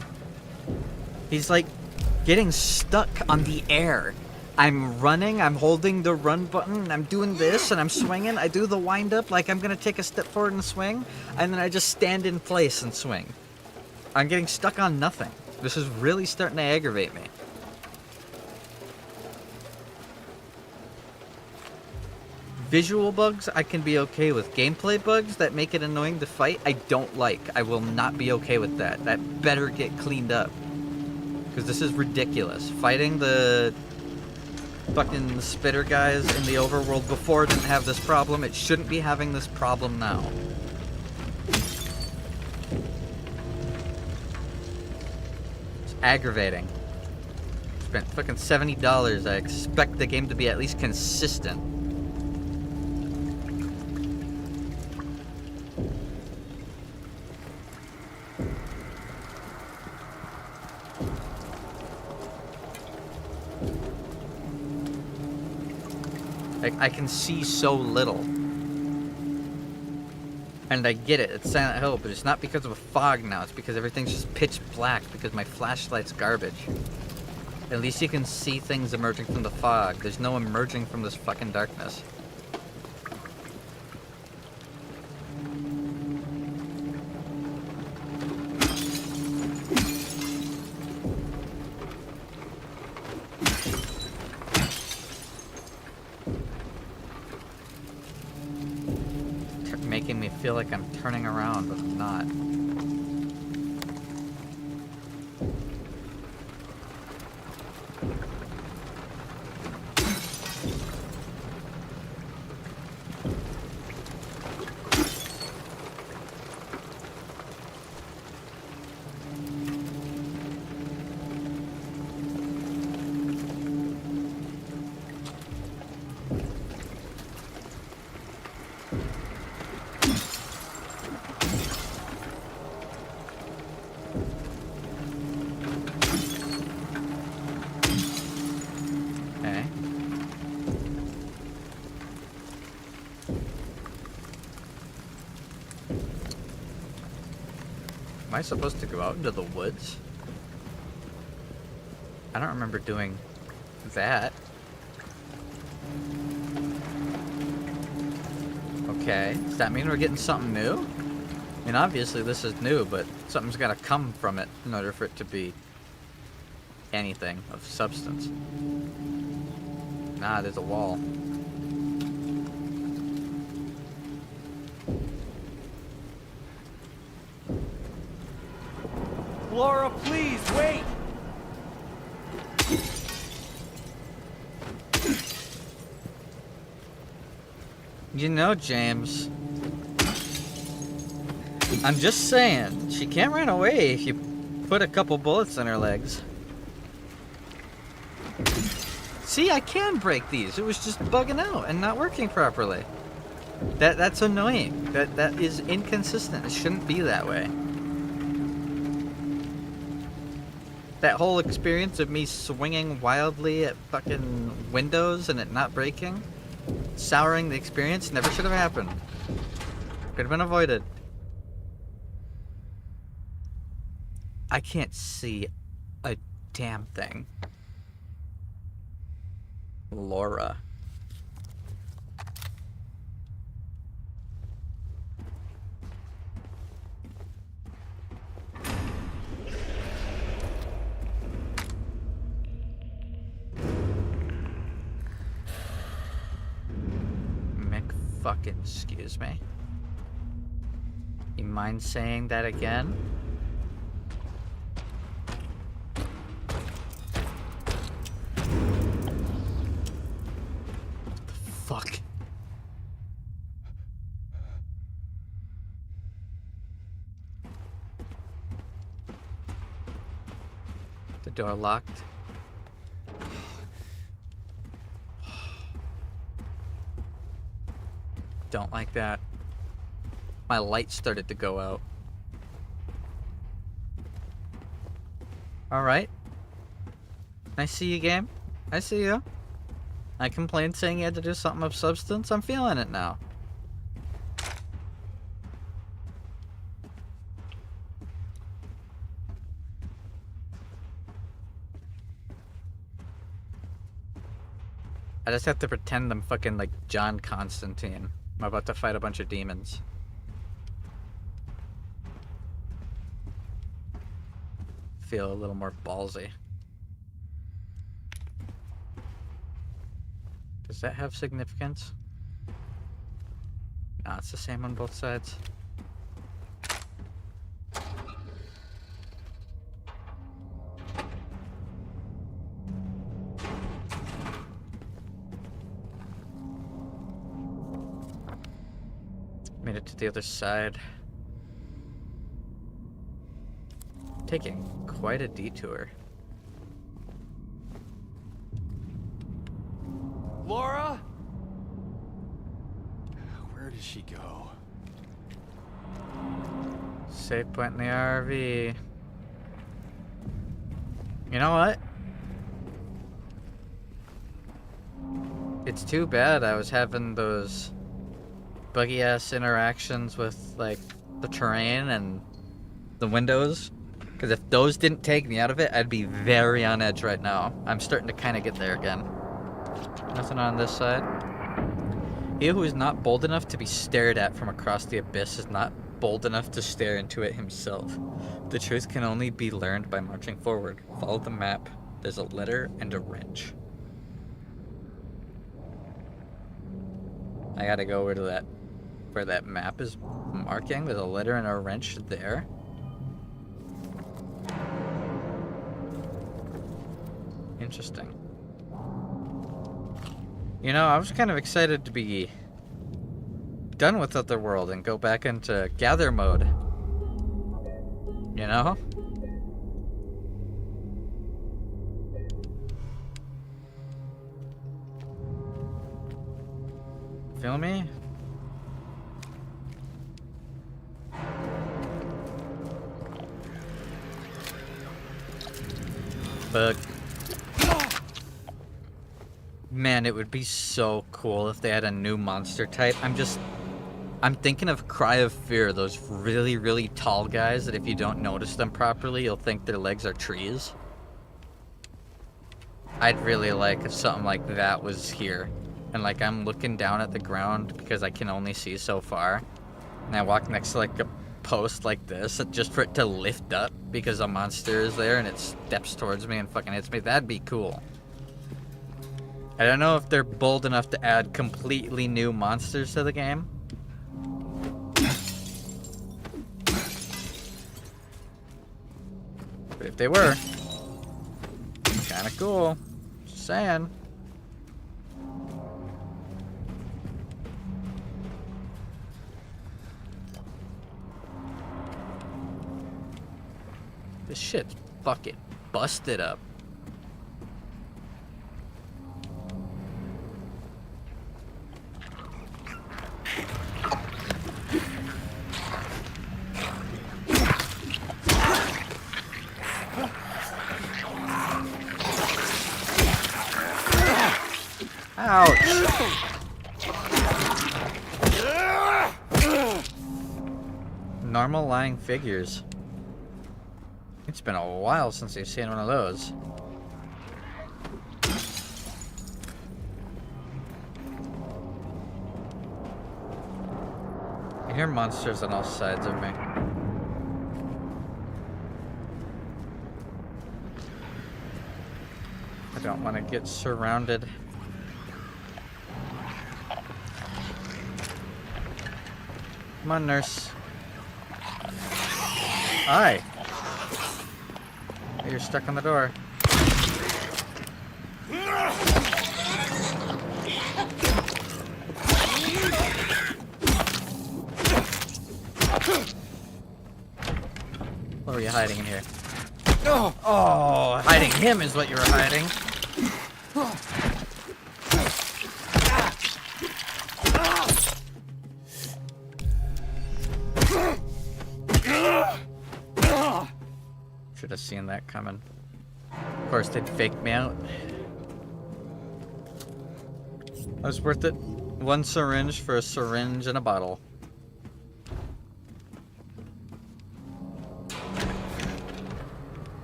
He's like getting stuck on the air. I'm running, I'm holding the run button, I'm doing this, and I'm swinging. I do the wind up like I'm gonna take a step forward and swing, and then I just stand in place and swing. I'm getting stuck on nothing. This is really starting to aggravate me. Visual bugs I can be okay with. Gameplay bugs that make it annoying to fight, I don't like. I will not be okay with that. That better get cleaned up. Because this is ridiculous. Fighting the fucking spitter guys in the overworld before didn't have this problem. It shouldn't be having this problem now. It's aggravating. Spent fucking $70. I expect the game to be at least consistent. I can see so little. And I get it, it's Silent Hill, but it's not because of a fog now, it's because everything's just pitch black because my flashlight's garbage. At least you can see things emerging from the fog. There's no emerging from this fucking darkness. Making me feel like I'm turning around, but I'm not. Am I supposed to go out into the woods? I don't remember doing that. Okay, does that mean we're getting something new? I mean, obviously this is new, but something's gotta come from it in order for it to be anything of substance. Nah, there's a wall. Laura, please, wait! You know, James, I'm just saying, she can't run away if you put a couple bullets in her legs. See, I can break these. It was just bugging out and not working properly. That's annoying. That is inconsistent. It shouldn't be that way. That whole experience of me swinging wildly at fucking windows and it not breaking, souring the experience, never should have happened. Could have been avoided. I can't see a damn thing. Laura. Fucking excuse me. You mind saying that again? What the fuck? The door locked. Don't like that. My light started to go out. Alright. I see you, game. I see you. I complained saying you had to do something of substance. I'm feeling it now. I just have to pretend I'm fucking like John Constantine. I'm about to fight a bunch of demons. Feel a little more ballsy. Does that have significance? No, it's the same on both sides. Made it to the other side. Taking quite a detour. Laura? Where did she go? Safe point in the RV. You know what? It's too bad I was having those buggy ass interactions with like the terrain and the windows, because if those didn't take me out of it, I'd be very on edge right now. I'm starting to kind of get there again. Nothing on this side. He who is not bold enough to be stared at from across the abyss is not bold enough to stare into it himself. The truth can only be learned by marching forward. Follow the map. There's a letter and a wrench. I gotta go over to that, where that map is marking. There's a letter and a wrench there. Interesting. You know, I was kind of excited to be done with Otherworld and go back into gather mode. You know? Feel me? But man, it would be so cool if they had a new monster type. I'm thinking of Cry of Fear, those really, really tall guys that if you don't notice them properly, you'll think their legs are trees. I'd really like if something like that was here. And like I'm looking down at the ground because I can only see so far. And I walk next to like a post like this, just for it to lift up because a monster is there and it steps towards me and fucking hits me. That'd be cool. I don't know if they're bold enough to add completely new monsters to the game. But if they were, kinda cool. Just saying. This shit's fucking busted up. Ouch! Normal lying figures. It's been a while since I've seen one of those. I hear monsters on all sides of me. I don't want to get surrounded. Come on, nurse. Hi. You're stuck on the door. What were you hiding in here? Oh, hiding him is what you were hiding. have seen that coming. Of course, they'd fake me out. That was worth it. 1 syringe for a syringe and a bottle.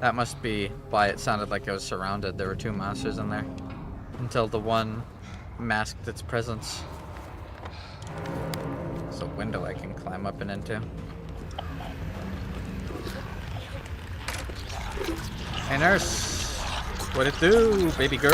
That must be why it sounded like I was surrounded. There were 2 monsters in there. Until the one masked its presence. There's a window I can climb up and into. Hey nurse! What it do, baby girl?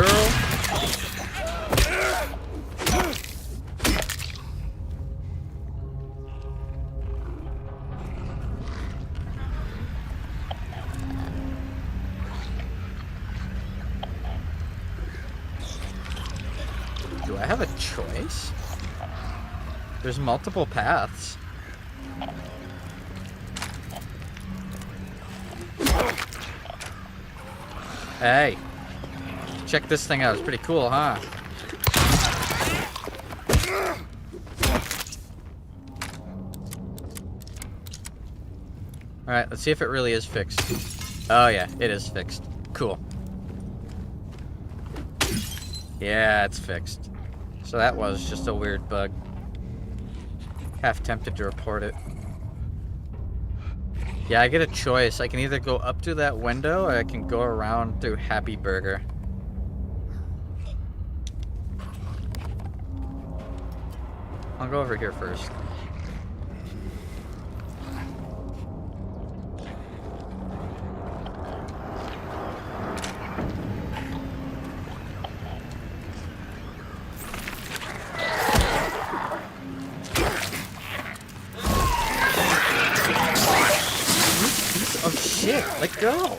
Do I have a choice? There's multiple paths. Hey, check this thing out. It's pretty cool, huh? Alright, let's see if it really is fixed. Oh yeah, it is fixed. Cool. Yeah, it's fixed. So that was just a weird bug. Half tempted to report it. Yeah, I get a choice. I can either go up to that window or I can go around through Happy Burger. I'll go over here first. Oh shit, let go!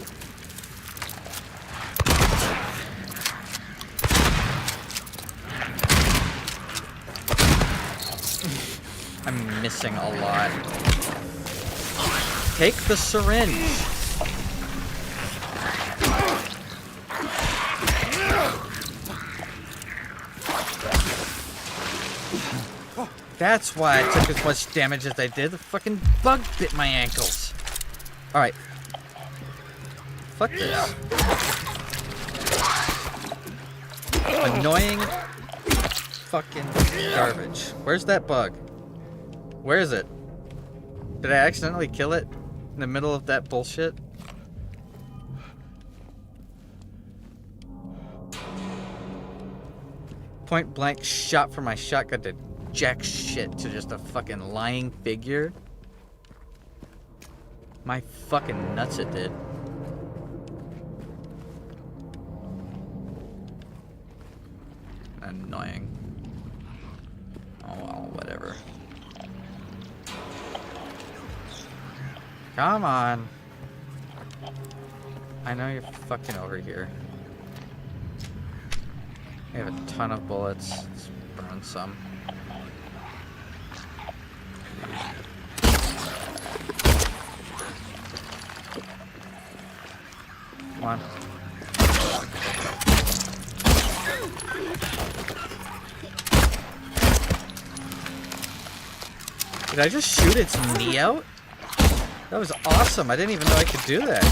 I'm missing a lot. Take the syringe! That's why I took as much damage as I did. The fucking bug bit my ankles. Alright. Fuck this. Annoying fucking garbage. Where's that bug? Where is it? Did I accidentally kill it in the middle of that bullshit? Point blank shot from my shotgun to jack shit to just a fucking lying figure. My fucking nuts it did. Annoying. Oh well, whatever. Come on. I know you're fucking over here. I have a ton of bullets. Let's burn some. Come on. Did I just shoot its knee out? That was awesome. I didn't even know I could do that.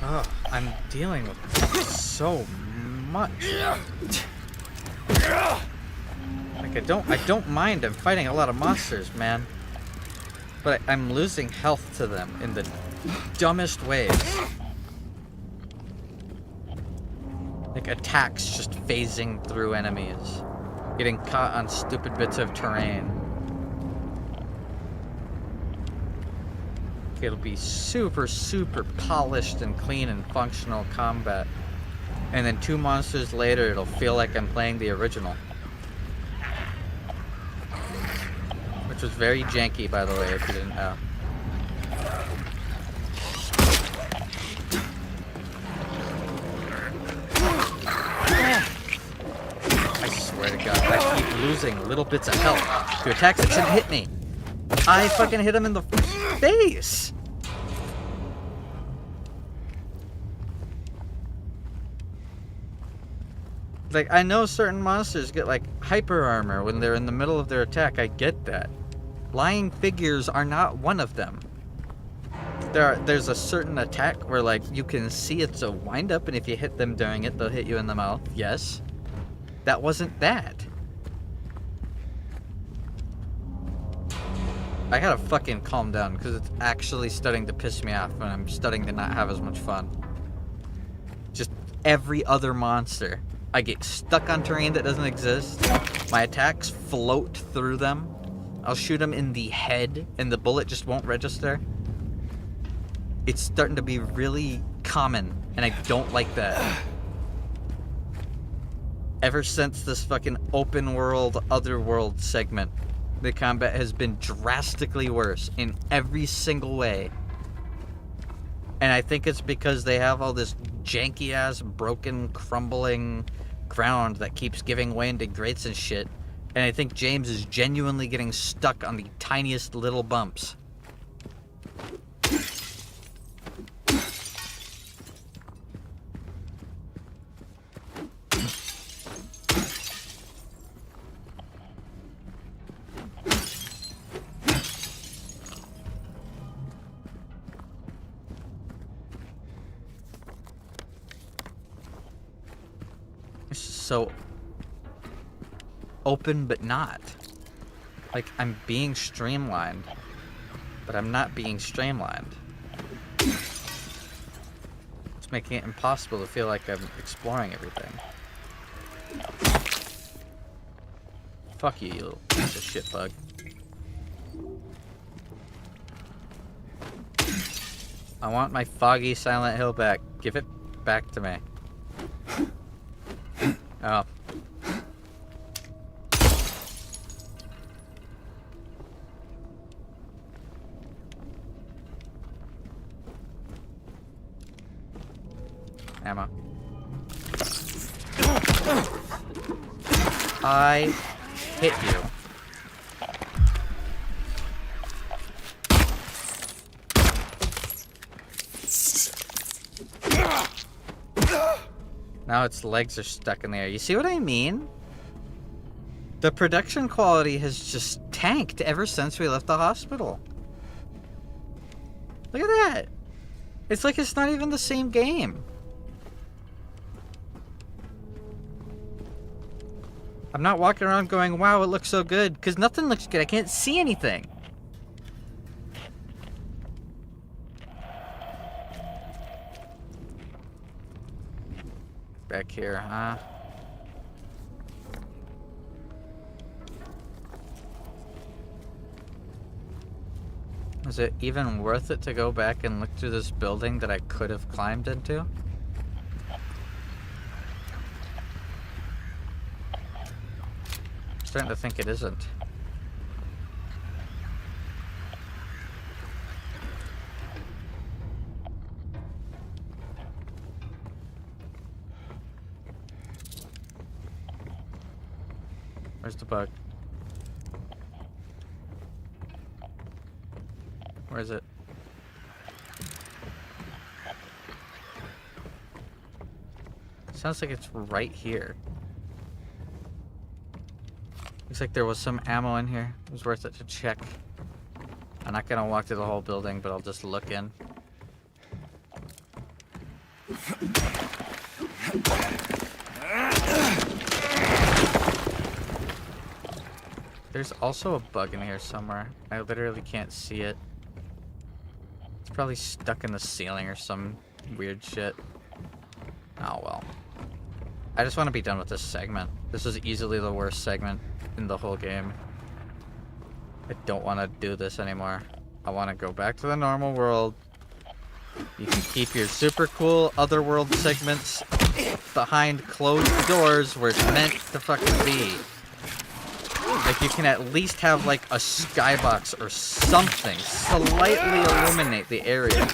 Oh, I'm dealing with so much. Like I don't mind. I'm fighting a lot of monsters, man. But I'm losing health to them in the dumbest ways. Like attacks just phasing through enemies. Getting caught on stupid bits of terrain. It'll be super, super polished and clean and functional combat. And then 2 monsters later, it'll feel like I'm playing the original. Which was very janky, by the way, if you didn't know. I swear to God, I keep losing little bits of health to attacks that shouldn't hit me. I fucking hit him in the face! Like, I know certain monsters get, like, hyper armor when they're in the middle of their attack. I get that. Flying figures are not one of them. There's a certain attack where, like, you can see it's a wind-up, and if you hit them during it, they'll hit you in the mouth. Yes. That wasn't that. I gotta fucking calm down, because it's actually starting to piss me off, and I'm starting to not have as much fun. Just every other monster. I get stuck on terrain that doesn't exist. My attacks float through them. I'll shoot them in the head, and the bullet just won't register. It's starting to be really common, and I don't like that. Ever since this fucking open world, otherworld segment, the combat has been drastically worse in every single way. And I think it's because they have all this janky-ass, broken, crumbling ground that keeps giving way into grates and shit. And I think James is genuinely getting stuck on the tiniest little bumps. So open but not. Like, I'm being streamlined, but I'm not being streamlined. It's making it impossible to feel like I'm exploring everything. Fuck you, you little piece of shit bug. I want my foggy Silent Hill back. Give it back to me. Oh. Ammo. I hit you. Now its legs are stuck in the air. You see what I mean? The production quality has just tanked ever since we left the hospital. Look at that. It's like it's not even the same game. I'm not walking around going, wow, it looks so good, because nothing looks good. I can't see anything. Back here, huh? Is it even worth it to go back and look through this building that I could have climbed into? I'm starting to think it isn't. Where's the bug? Where is it? Sounds like it's right here. Looks like there was some ammo in here. It was worth it to check. I'm not gonna walk through the whole building, but I'll just look in. There's also a bug in here somewhere. I literally can't see it. It's probably stuck in the ceiling or some weird shit. Oh well. I just want to be done with this segment. This is easily the worst segment in the whole game. I don't want to do this anymore. I want to go back to the normal world. You can keep your super cool otherworld segments behind closed doors where it's meant to fucking be. Like, you can at least have, like, a skybox or something slightly illuminate the area.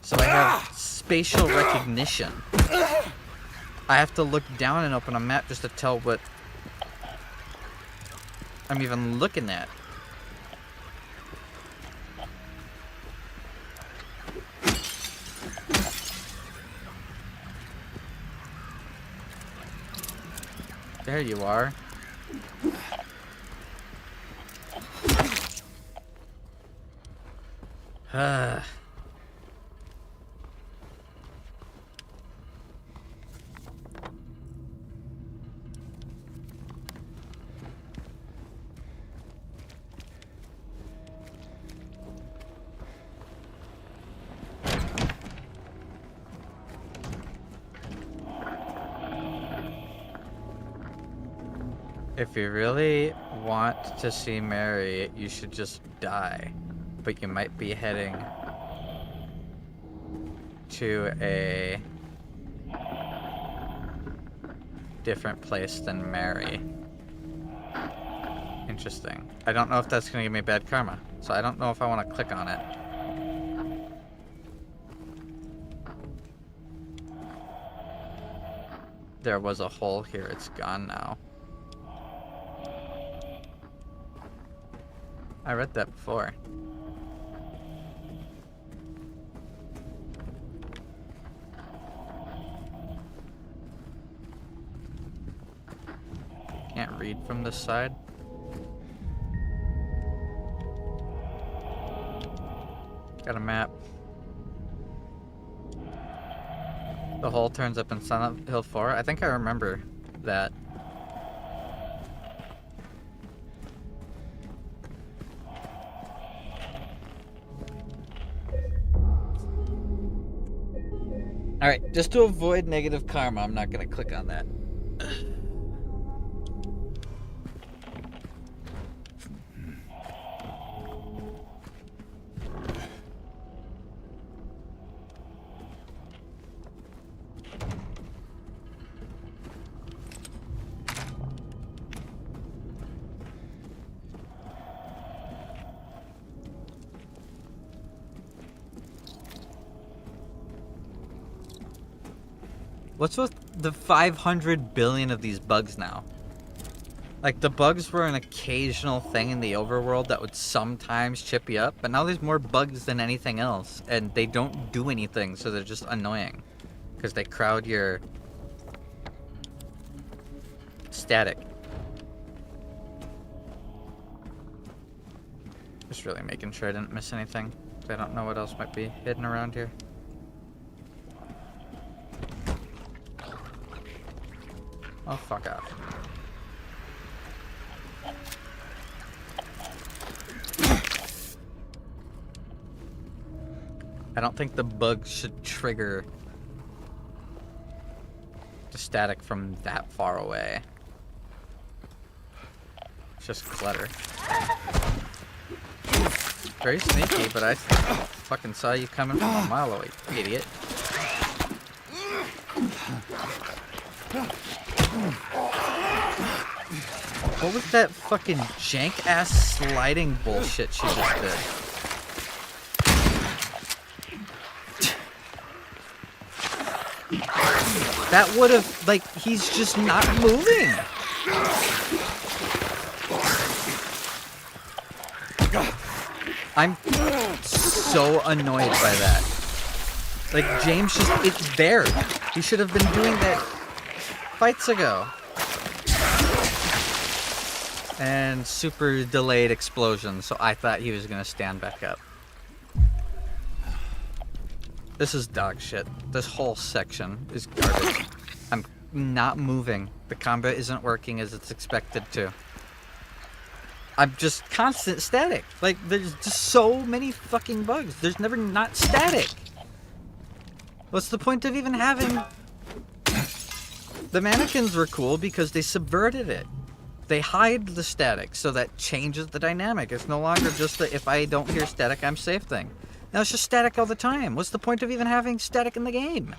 So I have spatial recognition. I have to look down and open a map just to tell what I'm even looking at. There you are. If you really want to see Mary, you should just die. But you might be heading to a different place than Mary. Interesting. I don't know if that's gonna give me bad karma, so I don't know if I want to click on it. There was a hole here, it's gone now. I read that before. Can't read from this side. Got a map. The hole turns up in Silent Hill 4. I think I remember that. Alright, just to avoid negative karma, I'm not gonna click on that. What's with the 500 billion of these bugs now? Like, the bugs were an occasional thing in the overworld that would sometimes chip you up, but now there's more bugs than anything else, and they don't do anything, so they're just annoying. Because they crowd your static. Just really making sure I didn't miss anything. I don't know what else might be hidden around here. Oh, fuck off. I don't think the bugs should trigger the static from that far away. It's just clutter. Very sneaky, but I fucking saw you coming from a mile away, idiot. What was that fucking jank-ass sliding bullshit she just did? That would have, like, he's just not moving. I'm so annoyed by that. Like, James just, it's there. He should have been doing that fights ago. And super delayed explosion, so I thought he was gonna stand back up. This is dog shit. This whole section is garbage. I'm not moving. The combat isn't working as it's expected to. I'm just constant static. Like, there's just so many fucking bugs. There's never not static. What's the point of even having... The mannequins were cool because they subverted it. They hide the static, so that changes the dynamic. It's no longer just the if I don't hear static, I'm safe thing. Now it's just static all the time. What's the point of even having static in the game?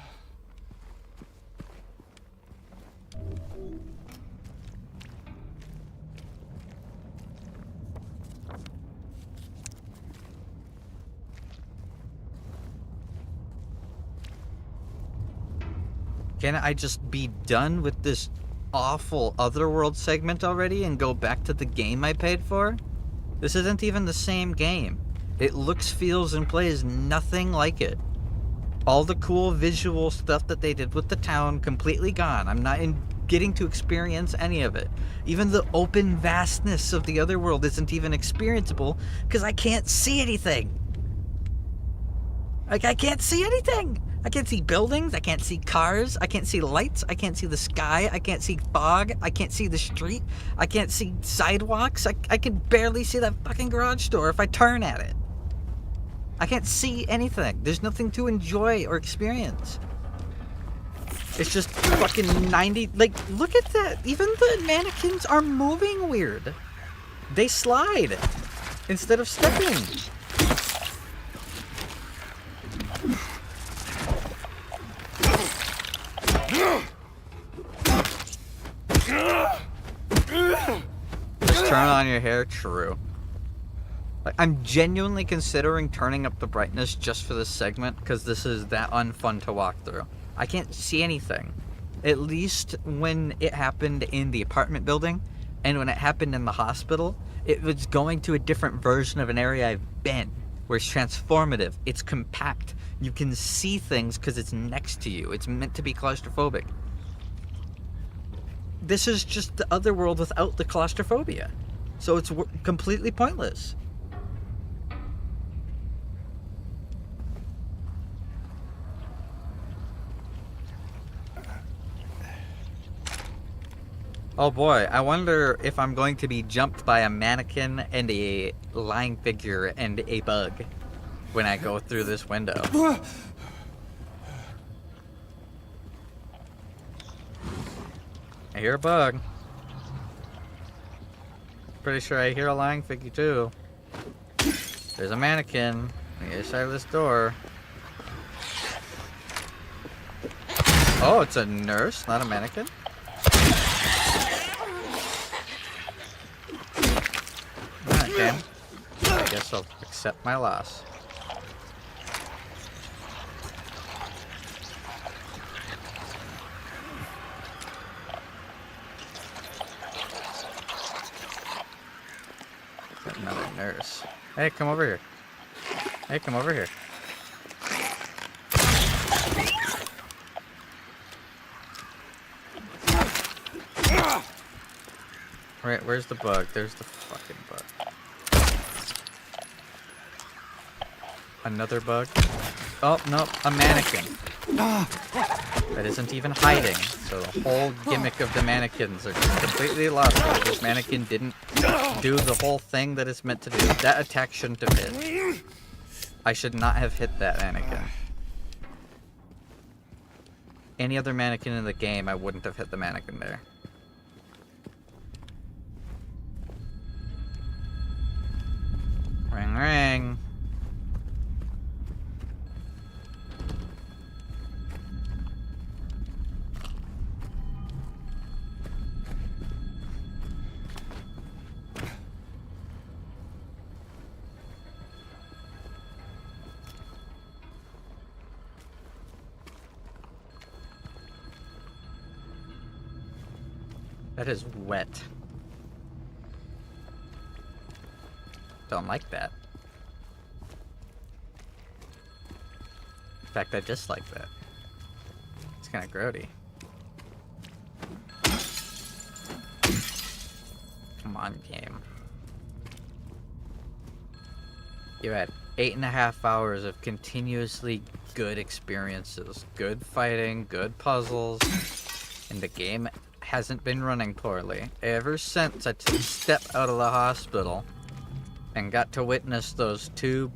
Can I just be done with this awful Otherworld segment already and go back to the game I paid for? This isn't even the same game. It looks, feels, and plays nothing like it. All the cool visual stuff that they did with the town, completely gone. I'm not getting to experience any of it. Even the open vastness of the other world isn't even experienceable because I can't see anything. Like, I can't see anything. I can't see buildings. I can't see cars. I can't see lights. I can't see the sky. I can't see fog. I can't see the street. I can't see sidewalks. I can barely see that fucking garage door if I turn at it. I can't see anything. There's nothing to enjoy or experience. It's just fucking 90... Like, look at that. Even the mannequins are moving weird. They slide instead of stepping. Just turn on your hair? True. Like, I'm genuinely considering turning up the brightness just for this segment because this is that unfun to walk through. I can't see anything. At least when it happened in the apartment building and when it happened in the hospital, it was going to a different version of an area I've been, where it's transformative, it's compact, you can see things because it's next to you, it's meant to be claustrophobic. This is just the other world without the claustrophobia, so it's completely pointless. Oh boy, I wonder if I'm going to be jumped by a mannequin and a lying figure and a bug when I go through this window. I hear a bug. Pretty sure I hear a lying figure too. There's a mannequin on the other side of this door. Oh, it's a nurse, not a mannequin. Damn. I guess I'll accept my loss. Got another nurse. Hey, come over here. Hey, come over here. Right, where's the bug? There's the fucking bug. Another bug. Oh, no, a mannequin. That isn't even hiding. So the whole gimmick of the mannequins are just completely lost. This mannequin didn't do the whole thing that it's meant to do. That attack shouldn't have hit. I should not have hit that mannequin. Any other mannequin in the game, I wouldn't have hit the mannequin there. Ring, ring. That is wet. Don't like that. In fact, I dislike that. It's kind of grody. Come on, game. You had 8.5 hours of continuously good experiences. Good fighting, good puzzles, and the game hasn't been running poorly. Ever since I took a step out of the hospital and got to witness those two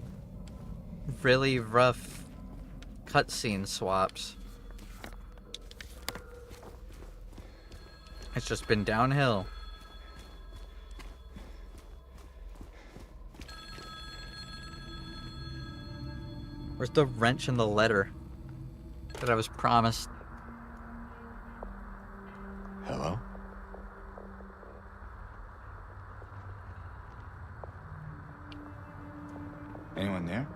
really rough cutscene swaps, it's just been downhill. Where's the wrench in the letter that I was promised? Hello? Anyone there?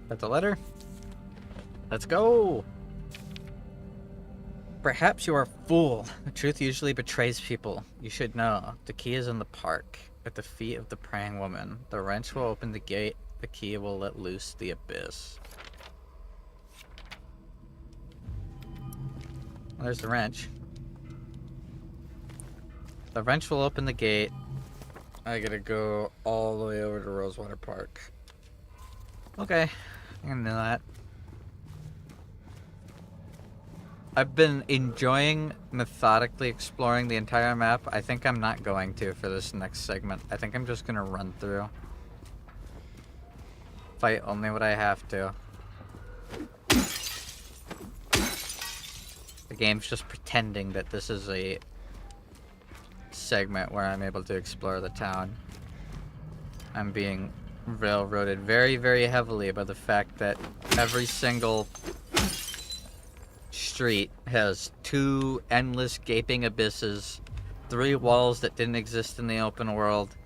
Got the letter? Let's go! Perhaps you are a fool. The truth usually betrays people. You should know. The key is in the park, at the feet of the praying woman. The wrench will open the gate. The key will let loose the abyss. Well, there's the wrench. The wrench will open the gate. I gotta go all the way over to Rosewater Park. Okay, I can do that. I've been enjoying methodically exploring the entire map. I think I'm not going to for this next segment. I think I'm just gonna run through. Fight only what I have to. The game's just pretending that this is a segment where I'm able to explore the town. I'm being railroaded very, very heavily by the fact that every single street has 2 endless gaping abysses, 3 walls that didn't exist in the open world,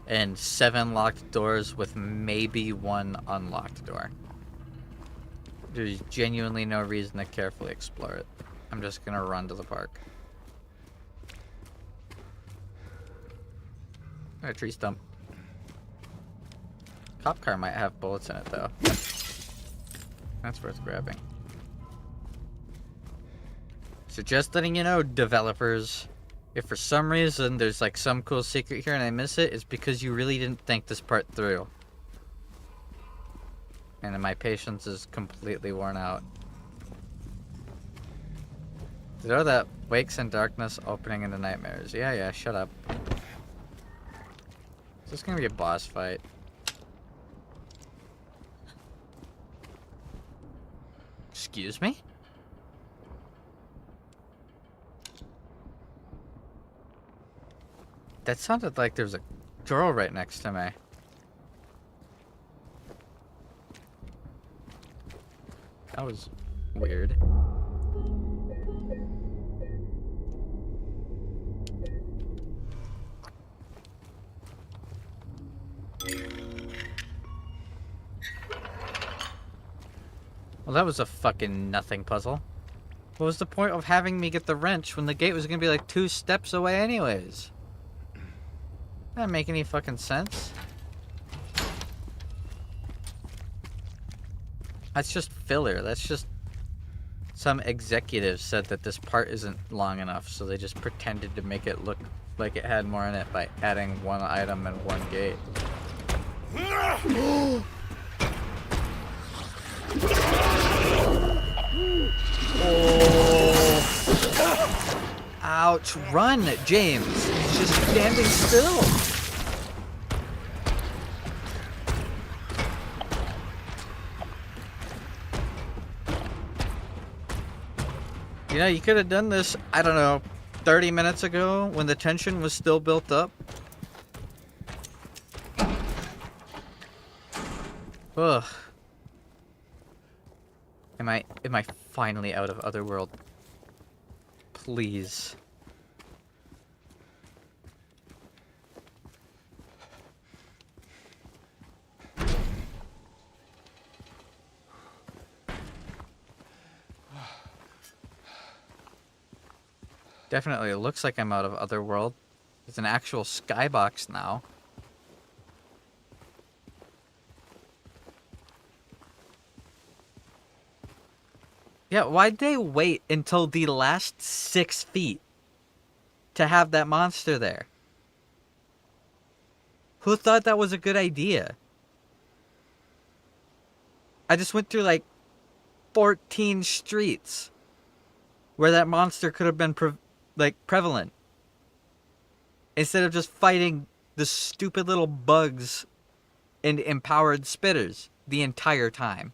and 7 locked doors with maybe 1 unlocked door. There's genuinely no reason to carefully explore it. I'm just gonna run to the park. A tree stump. Cop car might have bullets in it though. That's worth grabbing. So just letting you know, developers, if for some reason there's like some cool secret here and I miss it, it's because you really didn't think this part through. And my patience is completely worn out. You know that wakes in darkness, opening into nightmares. Yeah, shut up. Is this gonna be a boss fight? Excuse me? That sounded like there was a girl right next to me. That was weird. Well, that was a fucking nothing puzzle. What was the point of having me get the wrench when the gate was gonna be like 2 steps away anyways? That doesn't make any fucking sense. That's just filler. That's just some executive said that this part isn't long enough, so they just pretended to make it look like it had more in it by adding 1 item and 1 gate. Oh. Ouch. Run, James. He's just standing still. You know, you could have done this, I don't know, 30 minutes ago when the tension was still built up. Ugh. Am I finally out of Otherworld? Please. Definitely, it looks like I'm out of Otherworld. It's an actual skybox now. Yeah, why'd they wait until the last 6 feet to have that monster there? Who thought that was a good idea? I just went through like 14 streets where that monster could have been prevalent. Instead of just fighting the stupid little bugs and empowered spitters the entire time.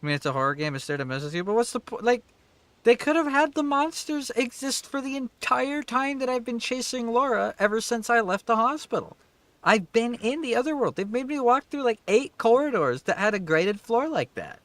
I mean, it's a horror game, it's there to mess with you, but what's the point? Like, they could have had the monsters exist for the entire time that I've been chasing Laura ever since I left the hospital. I've been in the Otherworld. They've made me walk through like 8 corridors that had a graded floor like that.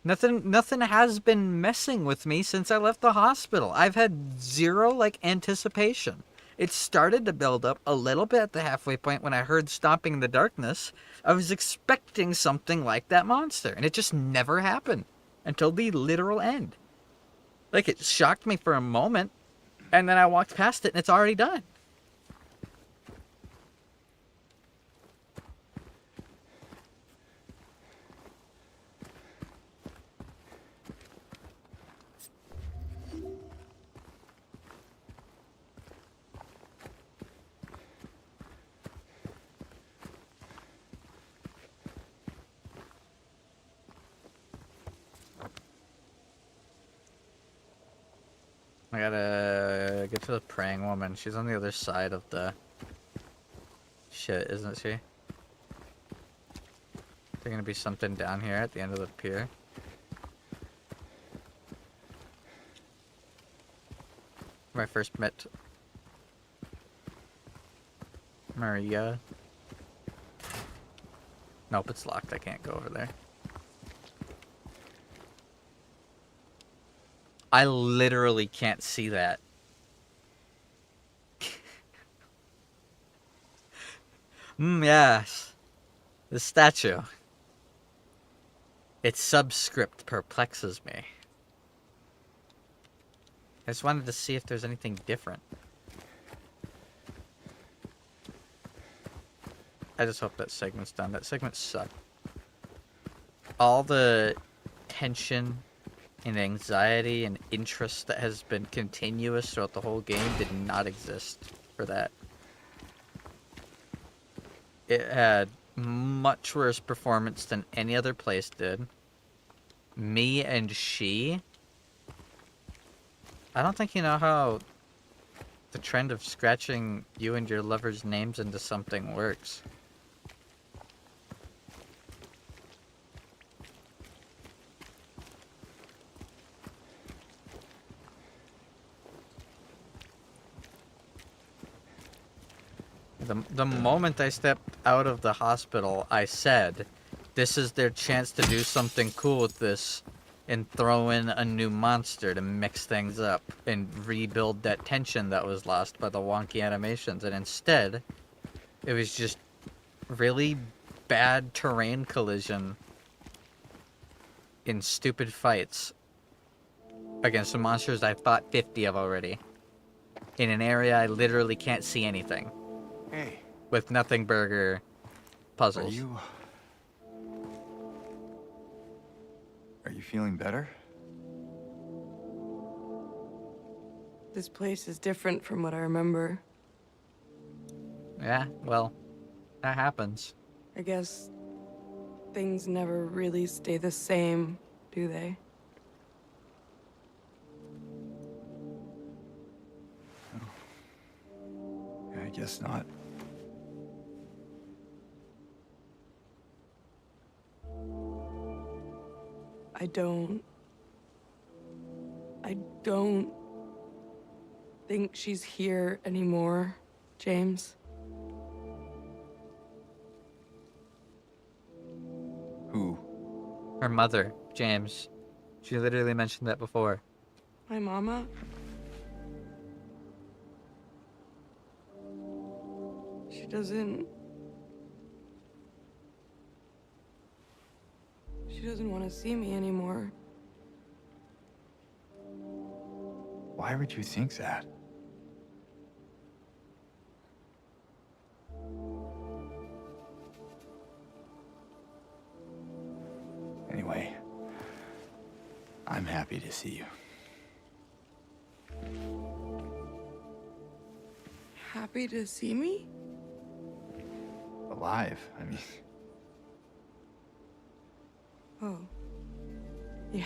Nothing has been messing with me since I left the hospital. I've had 0 like anticipation. It started to build up a little bit at the halfway point when I heard stomping in the darkness. I was expecting something like that monster, and it just never happened until the literal end. Like, it shocked me for a moment, and then I walked past it, and it's already done. I gotta get to the praying woman. She's on the other side of the shit, isn't she? There's gonna be something down here at the end of the pier. When I first met Maria. Nope, it's locked. I can't go over there. I literally can't see that. Yes. The statue. Its subscript perplexes me. I just wanted to see if there's anything different. I just hope that segment's done. That segment sucked. All the tension and anxiety and interest that has been continuous throughout the whole game did not exist for that. It had much worse performance than any other place did. Me and she. I don't think you know how the trend of scratching you and your lover's names into something works. The moment I stepped out of the hospital, I said, this is their chance to do something cool with this and throw in a new monster to mix things up and rebuild that tension that was lost by the wonky animations. And instead, it was just really bad terrain collision in stupid fights against some monsters I've fought 50 of already. In an area I literally can't see anything. Hey. With nothing burger puzzles. Are you feeling better? This place is different from what I remember. Yeah, well, that happens. I guess things never really stay the same, do they? Yeah, I guess not. I don't think she's here anymore, James. Who? Her mother, James. She literally mentioned that before. My mama? She doesn't want to see me anymore. Why would you think that? Anyway, I'm happy to see you. Happy to see me? Alive, I mean. Oh. Yeah.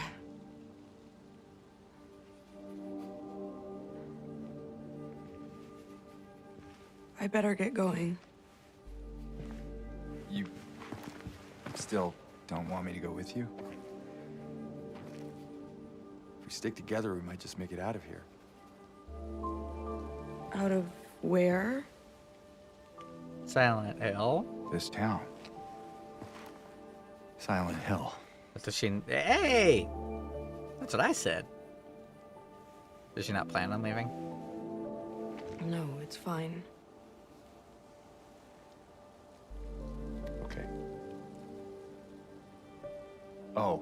I better get going. You still don't want me to go with you? If we stick together, we might just make it out of here. Out of where? Silent Hill? This town. Silent Hill. What does she... Hey! That's what I said. Does she not plan on leaving? No, it's fine. Okay. Oh,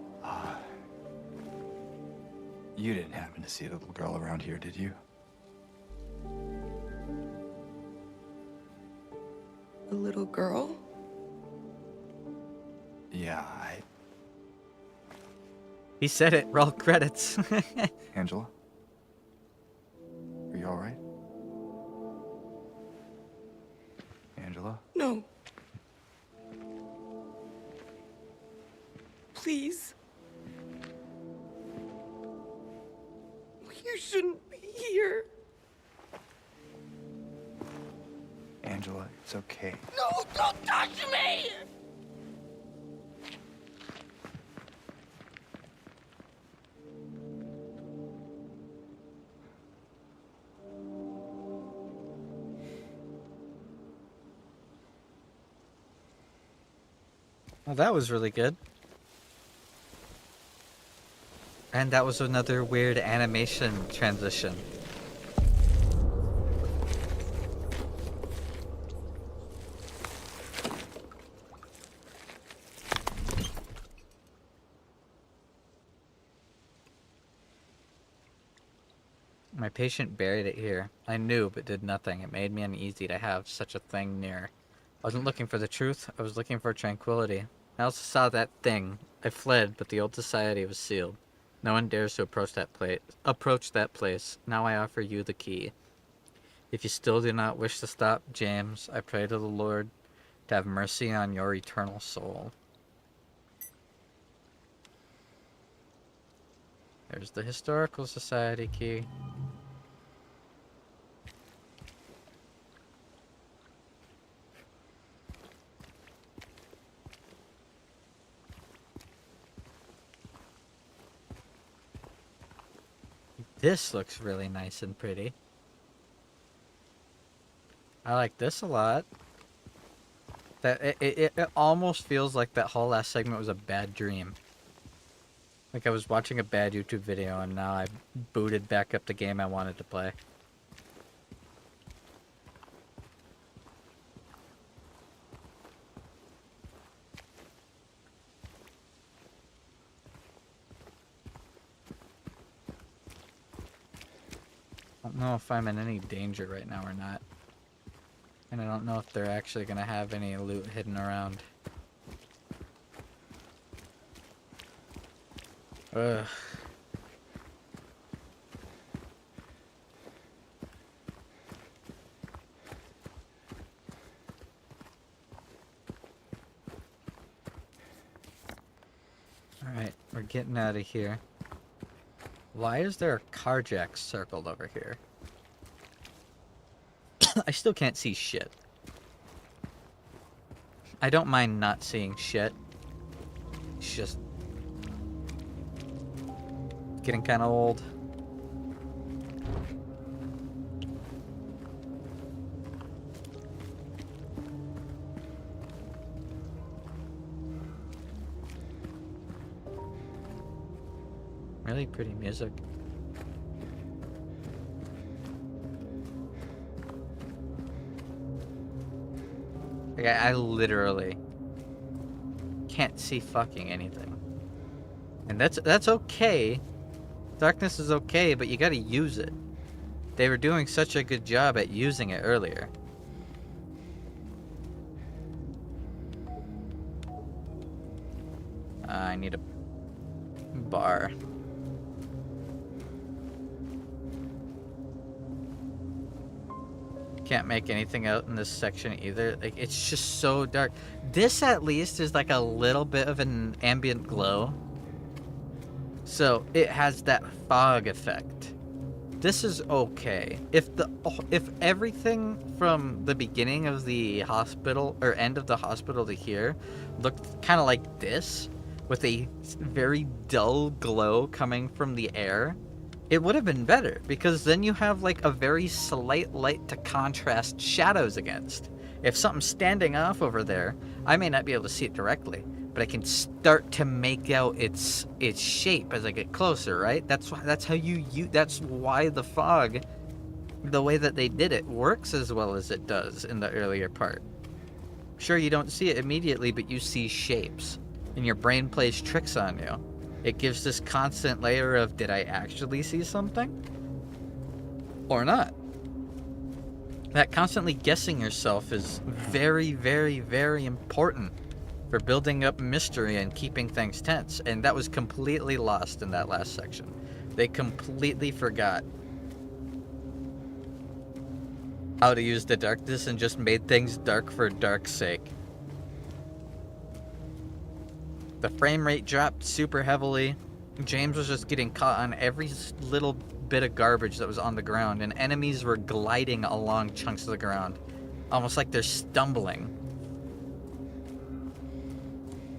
you didn't happen to see a little girl around here, did you? A little girl? Yeah, He said it. Roll credits. Angela? Are you all right? Angela? No. Please. You shouldn't be here. Angela, it's okay. No, don't touch me! Well, that was really good. And that was another weird animation transition. My patient buried it here. I knew, but did nothing. It made me uneasy to have such a thing near. I wasn't looking for the truth. I was looking for tranquility. I also saw that thing. I fled, but the old society was sealed. No one dares to approach that place. Now I offer you the key. If you still do not wish to stop, James, I pray to the Lord to have mercy on your eternal soul. There's the Historical Society key. This looks really nice and pretty. I like this a lot. That it almost feels like that whole last segment was a bad dream. Like I was watching a bad YouTube video and now I booted back up the game I wanted to play. I don't know if I'm in any danger right now or not. And I don't know if they're actually going to have any loot hidden around. Ugh. Alright, we're getting out of here. Why is there a car jack circled over here? I still can't see shit. I don't mind not seeing shit. It's just getting kind of old. Really pretty music. Like, I literally can't see fucking anything. And that's okay. Darkness is okay, but you gotta use it. They were doing such a good job at using it earlier. I need a bar. Can't make anything out in this section either. Like, it's just so dark. This at least is like a little bit of an ambient glow. So it has that fog effect. This is okay. If everything from the beginning of the hospital or end of the hospital to here looked kind of like this, with a very dull glow coming from the air, it would have been better, because then you have like a very slight light to contrast shadows against. If something's standing off over there, I may not be able to see it directly, but I can start to make out its shape as I get closer, right? That's how that's why the fog the way that they did it works as well as it does in the earlier part. Sure, you don't see it immediately, but you see shapes, and your brain plays tricks on you. It gives this constant layer of, did I actually see something? Or not? That constantly guessing yourself is very, very, very important for building up mystery and keeping things tense, and that was completely lost in that last section. They completely forgot how to use the darkness and just made things dark for dark's sake. The frame rate dropped super heavily. James was just getting caught on every little bit of garbage that was on the ground, and enemies were gliding along chunks of the ground, almost like they're stumbling.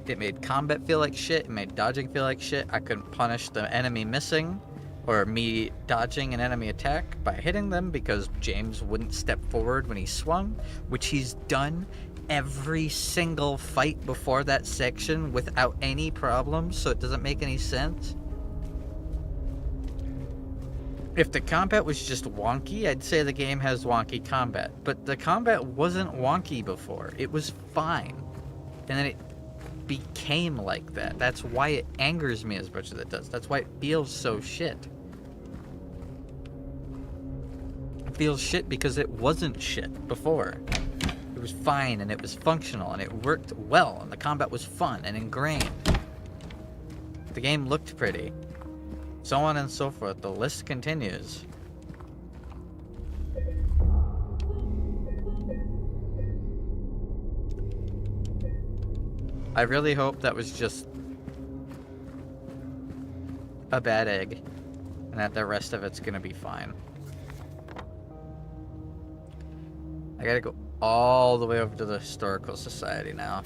It made combat feel like shit, it made dodging feel like shit. I couldn't punish the enemy missing, or me dodging an enemy attack by hitting them because James wouldn't step forward when he swung, which he's done every single fight before that section without any problems, so it doesn't make any sense. If the combat was just wonky, I'd say the game has wonky combat, but the combat wasn't wonky before. It was fine. And then it became like that. That's why it angers me as much as it does. That's why it feels so shit. It feels shit because it wasn't shit before. It was fine and it was functional and it worked well and the combat was fun and ingrained. The game looked pretty. So on and so forth. The list continues. I really hope that was just a bad egg and that the rest of it's gonna be fine. I gotta go all the way over to the Historical Society now.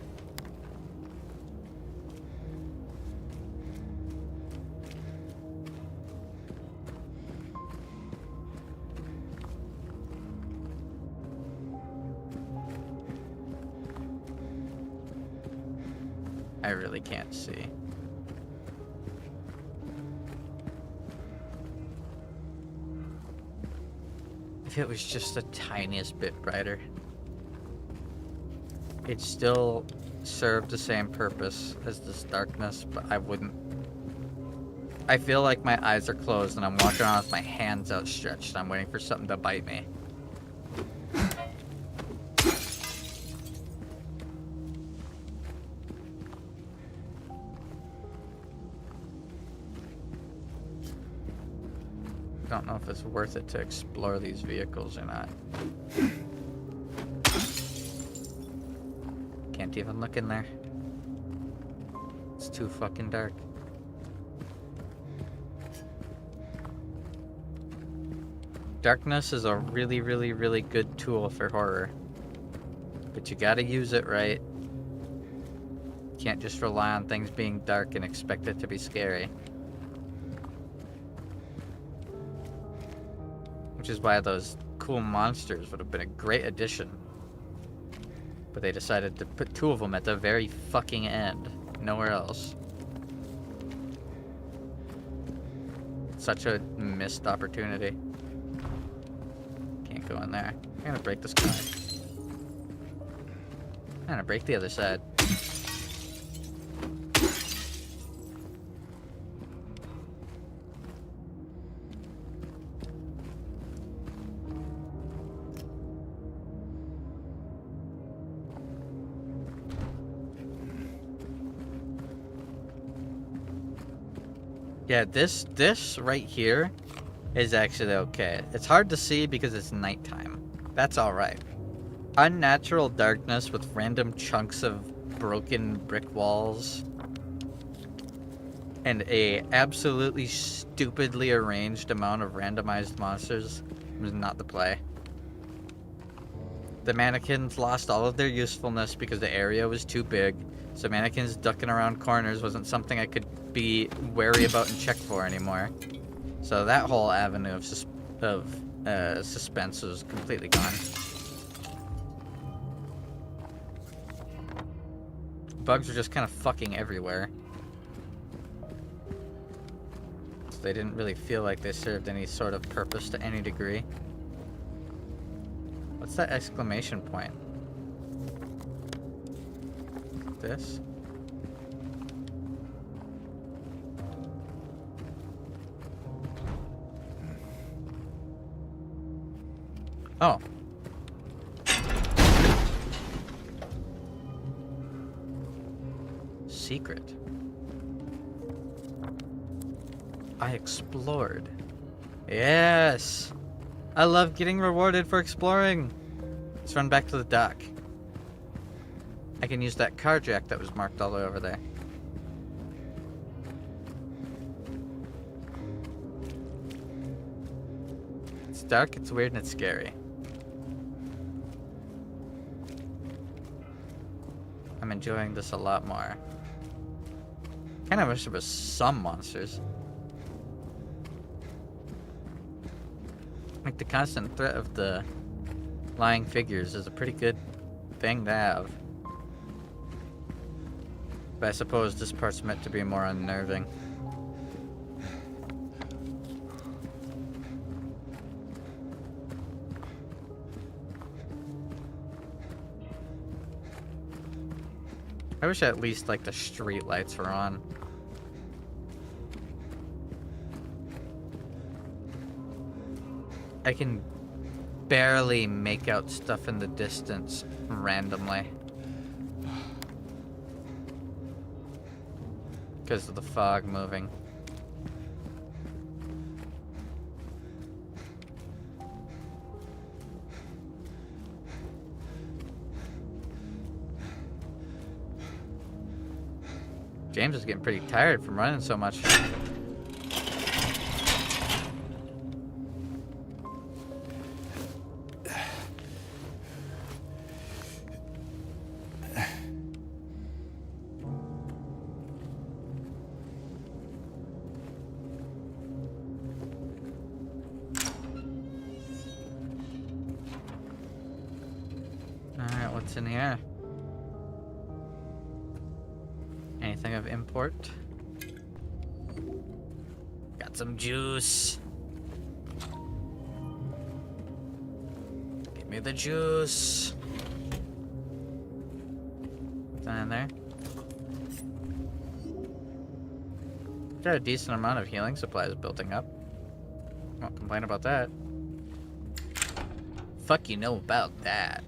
I really can't see. If it was just the tiniest bit brighter, it still served the same purpose as this darkness, but I wouldn't. I feel like my eyes are closed and I'm walking around with my hands outstretched. I'm waiting for something to bite me. Don't know if it's worth it to explore these vehicles or not. Can't even look in there. It's too fucking dark. Darkness is a really, really, really good tool for horror. But you gotta use it right. Can't just rely on things being dark and expect it to be scary. Which is why those cool monsters would have been a great addition. But they decided to put two of them at the very fucking end. Nowhere else. Such a missed opportunity. Can't go in there. I'm gonna break this car. I'm gonna break the other side. Yeah, this right here is actually okay. It's hard to see because it's nighttime. That's alright. Unnatural darkness with random chunks of broken brick walls and a absolutely stupidly arranged amount of randomized monsters was not the play. The mannequins lost all of their usefulness because the area was too big, so mannequins ducking around corners wasn't something I could be wary about and check for anymore. So that whole avenue of suspense was completely gone. Bugs were just kind of fucking everywhere. So they didn't really feel like they served any sort of purpose to any degree. What's that exclamation point? This? Oh. Secret. I explored. Yes! I love getting rewarded for exploring. Let's run back to the dock. I can use that car jack that was marked all the way over there. It's dark, it's weird, and it's scary. I'm enjoying this a lot more. Kinda wish there was some monsters. Like the constant threat of the lying figures is a pretty good thing to have. But I suppose this part's meant to be more unnerving. I wish at least like the street lights were on. I can barely make out stuff in the distance randomly. Because of the fog moving. James is getting pretty tired from running so much. Alright, what's in here? Anything of import? Got some juice. Give me the juice. Nothing in there? Got a decent amount of healing supplies building up. Won't complain about that. Fuck you know about that.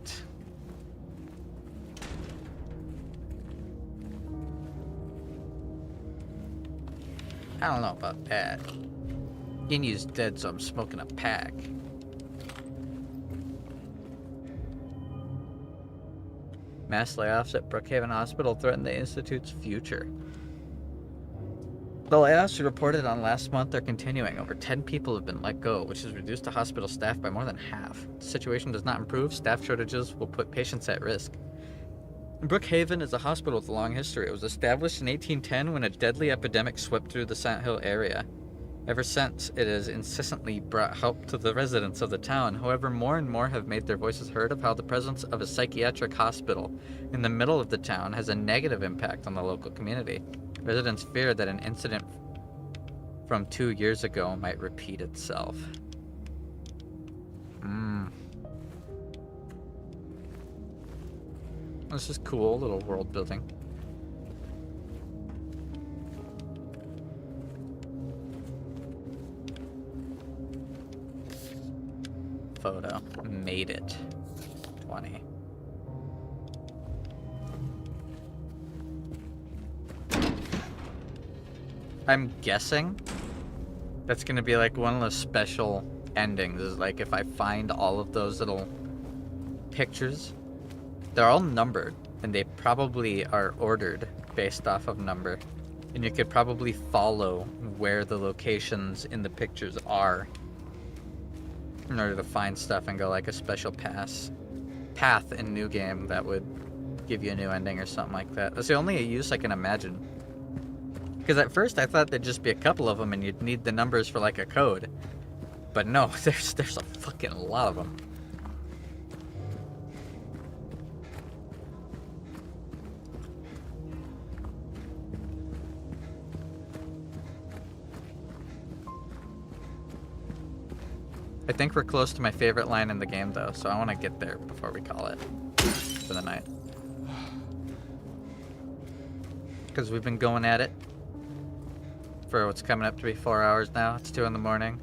I don't know about that. Ginyu's dead, so I'm smoking a pack. Mass layoffs at Brookhaven Hospital threaten the Institute's future. The layoffs reported on last month are continuing. Over 10 people have been let go, which has reduced the hospital staff by more than half. The situation does not improve. Staff shortages will put patients at risk. Brookhaven is a hospital with a long history. It was established in 1810 when a deadly epidemic swept through the Silent Hill area. Ever since, it has incessantly brought help to the residents of the town. However, more and more have made their voices heard of how the presence of a psychiatric hospital in the middle of the town has a negative impact on the local community. Residents fear that an incident from 2 years ago might repeat itself. This is cool, little world building. Photo. Made it. 20. I'm guessing that's gonna be like one of the special endings. Is like if I find all of those little pictures. They're all numbered, and they probably are ordered based off of number. And you could probably follow where the locations in the pictures are in order to find stuff and go like a special path in New Game that would give you a new ending or something like that. That's the only use I can imagine. Because at first I thought there'd just be a couple of them and you'd need the numbers for like a code. But no, there's a fucking lot of them. I think we're close to my favorite line in the game, though, so I want to get there before we call it for the night. Because we've been going at it for what's coming up to be 4 hours now. It's 2 in the morning.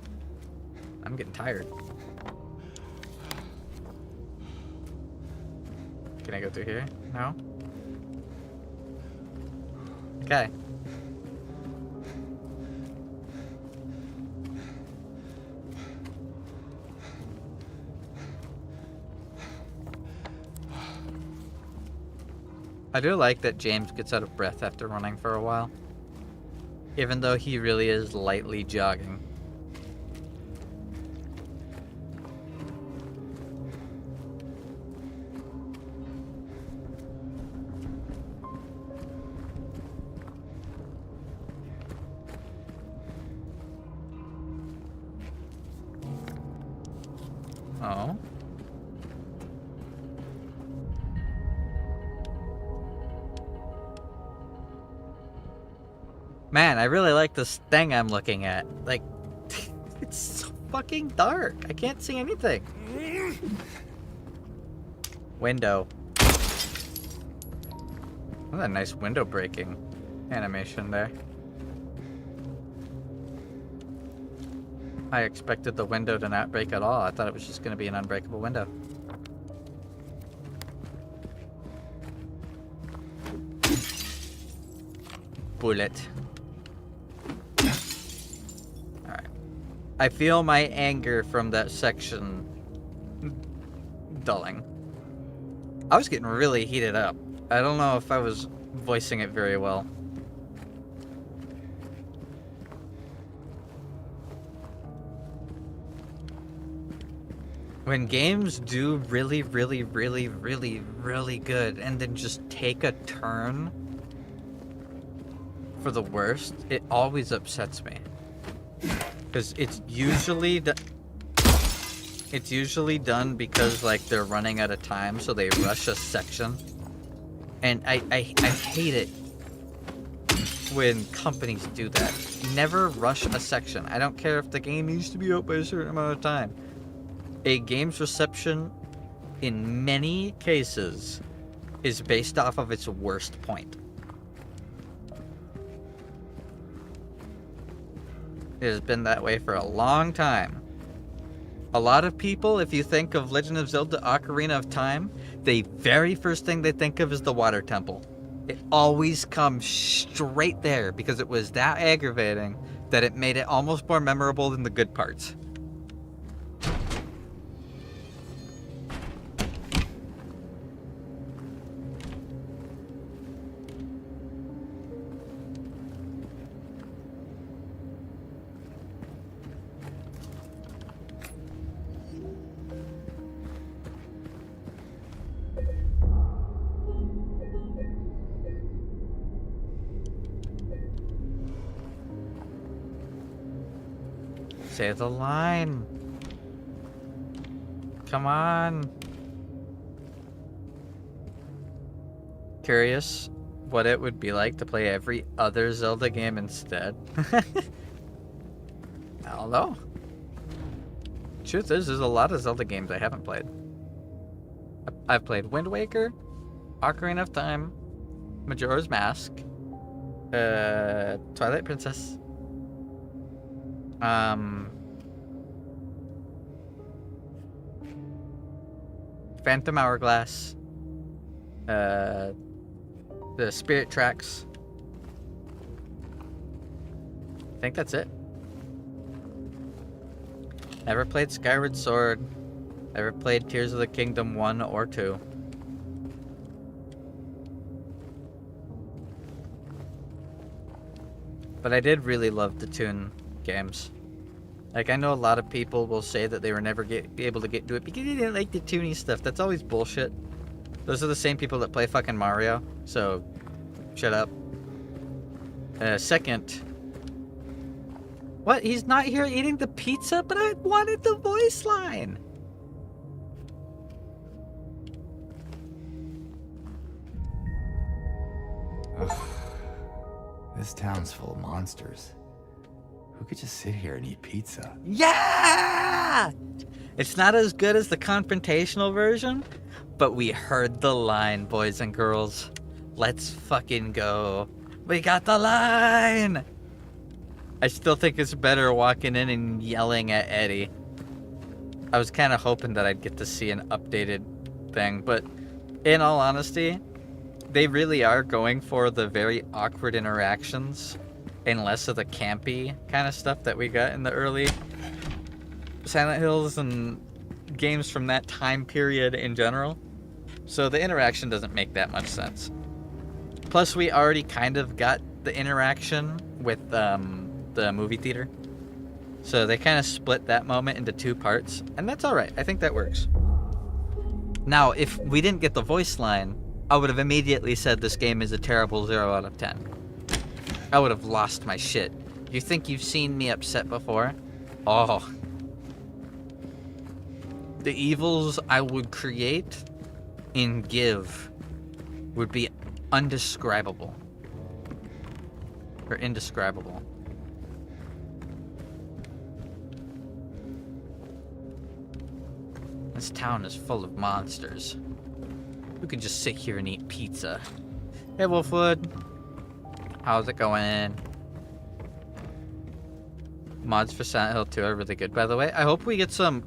I'm getting tired. Can I go through here? No? Okay. I do like that James gets out of breath after running for a while. Even though he really is lightly jogging. Oh. Man, I really like this thing I'm looking at. Like, it's so fucking dark. I can't see anything. Window. What a nice window breaking animation there. I expected the window to not break at all. I thought it was just going to be an unbreakable window. Bullet. Alright. I feel my anger from that section dulling. I was getting really heated up. I don't know if I was voicing it very well. When games do really, really, really, really, really good and then just take a turn for the worst, it always upsets me. Because it's usually done because like they're running out of time, so they rush a section. And I hate it when companies do that. Never rush a section. I don't care if the game needs to be out by a certain amount of time. A game's reception, in many cases, is based off of its worst point. It has been that way for a long time. A lot of people, if you think of Legend of Zelda Ocarina of Time, the very first thing they think of is the water temple. It always comes straight there because it was that aggravating that it made it almost more memorable than the good parts. Say the line. Come on. Curious what it would be like to play every other Zelda game instead. I don't know. Truth is, there's a lot of Zelda games I haven't played. I've played Wind Waker, Ocarina of Time, Majora's Mask, Twilight Princess, Phantom Hourglass, the Spirit Tracks. I think that's it. Never played Skyward Sword. Never played Tears of the Kingdom 1 or 2. But I did really love the Toon games. Like, I know a lot of people will say that they were never be able to get into it because they didn't like the toony stuff. That's always bullshit. Those are the same people that play fucking Mario, so shut up. Second, what? He's not here eating the pizza, but I wanted the voice line. Ugh. This town's full of monsters. Who could just sit here and eat pizza? Yeah! It's not as good as the confrontational version, but we heard the line, boys and girls. Let's fucking go. We got the line! I still think it's better walking in and yelling at Eddie. I was kind of hoping that I'd get to see an updated thing, but in all honesty, they really are going for the very awkward interactions and less of the campy kind of stuff that we got in the early Silent Hills and games from that time period in general. So the interaction doesn't make that much sense. Plus, we already kind of got the interaction with the movie theater. So they kind of split that moment into two parts, and that's alright. I think that works. Now, if we didn't get the voice line, I would have immediately said this game is a terrible 0 out of 10. I would have lost my shit. You think you've seen me upset before? Oh. The evils I would create and give would be undescribable. Or indescribable. This town is full of monsters. We could just sit here and eat pizza. Hey, Wolfwood. How's it going? Mods for Silent Hill 2 are really good, by the way. I hope we get some...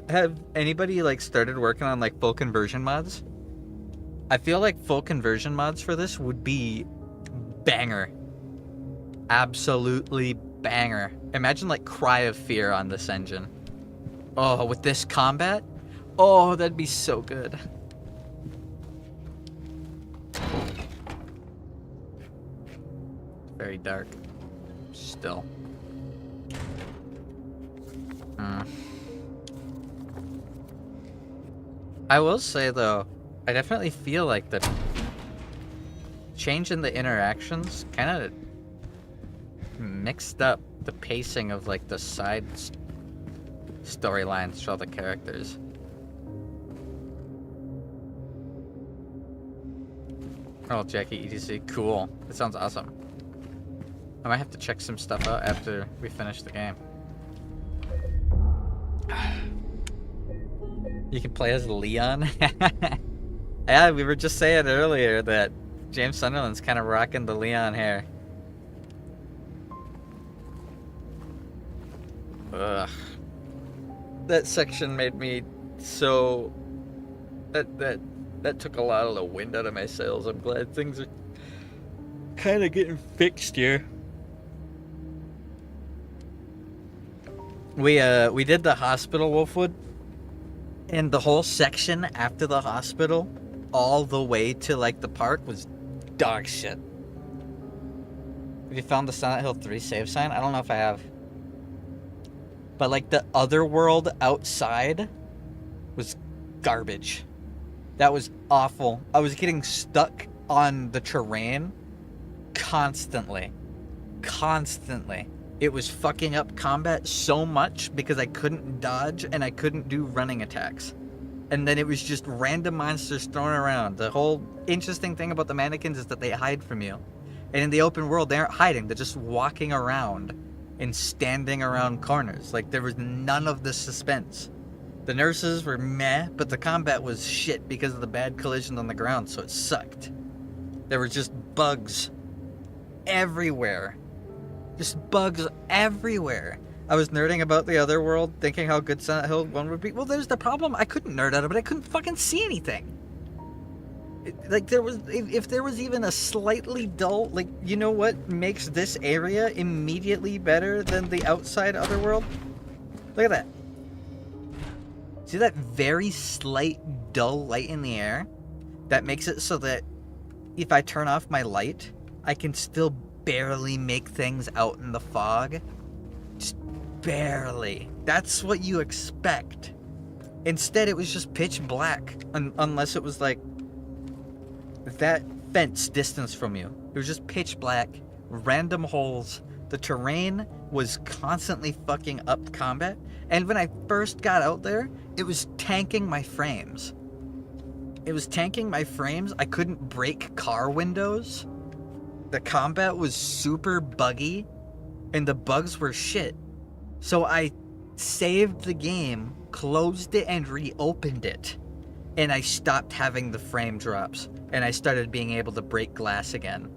Have anybody, like, started working on, like, full conversion mods? I feel like full conversion mods for this would be banger. Absolutely banger. Imagine, like, Cry of Fear on this engine. Oh, with this combat? Oh, that'd be so good. Very dark. Still. I will say, though, I definitely feel like the change in the interactions kind of mixed up the pacing of, like, the side storylines for all the characters. Oh, Jackie ETC. Cool. That sounds awesome. I might have to check some stuff out after we finish the game. You can play as Leon? Yeah, we were just saying earlier that James Sunderland's kind of rocking the Leon hair. Ugh. That section made me so... That took a lot of the wind out of my sails. I'm glad things are kind of getting fixed here. We did the hospital, Wolfwood, and the whole section after the hospital, all the way to, like, the park was dog shit. Have you found the Silent Hill 3 save sign? I don't know if I have. But, like, the other world outside was garbage. That was awful. I was getting stuck on the terrain constantly. Constantly. It was fucking up combat so much because I couldn't dodge and I couldn't do running attacks. And then it was just random monsters thrown around. The whole interesting thing about the mannequins is that they hide from you. And in the open world, they aren't hiding. They're just walking around and standing around corners. Like, there was none of the suspense. The nurses were meh, but the combat was shit because of the bad collision on the ground, so it sucked. There were just bugs everywhere. Just bugs everywhere. I was nerding about the other world, thinking how good Silent Hill 1 would be. Well, there's the problem. I couldn't nerd out of it. I couldn't fucking see anything. Like, there was... If there was even a slightly dull... Like, you know what makes this area immediately better than the outside other world? Look at that. See that very slight, dull light in the air? That makes it so that if I turn off my light, I can still barely make things out in the fog. Just barely. That's what you expect. Instead, it was just pitch black. Unless it was like that fence distance from you. It was just pitch black, random holes. The terrain was constantly fucking up combat. And when I first got out there, it was tanking my frames. It was tanking my frames. I couldn't break car windows. The combat was super buggy. and the bugs were shit. So I saved the game, closed it, and reopened it. And I stopped having the frame drops, and I started being able to break glass again.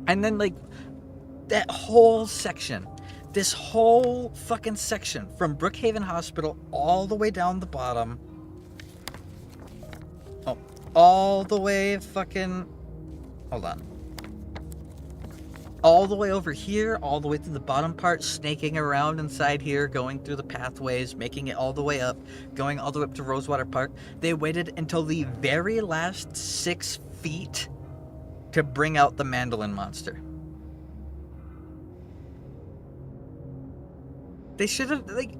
And then, like, that whole section, this whole fucking section from Brookhaven Hospital all the way down the bottom, all the way fucking, hold on, all the way over here, all the way to the bottom part, snaking around inside here, going through the pathways, making it all the way up, going all the way up to Rosewater Park. They waited until the very last 6 feet to bring out the mandolin monster. They should have, like,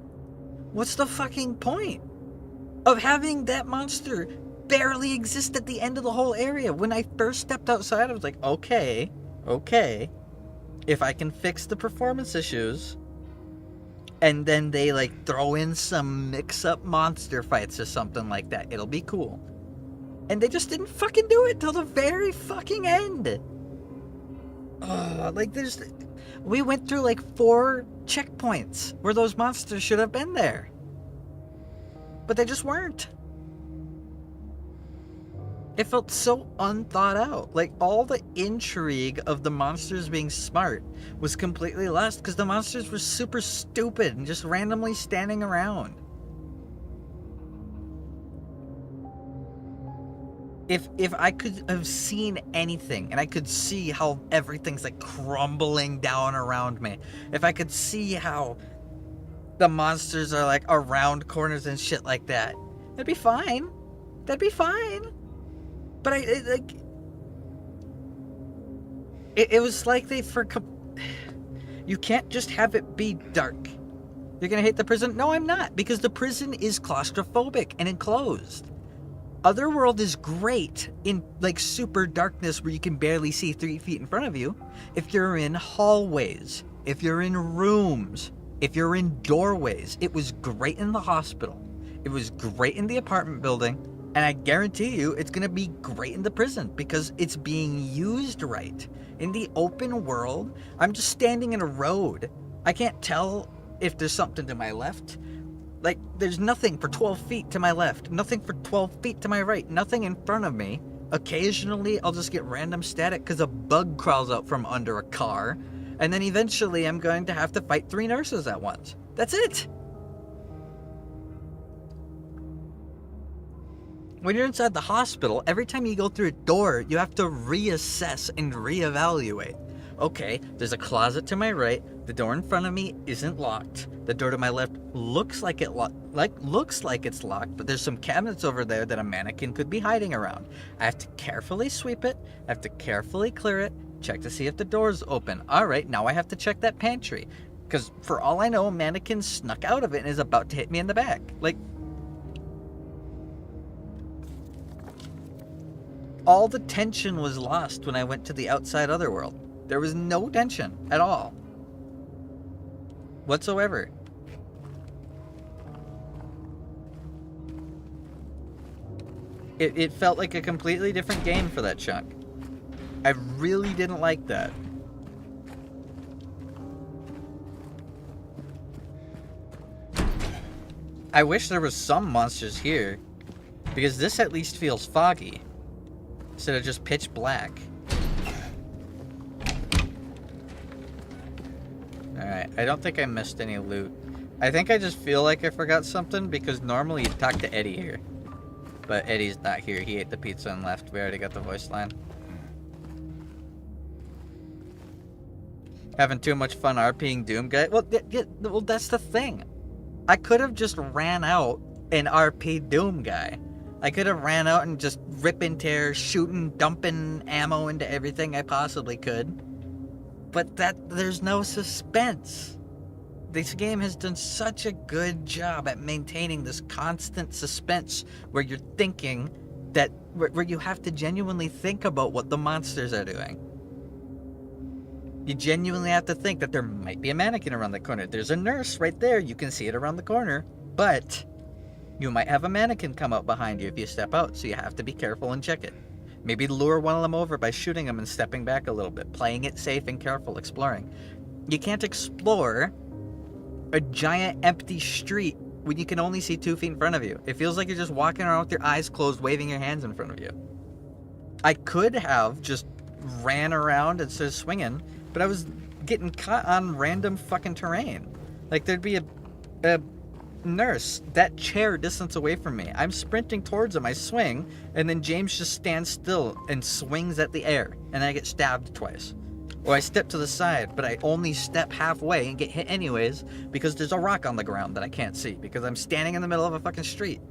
what's the fucking point of having that monster barely exist at the end of the whole area? When I first stepped outside, I was like, okay, if I can fix the performance issues, and then they, like, throw in some mix-up monster fights or something like that, it'll be cool. And they just didn't fucking do it till the very fucking end. Like, we went through, like, 4 checkpoints where those monsters should have been there. But they just weren't. It felt so unthought out. Like, all the intrigue of the monsters being smart was completely lost because the monsters were super stupid and just randomly standing around. If I could have seen anything and I could see how everything's, like, crumbling down around me, if I could see how the monsters are, like, around corners and shit like that, that'd be fine. That'd be fine. But it was like they forgot. You can't just have it be dark. You're gonna hate the prison? No, I'm not, because the prison is claustrophobic and enclosed. Otherworld is great in, like, super darkness where you can barely see 3 feet in front of you. If you're in hallways, if you're in rooms, if you're in doorways. It was great in the hospital. It was great in the apartment building. And I guarantee you it's going to be great in the prison because it's being used right. In the open world, I'm just standing in a road. I can't tell if there's something to my left. Like, there's nothing for 12 feet to my left, nothing for 12 feet to my right, nothing in front of me. Occasionally, I'll just get random static because a bug crawls out from under a car, and then eventually I'm going to have to fight 3 nurses at once. That's it! When you're inside the hospital, every time you go through a door, you have to reassess and reevaluate. Okay, there's a closet to my right. The door in front of me isn't locked. The door to my left looks like it's locked, but there's some cabinets over there that a mannequin could be hiding around. I have to carefully sweep it. I have to carefully clear it. Check to see if the door's open. All right, now I have to check that pantry, because for all I know, a mannequin snuck out of it and is about to hit me in the back. Like, all the tension was lost when I went to the outside otherworld. There was no tension at all. Whatsoever. It felt like a completely different game for that chunk. I really didn't like that. I wish there was some monsters here, because this at least feels foggy instead of just pitch black. Alright, I don't think I missed any loot. I think I just feel like I forgot something because normally you talk to Eddie here. But Eddie's not here. He ate the pizza and left. We already got the voice line. Having too much fun RPing Doom guy? Well, well, that's the thing. I could have just ran out and RP'd Doom guy. I could have ran out and just rip and tear, shooting, dumping ammo into everything I possibly could. But there's no suspense. This game has done such a good job at maintaining this constant suspense where you're thinking that, where you have to genuinely think about what the monsters are doing. You genuinely have to think that there might be a mannequin around the corner. There's a nurse right there. You can see it around the corner. But you might have a mannequin come out behind you if you step out, so you have to be careful and check it. Maybe lure one of them over by shooting them and stepping back a little bit. Playing it safe and careful, exploring. You can't explore a giant empty street when you can only see 2 feet in front of you. It feels like you're just walking around with your eyes closed, waving your hands in front of you. I could have just ran around and started swinging, but I was getting caught on random fucking terrain. Like, there'd be a nurse that chair distance away from me. I'm sprinting towards him. I swing, and then James just stands still and swings at the air, and I get stabbed twice. Or I step to the side, but I only step halfway and get hit anyways because there's a rock on the ground that I can't see because I'm standing in the middle of a fucking street.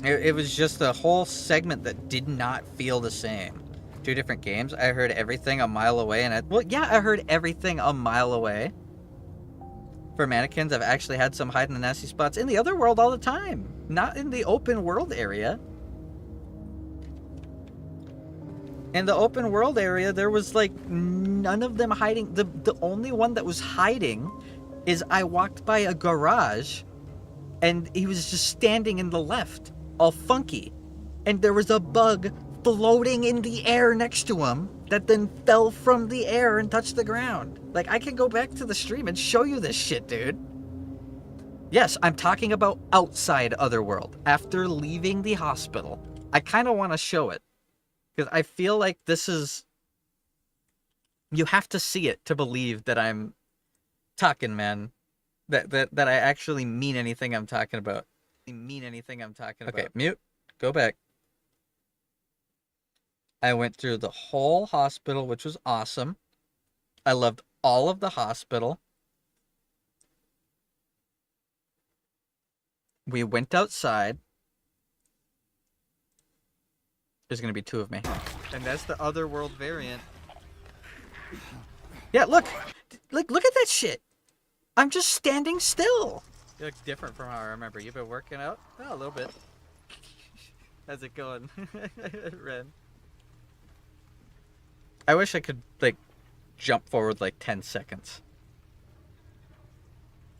It was just a whole segment that did not feel the same. 2 different games. I heard everything a mile away, and I heard everything a mile away. For mannequins, I've actually had some hide in the nasty spots in the other world all the time, not in the open world area. In the open world area, there was like none of them hiding. The only one that was hiding is I walked by a garage, and he was just standing in the left. All funky, and there was a bug floating in the air next to him that then fell from the air and touched the ground. Like, I can go back to the stream and show you this shit, dude. Yes, I'm talking about outside Otherworld. After leaving the hospital, I kind of want to show it because I feel like this is, you have to see it to believe that I'm talking, man. That I actually mean anything I'm talking about. Okay, mute. Go back. I went through the whole hospital, which was awesome. I loved all of the hospital. We went outside. There's gonna be 2 of me. And that's the Otherworld variant. Yeah, look! Look at that shit! I'm just standing still! You look different from how I remember. You've been working out? Oh, a little bit. How's it going? Ren. I wish I could, like, jump forward, like, 10 seconds.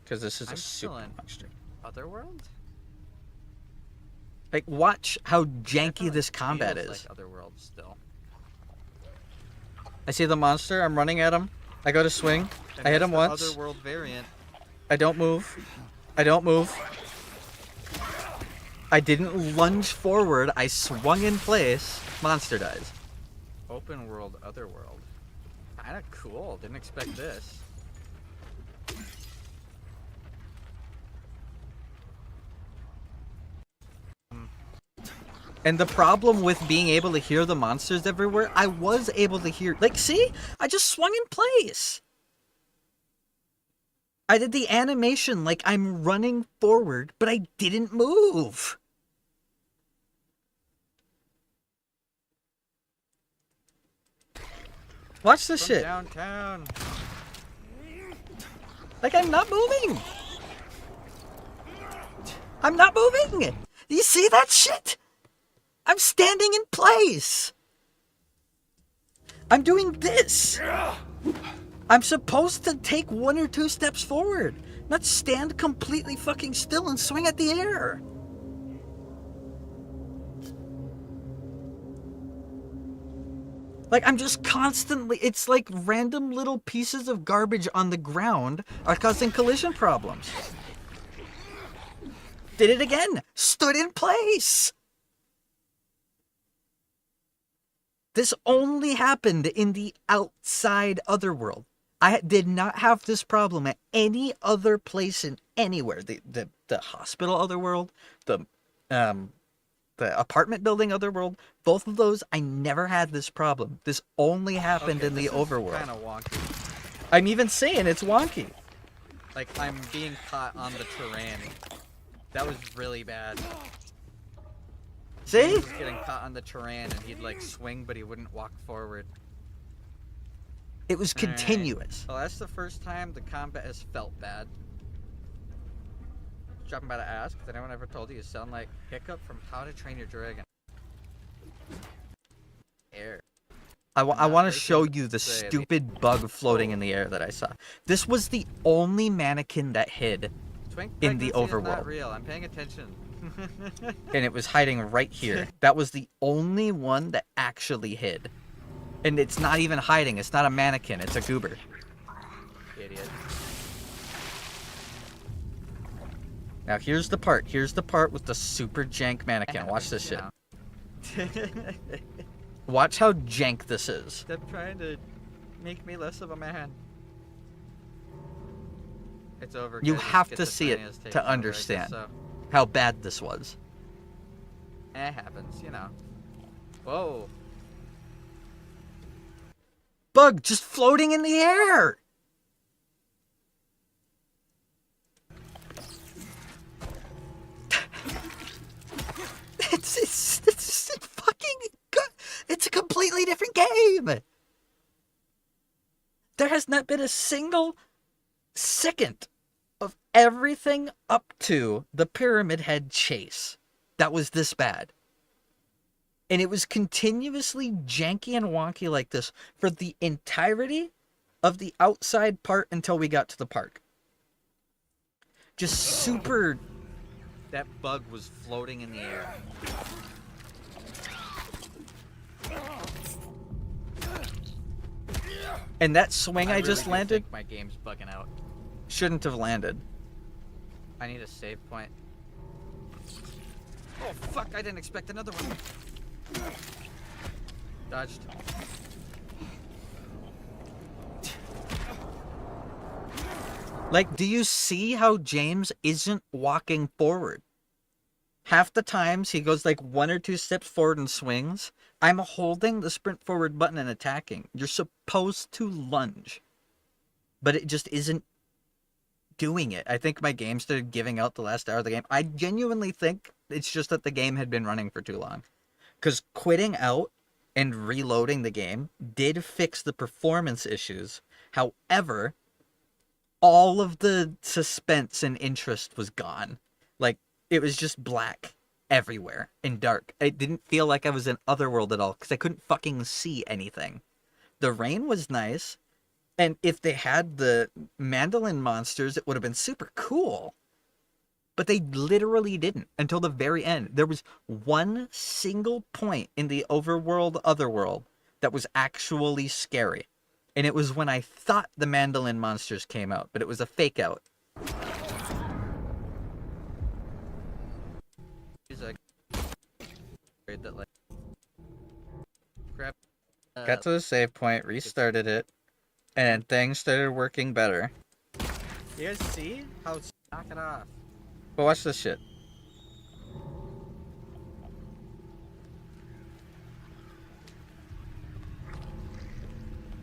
Because this is a super long stream. Otherworld? Like, watch how janky this combat is. Like Otherworld still. I see the monster. I'm running at him. I go to swing. I hit him once. Otherworld variant. I don't move. I don't move. I didn't lunge forward. I swung in place. Monster dies. Open world, Otherworld. Kinda cool. Didn't expect this. And the problem with being able to hear the monsters everywhere, I was able to hear... Like, see? I just swung in place. I did the animation like I'm running forward, but I didn't move. Watch this shit. Downtown. Like, I'm not moving. I'm not moving. You see that shit? I'm standing in place. I'm doing this. I'm supposed to take 1 or 2 steps forward, not stand completely fucking still and swing at the air. Like, I'm just constantly, it's like random little pieces of garbage on the ground are causing collision problems. Did it again. Stood in place. This only happened in the outside Otherworld. I did not have this problem at any other place in anywhere. The hospital Otherworld, the apartment building Otherworld, both of those, I never had this problem. This only happened in the overworld. Kind of wonky. I'm even saying it's wonky. Like, I'm being caught on the terrain. That was really bad. See? He was getting caught on the terrain and he'd like swing, but he wouldn't walk forward. It was continuous. Well, that's the first time the combat has felt bad. dropping by to ask if anyone ever told you sound like Hiccup from How to Train Your Dragon. Air. I want to show you the stupid bug floating in the air that I saw. This was the only mannequin that hid in the overworld. Not real. I'm paying attention. And it was hiding right here. That was the only one that actually hid. And it's not even hiding. It's not a mannequin. It's a goober. Idiot. Now here's the part. Here's the part with the super jank mannequin. Watch this shit. Watch how jank this is. Stop trying to make me less of a man. It's over. You have to see it to understand how bad this was. It happens, you know. Whoa. Bug just floating in the air. It's fucking good. It's a completely different game. There has not been a single second of everything up to the Pyramid Head chase that was this bad. And it was continuously janky and wonky like this for the entirety of the outside part until we got to the park. Just super... That bug was floating in the air. And that swing I just really landed... think my game's bugging out. Shouldn't have landed. I need a save point. Oh fuck, I didn't expect another one. Dodged. Like, do you see how James isn't walking forward? Half the times he goes like 1 or 2 steps forward and swings. I'm holding the sprint forward button and attacking. You're supposed to lunge. But it just isn't doing it. I think my game started giving out the last hour of the game. I genuinely think it's just that the game had been running for too long. Because quitting out and reloading the game did fix the performance issues. However, all of the suspense and interest was gone. Like, it was just black everywhere and dark. It didn't feel like I was in Otherworld at all because I couldn't fucking see anything. The rain was nice, and if they had the mandolin monsters, it would have been super cool. But they literally didn't until the very end. There was one single point in the overworld Otherworld that was actually scary. And it was when I thought the mandolin monsters came out, but it was a fake out. He's like, that like, crap. Got to the save point, restarted it, and things started working better. You guys see how it's knock it off? But watch this shit.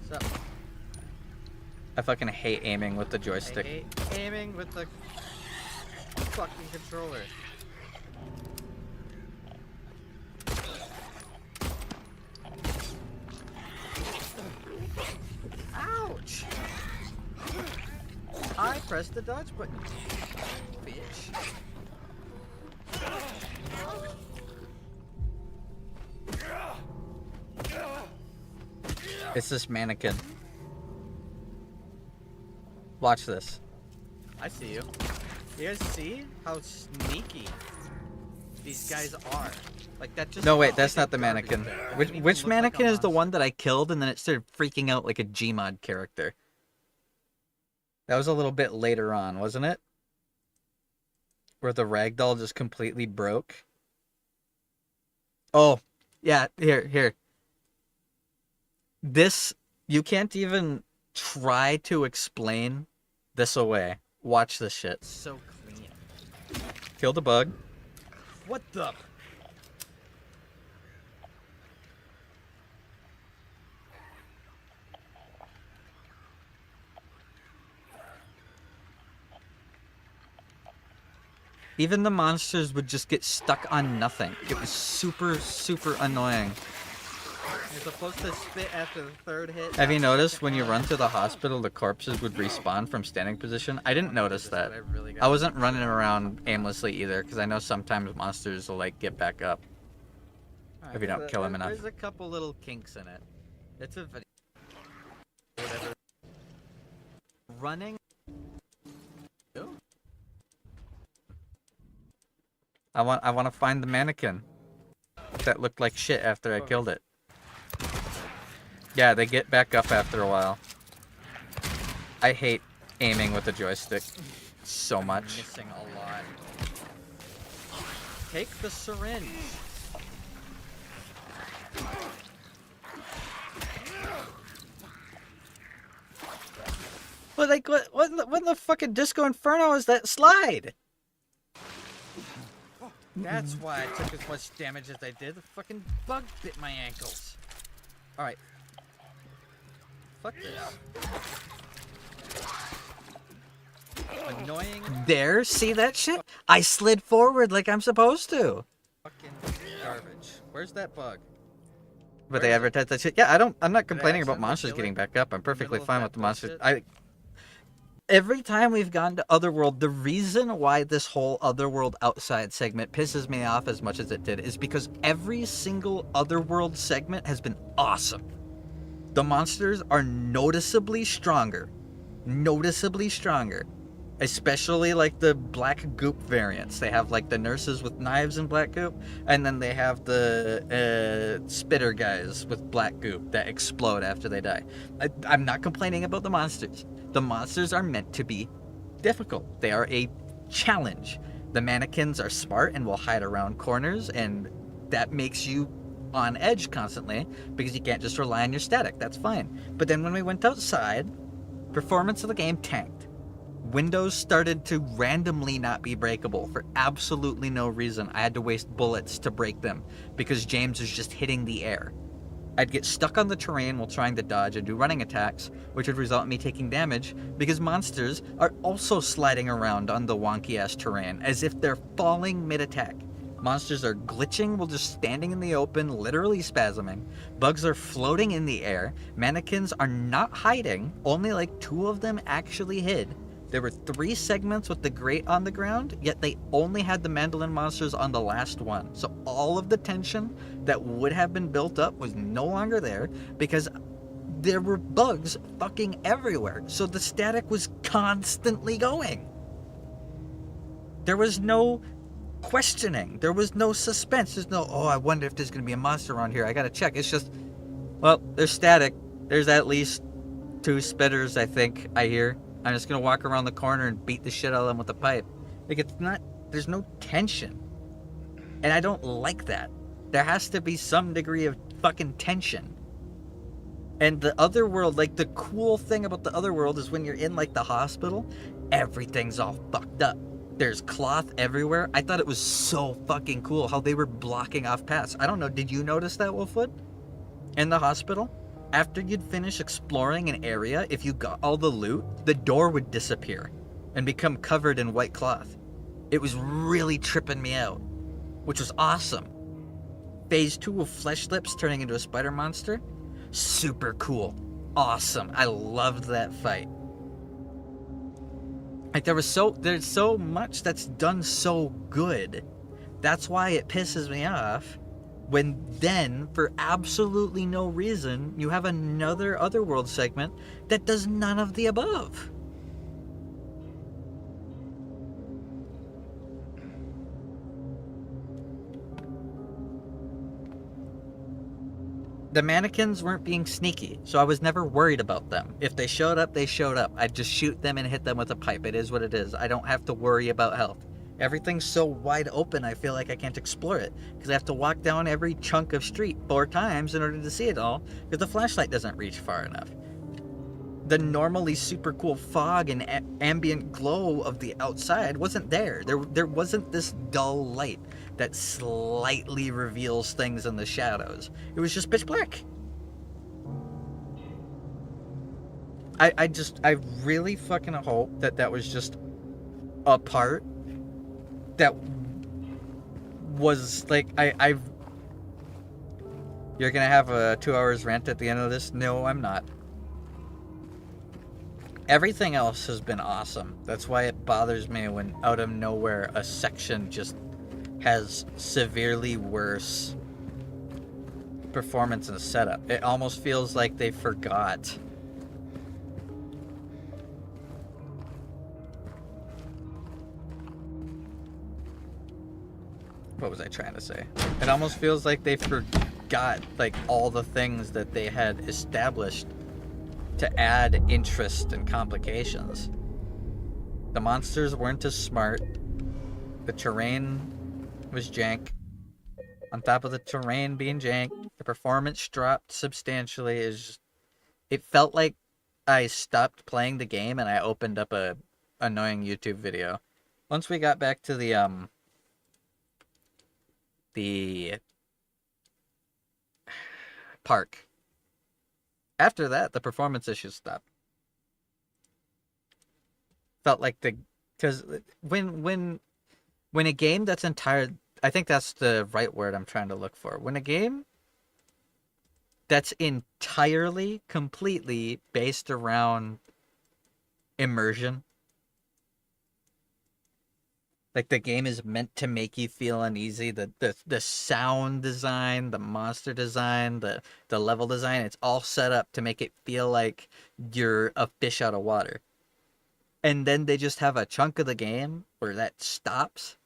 What's up? I fucking hate aiming with the joystick. I hate aiming with the fucking controller. Ouch! I pressed the dodge button. Bitch. It's this mannequin. Watch this. I see you. You guys see how sneaky these guys are? Like that just. No, wait, felt that's like not the a garbage mannequin. bag. It Which, didn't even which look like a mannequin is the monster. one that I killed and then it started freaking out like a Gmod character? That was a little bit later on, wasn't it? Where the ragdoll just completely broke. Oh, yeah, here. This, you can't even try to explain this away. Watch this shit. So clean. Kill the bug. What the? Even the monsters would just get stuck on nothing. It was super, super annoying. You're supposed to spit after the third hit. Have you noticed when you run to the hospital, the corpses would respawn from standing position? I didn't notice that. I wasn't running around aimlessly either, because I know sometimes monsters will like get back up if you don't kill them enough. There's a couple little kinks in it. It's a video. Whatever. Running. I want to find the mannequin that looked like shit after I killed it. Yeah, they get back up after a while. I hate aiming with a joystick so much. Missing a lot. Take the syringe. But like, what in the fucking Disco Inferno is that slide? That's why I took as much damage as I did. The fucking bug bit my ankles. Alright. Fuck this. Annoying. There, see that shit? I slid forward like I'm supposed to. Fucking garbage. Where's that bug? But they advertise that shit. Yeah, I'm not complaining about accidentally monsters kill getting it? back up. I'm perfectly Middle of fine that with the monsters. bullshit? Every time we've gone to Otherworld, the reason why this whole Otherworld outside segment pisses me off as much as it did is because every single Otherworld segment has been awesome. The monsters are noticeably stronger. Noticeably stronger. Especially like the black goop variants. They have like the nurses with knives and black goop, and then they have the spitter guys with black goop that explode after they die. I'm not complaining about the monsters. The monsters are meant to be difficult. They are a challenge. The mannequins are smart and will hide around corners, and that makes you on edge constantly because you can't just rely on your static. That's fine. But then when we went outside, performance of the game tanked. Windows started to randomly not be breakable for absolutely no reason. I had to waste bullets to break them because James was just hitting the air. I'd get stuck on the terrain while trying to dodge and do running attacks, which would result in me taking damage because monsters are also sliding around on the wonky-ass terrain as if they're falling mid-attack. Monsters are glitching while just standing in the open, literally spasming. Bugs are floating in the air. Mannequins are not hiding. Only like 2 of them actually hid. There were 3 segments with the grate on the ground, yet they only had the mandolin monsters on the last one. So all of the tension that would have been built up was no longer there because there were bugs fucking everywhere. So the static was constantly going. There was no questioning. There was no suspense. There's no, oh, I wonder if there's going to be a monster around here. I got to check. It's just, well, there's static. There's at least 2 spitters, I think, I hear. I'm just gonna walk around the corner and beat the shit out of them with a pipe. Like, it's not, there's no tension. And I don't like that. There has to be some degree of fucking tension. And the other world, like, the cool thing about the other world is when you're in, like, the hospital, everything's all fucked up. There's cloth everywhere. I thought it was so fucking cool how they were blocking off paths. I don't know, did you notice that, Wolfwood? In the hospital? After you'd finish exploring an area, if you got all the loot, the door would disappear and become covered in white cloth. It was really tripping me out, which was awesome. Phase 2 of Flesh Lips turning into a spider monster, super cool, awesome. I loved that fight. Like there's so much that's done so good. That's why it pisses me off. When then, for absolutely no reason, you have another Otherworld segment that does none of the above. The mannequins weren't being sneaky, so I was never worried about them. If they showed up, they showed up. I'd just shoot them and hit them with a pipe. It is what it is. I don't have to worry about health. Everything's so wide open, I feel like I can't explore it, because I have to walk down every chunk of street 4 times in order to see it all, because the flashlight doesn't reach far enough. The normally super cool fog and ambient glow of the outside wasn't there. There wasn't this dull light that slightly reveals things in the shadows. It was just pitch black. I really fucking hope that was just a part that was like, You're gonna have a 2 hours rant at the end of this? No, I'm not. Everything else has been awesome. That's why it bothers me when out of nowhere a section just has severely worse performance and setup. It almost feels like they forgot. What was I trying to say? It almost feels like they forgot like all the things that they had established to add interest and complications. The monsters weren't as smart. The terrain was jank. On top of the terrain being jank, the performance dropped substantially. It felt like I stopped playing the game and I opened up a annoying YouTube video. Once we got back to the park. After that, the performance issues stopped. Felt like because when a game that's I think that's the right word I'm trying to look for. When a game that's entirely, completely based around immersion, like the game is meant to make you feel uneasy. The sound design, the monster design, the level design, it's all set up to make it feel like you're a fish out of water. And then they just have a chunk of the game where that stops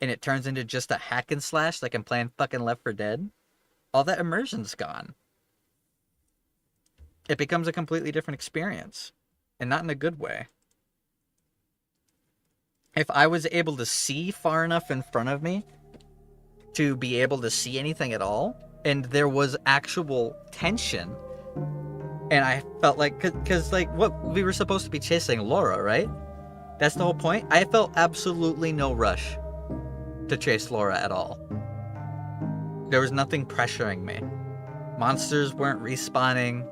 and it turns into just a hack and slash like I'm playing fucking Left 4 Dead. All that immersion's gone. It becomes a completely different experience. And not in a good way. If I was able to see far enough in front of me to be able to see anything at all, and there was actual tension, and I felt like, because like, what, we were supposed to be chasing Laura, right? That's the whole point. I felt absolutely no rush to chase Laura at all. There was nothing pressuring me. Monsters weren't respawning.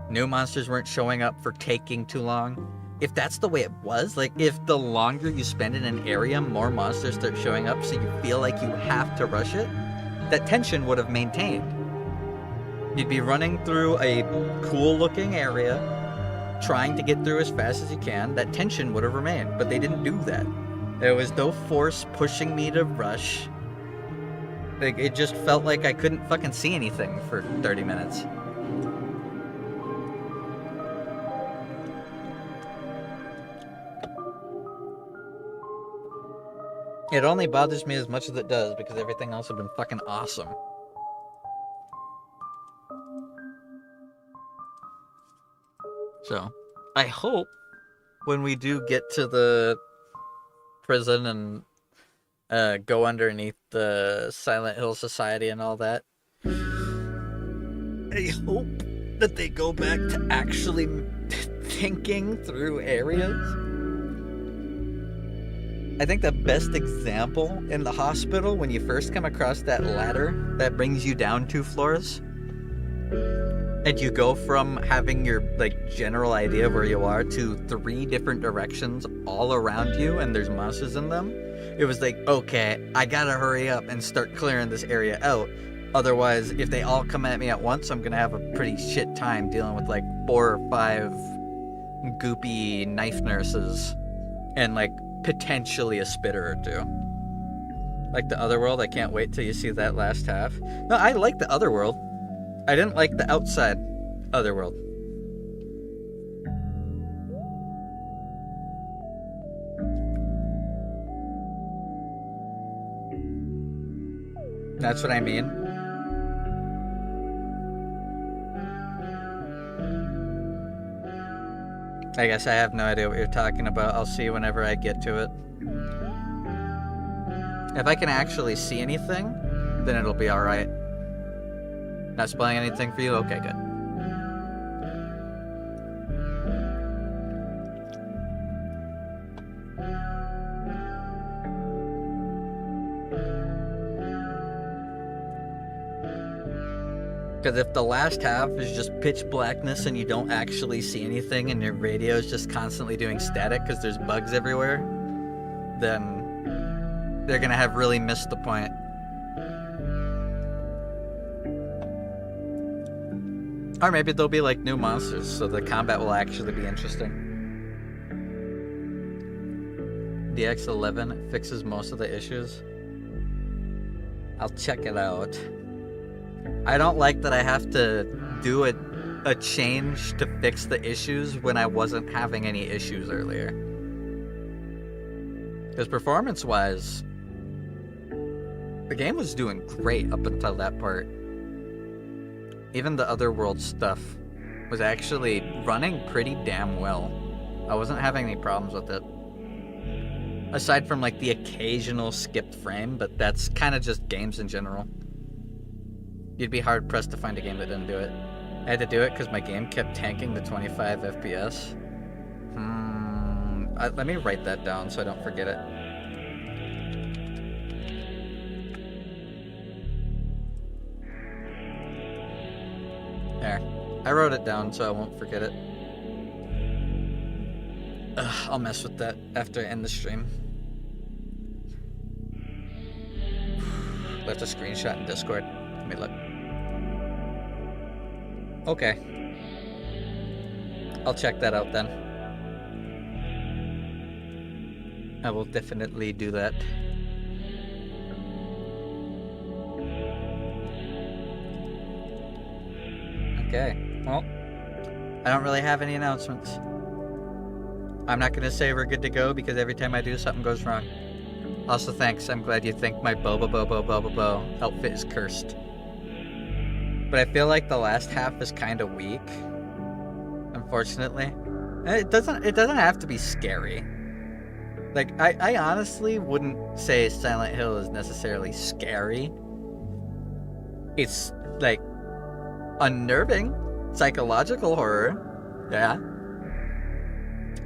New monsters weren't showing up for taking too long. If that's the way it was, like if the longer you spend in an area, more monsters start showing up so you feel like you have to rush it, that tension would have maintained. You'd be running through a cool looking area, trying to get through as fast as you can. That tension would have remained, but they didn't do that. There was no force pushing me to rush. Like, it just felt like I couldn't fucking see anything for 30 minutes. It only bothers me as much as it does because everything else has been fucking awesome. So, I hope when we do get to the prison and go underneath the Silent Hill Society and all that, I hope that they go back to actually thinking through areas. I think the best example in the hospital, when you first come across that ladder that brings you down 2 floors, and you go from having your like general idea of where you are to 3 different directions all around you and there's monsters in them, it was like, okay, I gotta hurry up and start clearing this area out. Otherwise, if they all come at me at once, I'm gonna have a pretty shit time dealing with like 4 or 5 goopy knife nurses and like potentially a spitter or 2. Like the Otherworld, I can't wait till you see that last half. No, I like the Otherworld. I didn't like the outside Otherworld. That's what I mean. I guess I have no idea what you're talking about. I'll see whenever I get to it. If I can actually see anything, then it'll be alright. Not spoiling anything for you? Okay, good. Because if the last half is just pitch blackness and you don't actually see anything and your radio is just constantly doing static because there's bugs everywhere, then they're going to have really missed the point. Or maybe there'll be like new monsters, so the combat will actually be interesting. The X11 fixes most of the issues. I'll check it out. I don't like that I have to do a change to fix the issues when I wasn't having any issues earlier. Because performance-wise, the game was doing great up until that part. Even the Otherworld stuff was actually running pretty damn well. I wasn't having any problems with it. Aside from like the occasional skipped frame, but that's kind of just games in general. You'd be hard pressed to find a game that didn't do it. I had to do it because my game kept tanking to 25 FPS. Let me write that down so I don't forget it. There. I wrote it down so I won't forget it. I'll mess with that after I end the stream. Left a screenshot in Discord. Let me look. Okay. I'll check that out then. I will definitely do that. Okay. Well, I don't really have any announcements. I'm not going to say we're good to go because every time I do, something goes wrong. Also, thanks. I'm glad you think my Bobo outfit is cursed. But I feel like the last half is kind of weak. Unfortunately. It doesn't have to be scary. Like, I honestly wouldn't say Silent Hill is necessarily scary. It's, like, unnerving. Psychological horror. Yeah.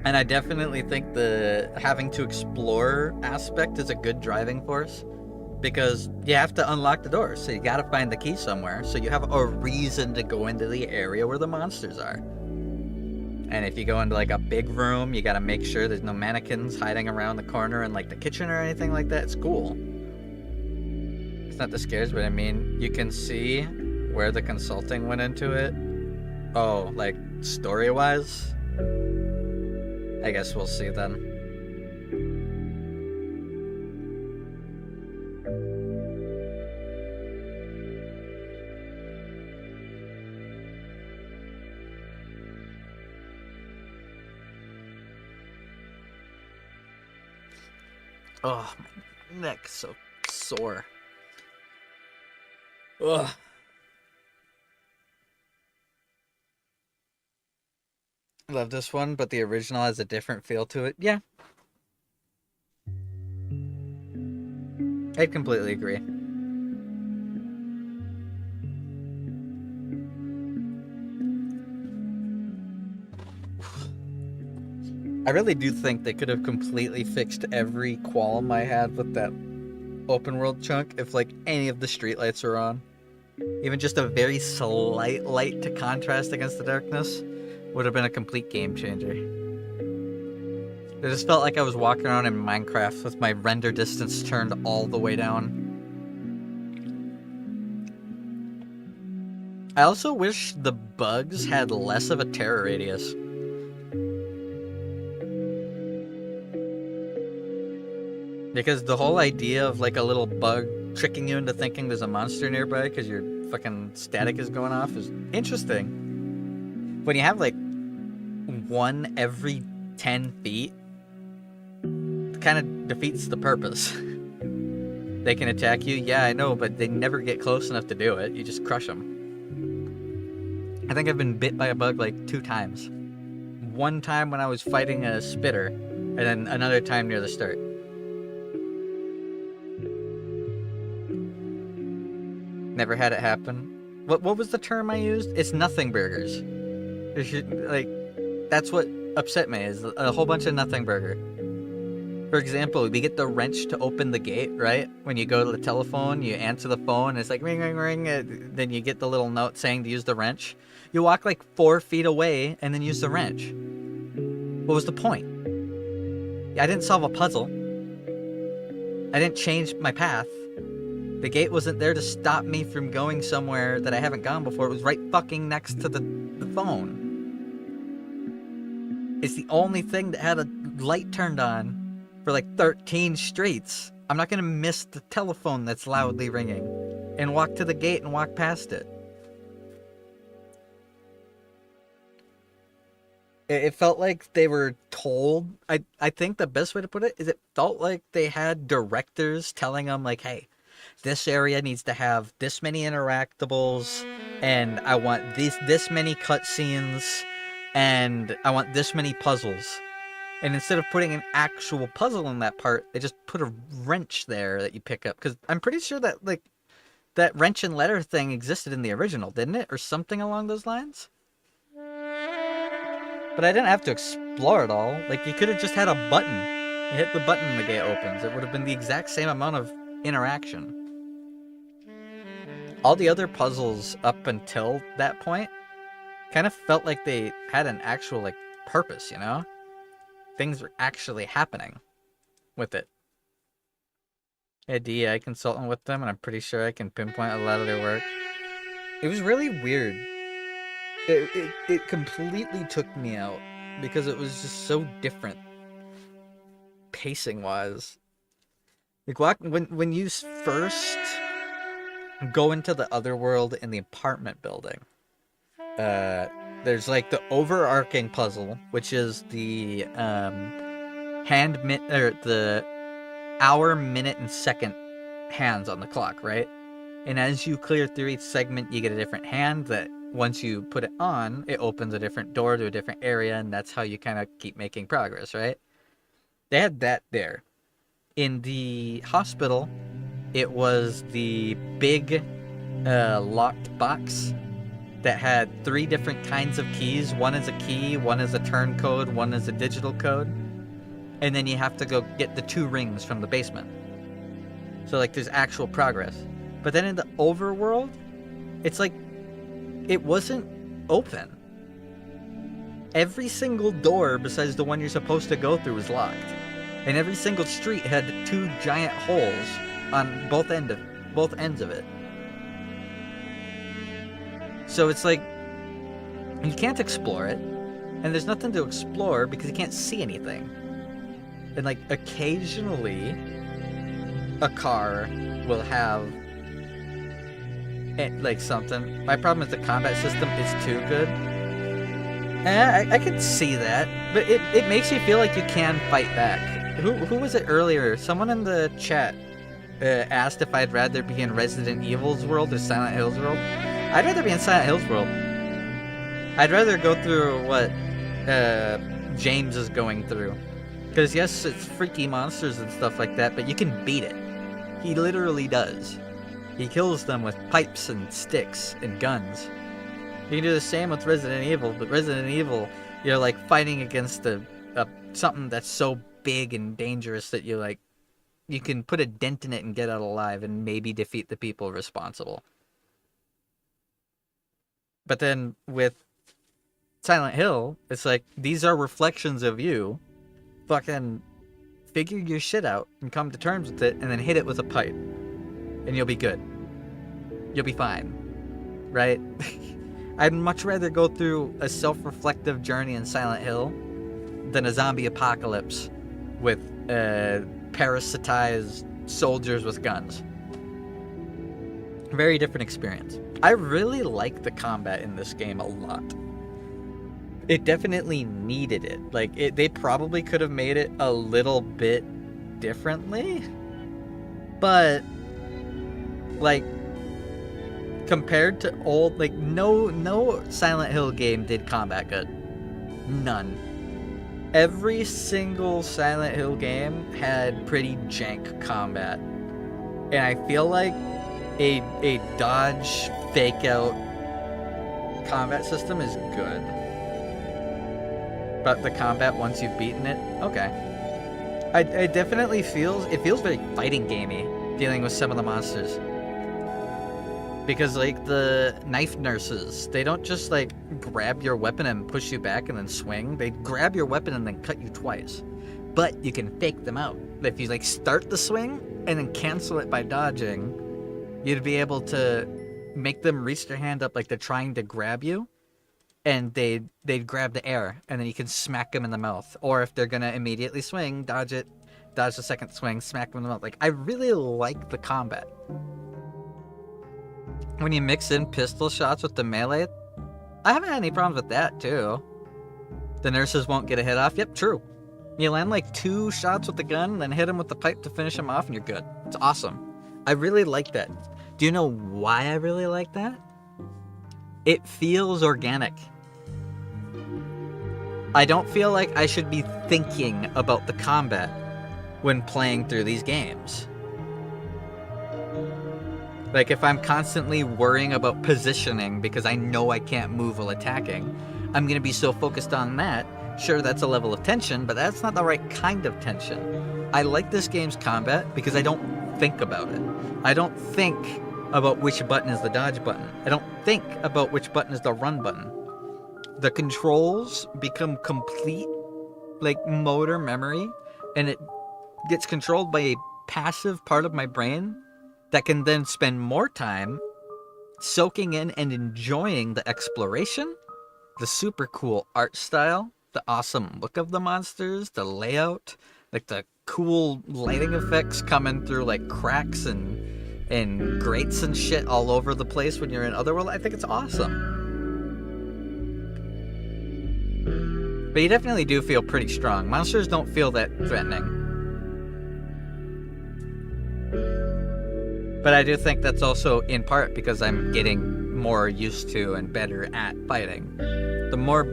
And I definitely think the having to explore aspect is a good driving force. Because you have to unlock the doors, so you gotta find the key somewhere, so you have a reason to go into the area where the monsters are. And if you go into like a big room, you gotta make sure there's no mannequins hiding around the corner in like the kitchen or anything like that. It's cool. It's not the scares, but I mean, you can see where the consulting went into it. Oh, like story-wise? I guess we'll see then. Oh, my neck's so sore. Ugh. Love this one, but the original has a different feel to it. Yeah. I completely agree. I really do think they could have completely fixed every qualm I had with that open world chunk if like any of the streetlights were on. Even just a very slight light to contrast against the darkness would have been a complete game changer. It just felt like I was walking around in Minecraft with my render distance turned all the way down. I also wish the bugs had less of a terror radius. Because the whole idea of like a little bug tricking you into thinking there's a monster nearby because your fucking static is going off is interesting. When you have like one every 10 feet, it kind of defeats the purpose. They can attack you, yeah, I know, but they never get close enough to do it. You just crush them. I think I've been bit by a bug like 2 times. One time when I was fighting a spitter, and then another time near the start. Never had it happen. What was the term I used? It's nothing burgers. Like, that's what upset me, is a whole bunch of nothing burger. For example, we get the wrench to open the gate, right? When you go to the telephone, you answer the phone, and it's like ring, ring, ring, then you get the little note saying to use the wrench. You walk like 4 feet away and then use the wrench. What was the point? I didn't solve a puzzle. I didn't change my path. The gate wasn't there to stop me from going somewhere that I haven't gone before. It was right fucking next to the phone. It's the only thing that had a light turned on for like 13 streets. I'm not gonna miss the telephone that's loudly ringing and walk to the gate and walk past it. It felt like they were told, I think the best way to put it is it felt like they had directors telling them like, hey, this area needs to have this many interactables, and I want this many cutscenes, and I want this many puzzles. And instead of putting an actual puzzle in that part, they just put a wrench there that you pick up. Because I'm pretty sure that, like, that wrench and letter thing existed in the original, didn't it? Or something along those lines? But I didn't have to explore it all. Like, you could have just had a button. You hit the button and the gate opens. It would have been the exact same amount of interaction. All the other puzzles up until that point kind of felt like they had an actual, like, purpose, you know? Things were actually happening with it. A DEI consultant with them, and I'm pretty sure I can pinpoint a lot of their work. It was really weird. It completely took me out because it was just so different, pacing-wise. Like, when you first go into the other world in the apartment building, there's like the overarching puzzle, which is the the hour, minute, and second hands on the clock, right? And as you clear through each segment, you get a different hand that once you put it on, it opens a different door to a different area, and that's how you kind of keep making progress, right? They had that there. In the hospital, it was the big locked box that had 3 different kinds of keys. One is a key, one is a turn code, one is a digital code. And then you have to go get the 2 rings from the basement. So, like, there's actual progress. But then in the overworld, it's like, it wasn't open. Every single door besides the one you're supposed to go through was locked. And every single street had 2 giant holes on both ends of it. So it's like, you can't explore it, and there's nothing to explore because you can't see anything. And like, occasionally, a car will have, like, something. My problem is the combat system is too good. And I can see that, but it makes you feel like you can fight back. Who was it earlier? Someone in the chat asked if I'd rather be in Resident Evil's world or Silent Hill's world. I'd rather be in Silent Hill's world. I'd rather go through what James is going through. Because yes, it's freaky monsters and stuff like that, but you can beat it. He literally does. He kills them with pipes and sticks and guns. You can do the same with Resident Evil, but Resident Evil, you're like fighting against something that's so big and dangerous that you can put a dent in it and get out alive and maybe defeat the people responsible. But then with Silent Hill, it's like, these are reflections of you. Fucking figure your shit out and come to terms with it, and then hit it with a pipe. And you'll be good. You'll be fine. Right? I'd much rather go through a self-reflective journey in Silent Hill than a zombie apocalypse with parasitized soldiers with guns. Very different experience. I really like the combat in this game a lot. It definitely needed it. Like, they probably could have made it a little bit differently. But, like, compared to old, like, no Silent Hill game did combat good. None. Every single Silent Hill game had pretty jank combat. And I feel like a dodge fake out combat system is good. But the combat, once you've beaten it, okay. It definitely feels very fighting gamey, dealing with some of the monsters. Because, like, the knife nurses, they don't just, like, grab your weapon and push you back and then swing. They grab your weapon and then cut you twice. But you can fake them out. If you, like, start the swing and then cancel it by dodging, You'd be able to make them reach their hand up like they're trying to grab you, and they'd grab the air, and then you can smack them in the mouth. Or if they're gonna immediately swing, dodge it, dodge the second swing, smack them in the mouth. Like, I really like the combat. When you mix in pistol shots with the melee, I haven't had any problems with that, too. The nurses won't get a hit off. Yep, true. You land like 2 shots with the gun, then hit them with the pipe to finish them off, and you're good. It's awesome. I really like that. Do you know why I really like that? It feels organic. I don't feel like I should be thinking about the combat when playing through these games. Like, if I'm constantly worrying about positioning because I know I can't move while attacking, I'm going to be so focused on that. Sure, that's a level of tension, but that's not the right kind of tension. I like this game's combat because I don't think about it. I don't think about which button is the dodge button. I don't think about which button is the run button. The controls become complete, like, motor memory, and it gets controlled by a passive part of my brain that can then spend more time soaking in and enjoying the exploration, the super cool art style, the awesome look of the monsters, the layout, like the cool lighting effects coming through like cracks and grates and shit all over the place when you're in Otherworld. I think it's awesome. But you definitely do feel pretty strong. Monsters don't feel that threatening. But I do think that's also in part because I'm getting more used to and better at fighting. The more,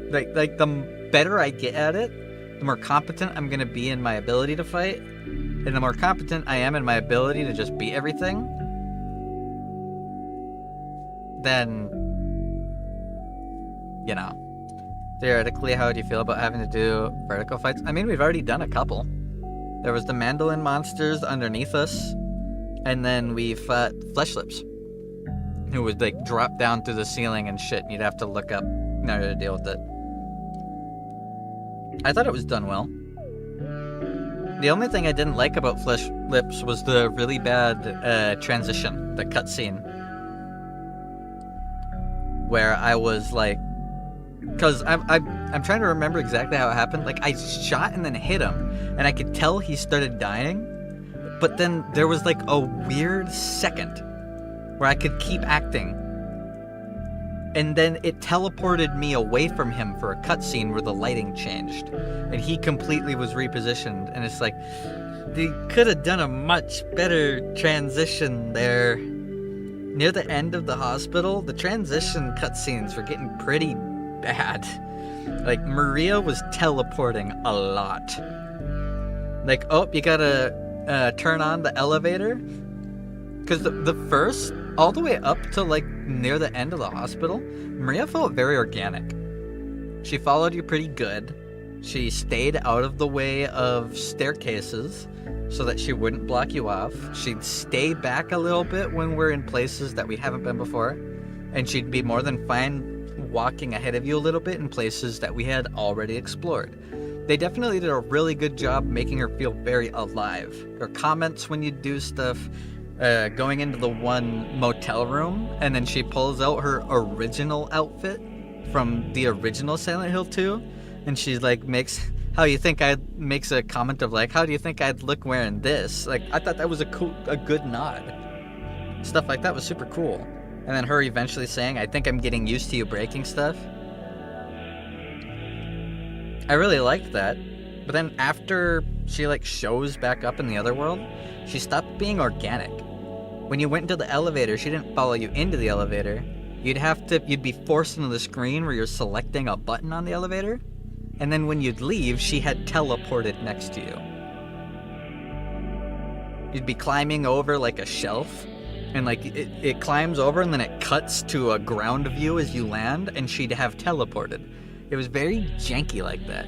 like the better I get at it, the more competent I'm going to be in my ability to fight. And the more competent I am in my ability to just beat everything, then, you know, theoretically, how do you feel about having to do vertical fights? I mean, we've already done a couple. There was the mandolin monsters underneath us, and then we fought Flesh Lips, who would like drop down through the ceiling and shit, and you'd have to look up in order to deal with it. I thought it was done well. The only thing I didn't like about Flesh Lips was the really bad transition, the cutscene, where I was like, because I'm trying to remember exactly how it happened. Like, I shot and then hit him, and I could tell he started dying, but then there was like a weird second where I could keep acting, and then it teleported me away from him for a cutscene where the lighting changed, and he completely was repositioned, and it's like, they could have done a much better transition there. Near the end of the hospital, the transition cutscenes were getting pretty bad. Like, Maria was teleporting a lot. Like, oh, you gotta turn on the elevator, because the first, all the way up to like near the end of the hospital, Maria felt very organic. She followed you pretty good. She stayed out of the way of staircases so that she wouldn't block you off. She'd stay back a little bit when we're in places that we haven't been before, and she'd be more than fine walking ahead of you a little bit in places that we had already explored. They definitely did a really good job making her feel very alive. Her comments when you do stuff, going into the one motel room, and then she pulls out her original outfit from the original Silent Hill 2, and she's like, makes a comment of like, how do you think I'd look wearing this? Like, I thought that was a good nod. Stuff like that was super cool. And then her eventually saying, I think I'm getting used to you breaking stuff. I really liked that. But then after she like shows back up in the other world, she stopped being organic. When you went into the elevator, she didn't follow you into the elevator. You'd be forced into the screen where you're selecting a button on the elevator. And then when you'd leave, she had teleported next to you. You'd be climbing over like a shelf, and like it climbs over and then it cuts to a ground view as you land, and she'd have teleported. It was very janky like that.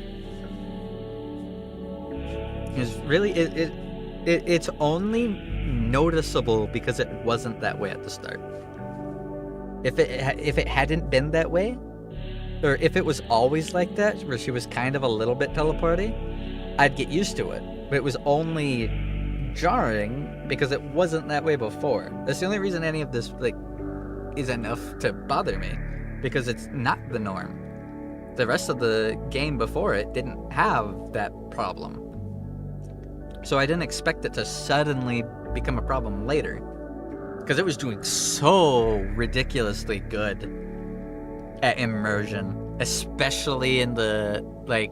It was really, it's only noticeable because it wasn't that way at the start. If it hadn't been that way, or if it was always like that, where she was kind of a little bit teleporty, I'd get used to it. But it was only jarring because it wasn't that way before. That's the only reason any of this like is enough to bother me, because it's not the norm. The rest of the game before it didn't have that problem. So I didn't expect it to suddenly become a problem later, because it was doing so ridiculously good at immersion, especially in the like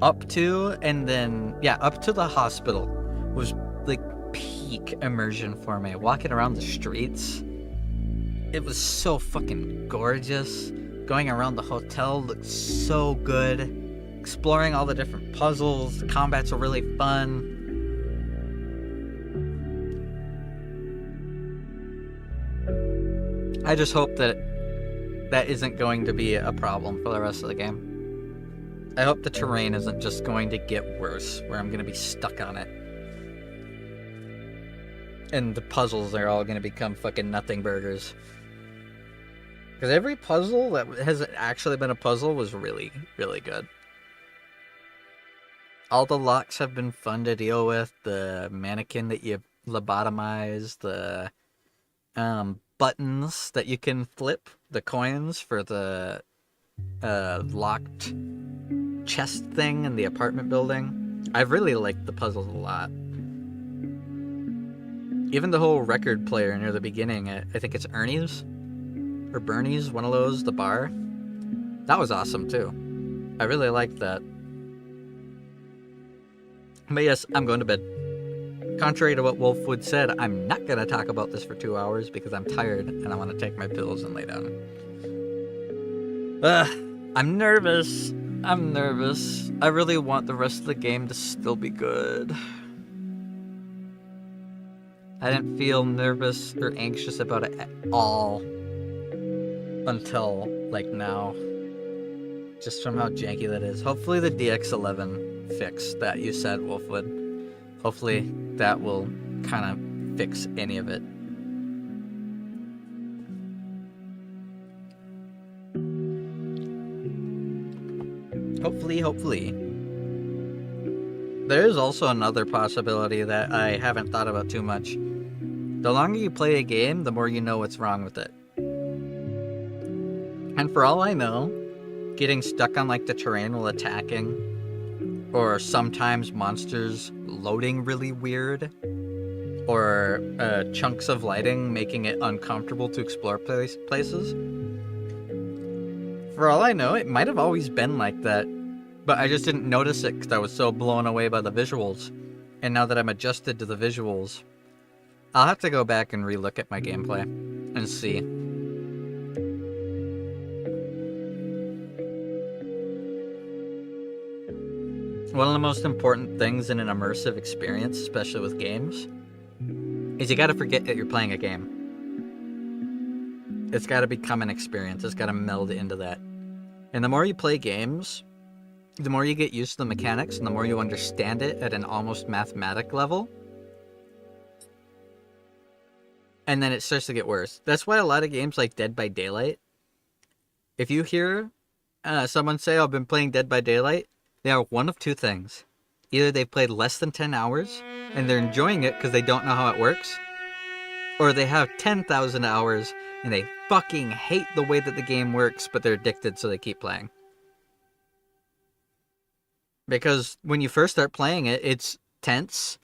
up to the hospital was like peak immersion for me. Walking around the streets, it was so fucking gorgeous. Going around the hotel looked so good. Exploring all the different puzzles, the combats were really fun. I just hope that that isn't going to be a problem for the rest of the game. I hope the terrain isn't just going to get worse, where I'm going to be stuck on it. And the puzzles are all going to become fucking nothing burgers. Because every puzzle that has actually been a puzzle was really, really good. All the locks have been fun to deal with. The mannequin that you lobotomize, the buttons that you can flip, the coins for the locked chest thing in the apartment building. I really liked the puzzles a lot. Even the whole record player near the beginning, I think it's Ernie's or Bernie's, one of those, the bar. That was awesome too. I really liked that. But yes, I'm going to bed. Contrary to what Wolfwood said, I'm not going to talk about this for 2 hours because I'm tired and I want to take my pills and lay down. I'm nervous. I'm nervous. I really want the rest of the game to still be good. I didn't feel nervous or anxious about it at all until, like, now. Just from how janky that is. Hopefully the DX11 fix that you said, Wolfwood. Hopefully that will kind of fix any of it. Hopefully. There is also another possibility that I haven't thought about too much. The longer you play a game, the more you know what's wrong with it. And for all I know, getting stuck on like the terrain while attacking, or sometimes monsters loading really weird, or chunks of lighting making it uncomfortable to explore places. For all I know, it might have always been like that, but I just didn't notice it because I was so blown away by the visuals. And now that I'm adjusted to the visuals, I'll have to go back and relook at my gameplay and see. One of the most important things in an immersive experience, especially with games, is you gotta forget that you're playing a game. It's gotta become an experience. It's gotta meld into that. And the more you play games, the more you get used to the mechanics and the more you understand it at an almost mathematic level. And then it starts to get worse. That's why a lot of games like Dead by Daylight, if you hear someone say, oh, I've been playing Dead by Daylight, they are one of two things. Either they've played less than 10 hours and they're enjoying it because they don't know how it works, or they have 10,000 hours and they fucking hate the way that the game works, but they're addicted so they keep playing. Because when you first start playing it, it's tense.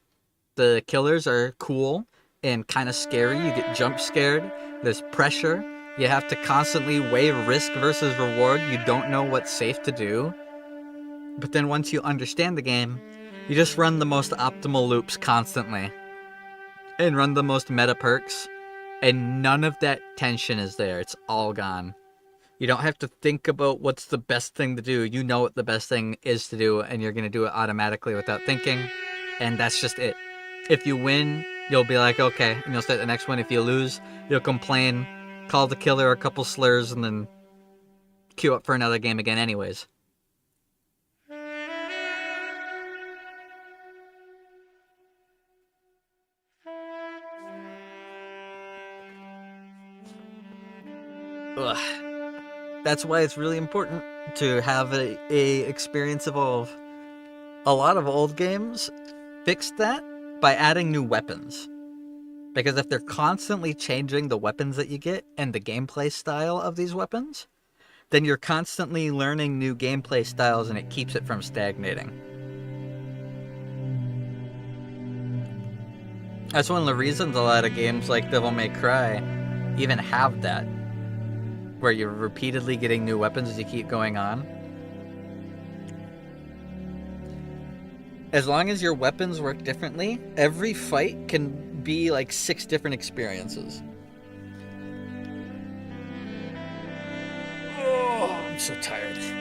The killers are cool and kind of scary. You get jump scared. There's pressure. You have to constantly weigh risk versus reward. You don't know what's safe to do. But then once you understand the game, you just run the most optimal loops constantly. And run the most meta perks. And none of that tension is there. It's all gone. You don't have to think about what's the best thing to do. You know what the best thing is to do, and you're going to do it automatically without thinking. And that's just it. If you win, you'll be like, okay, and you'll start the next one. If you lose, you'll complain, call the killer a couple slurs, and then queue up for another game again anyways. Ugh. That's why it's really important to have a experience evolve. A lot of old games fixed that by adding new weapons. Because if they're constantly changing the weapons that you get and the gameplay style of these weapons, then you're constantly learning new gameplay styles and it keeps it from stagnating. That's one of the reasons a lot of games like Devil May Cry even have that, where you're repeatedly getting new weapons as you keep going on. As long as your weapons work differently, every fight can be like 6 different experiences. Oh, I'm so tired. Is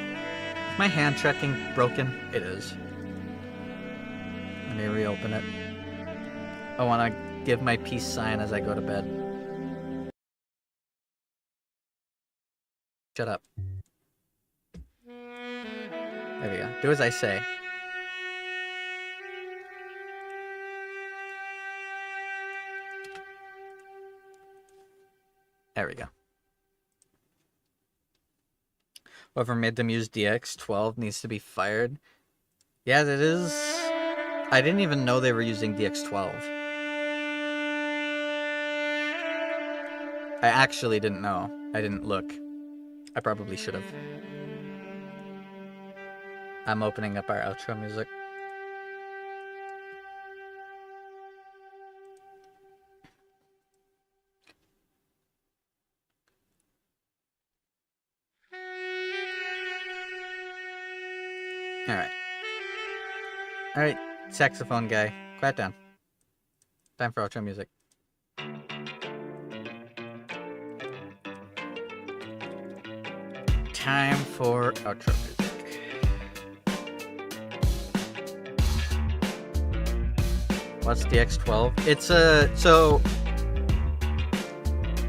my hand tracking broken? It is. Let me reopen it. I want to give my peace sign as I go to bed. Shut up. There we go. Do as I say. There we go. Whoever made them use DX12 needs to be fired. Yeah, that is... I didn't even know they were using DX12. I actually didn't know. I didn't look. I probably should have. I'm opening up our outro music. Alright. Alright, saxophone guy. Quiet down. Time for outro music. Time for outro music. What's DX12? It's a... So...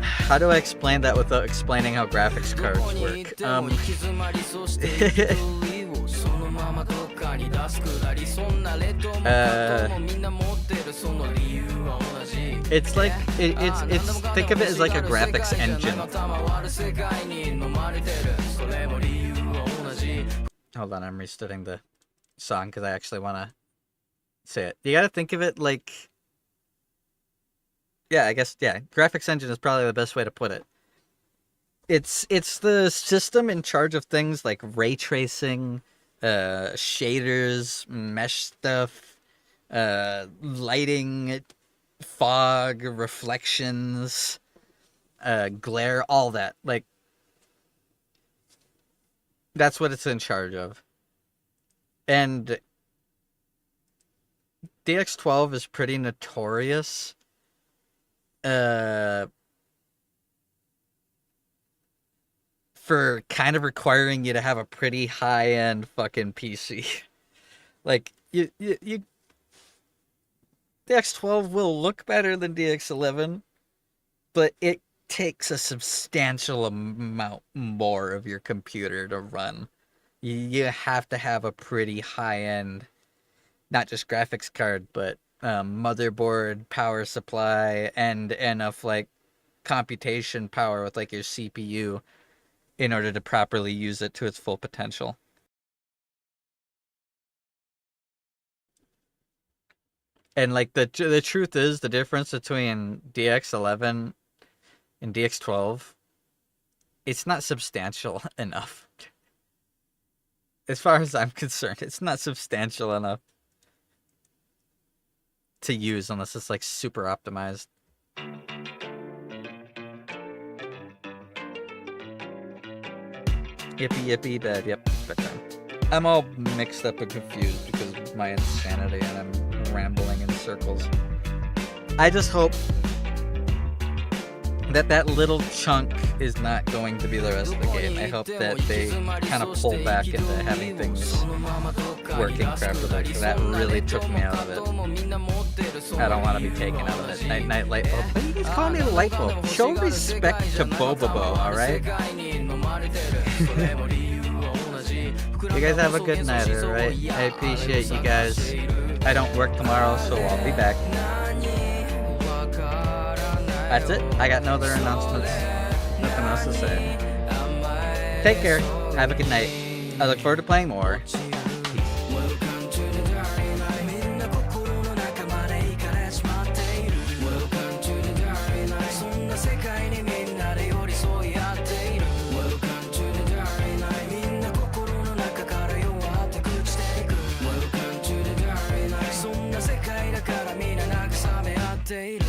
How do I explain that without explaining how graphics cards work? It's like it's think of it as like a graphics engine. Hold on, I'm restarting the song because I actually want to say it. You got to think of it like, yeah, I guess, yeah, graphics engine is probably the best way to put it. It's the system in charge of things like ray tracing, shaders, mesh stuff, lighting, fog, reflections, glare, all that. Like, that's what it's in charge of. And DX12 is pretty notorious for kind of requiring you to have a pretty high-end fucking PC. Like, you DX12 will look better than DX11, but it takes a substantial amount more of your computer to run. You have to have a pretty high-end, not just graphics card, but motherboard, power supply, and enough like computation power with like your CPU in order to properly use it to its full potential. And like the truth is, the difference between DX11 and DX12, it's not substantial enough. As far as I'm concerned, it's not substantial enough to use unless it's like super optimized. Yippee, bad, yep, bedtime. I'm all mixed up and confused because of my insanity and I'm rambling in circles. I just hope that that little chunk is not going to be the rest of the game. I hope that they kind of pull back into having things working properly, because that really took me out of it. I don't want to be taken out of it. Night light bulb. Why do you guys call me a light bulb? Show respect to Bobobo, alright? You guys have a good night, alright? I appreciate you guys. I don't work tomorrow, so I'll be back. That's it. I got no other announcements. Nothing else to say. Take care. Have a good night. I look forward to playing more. Peace. ている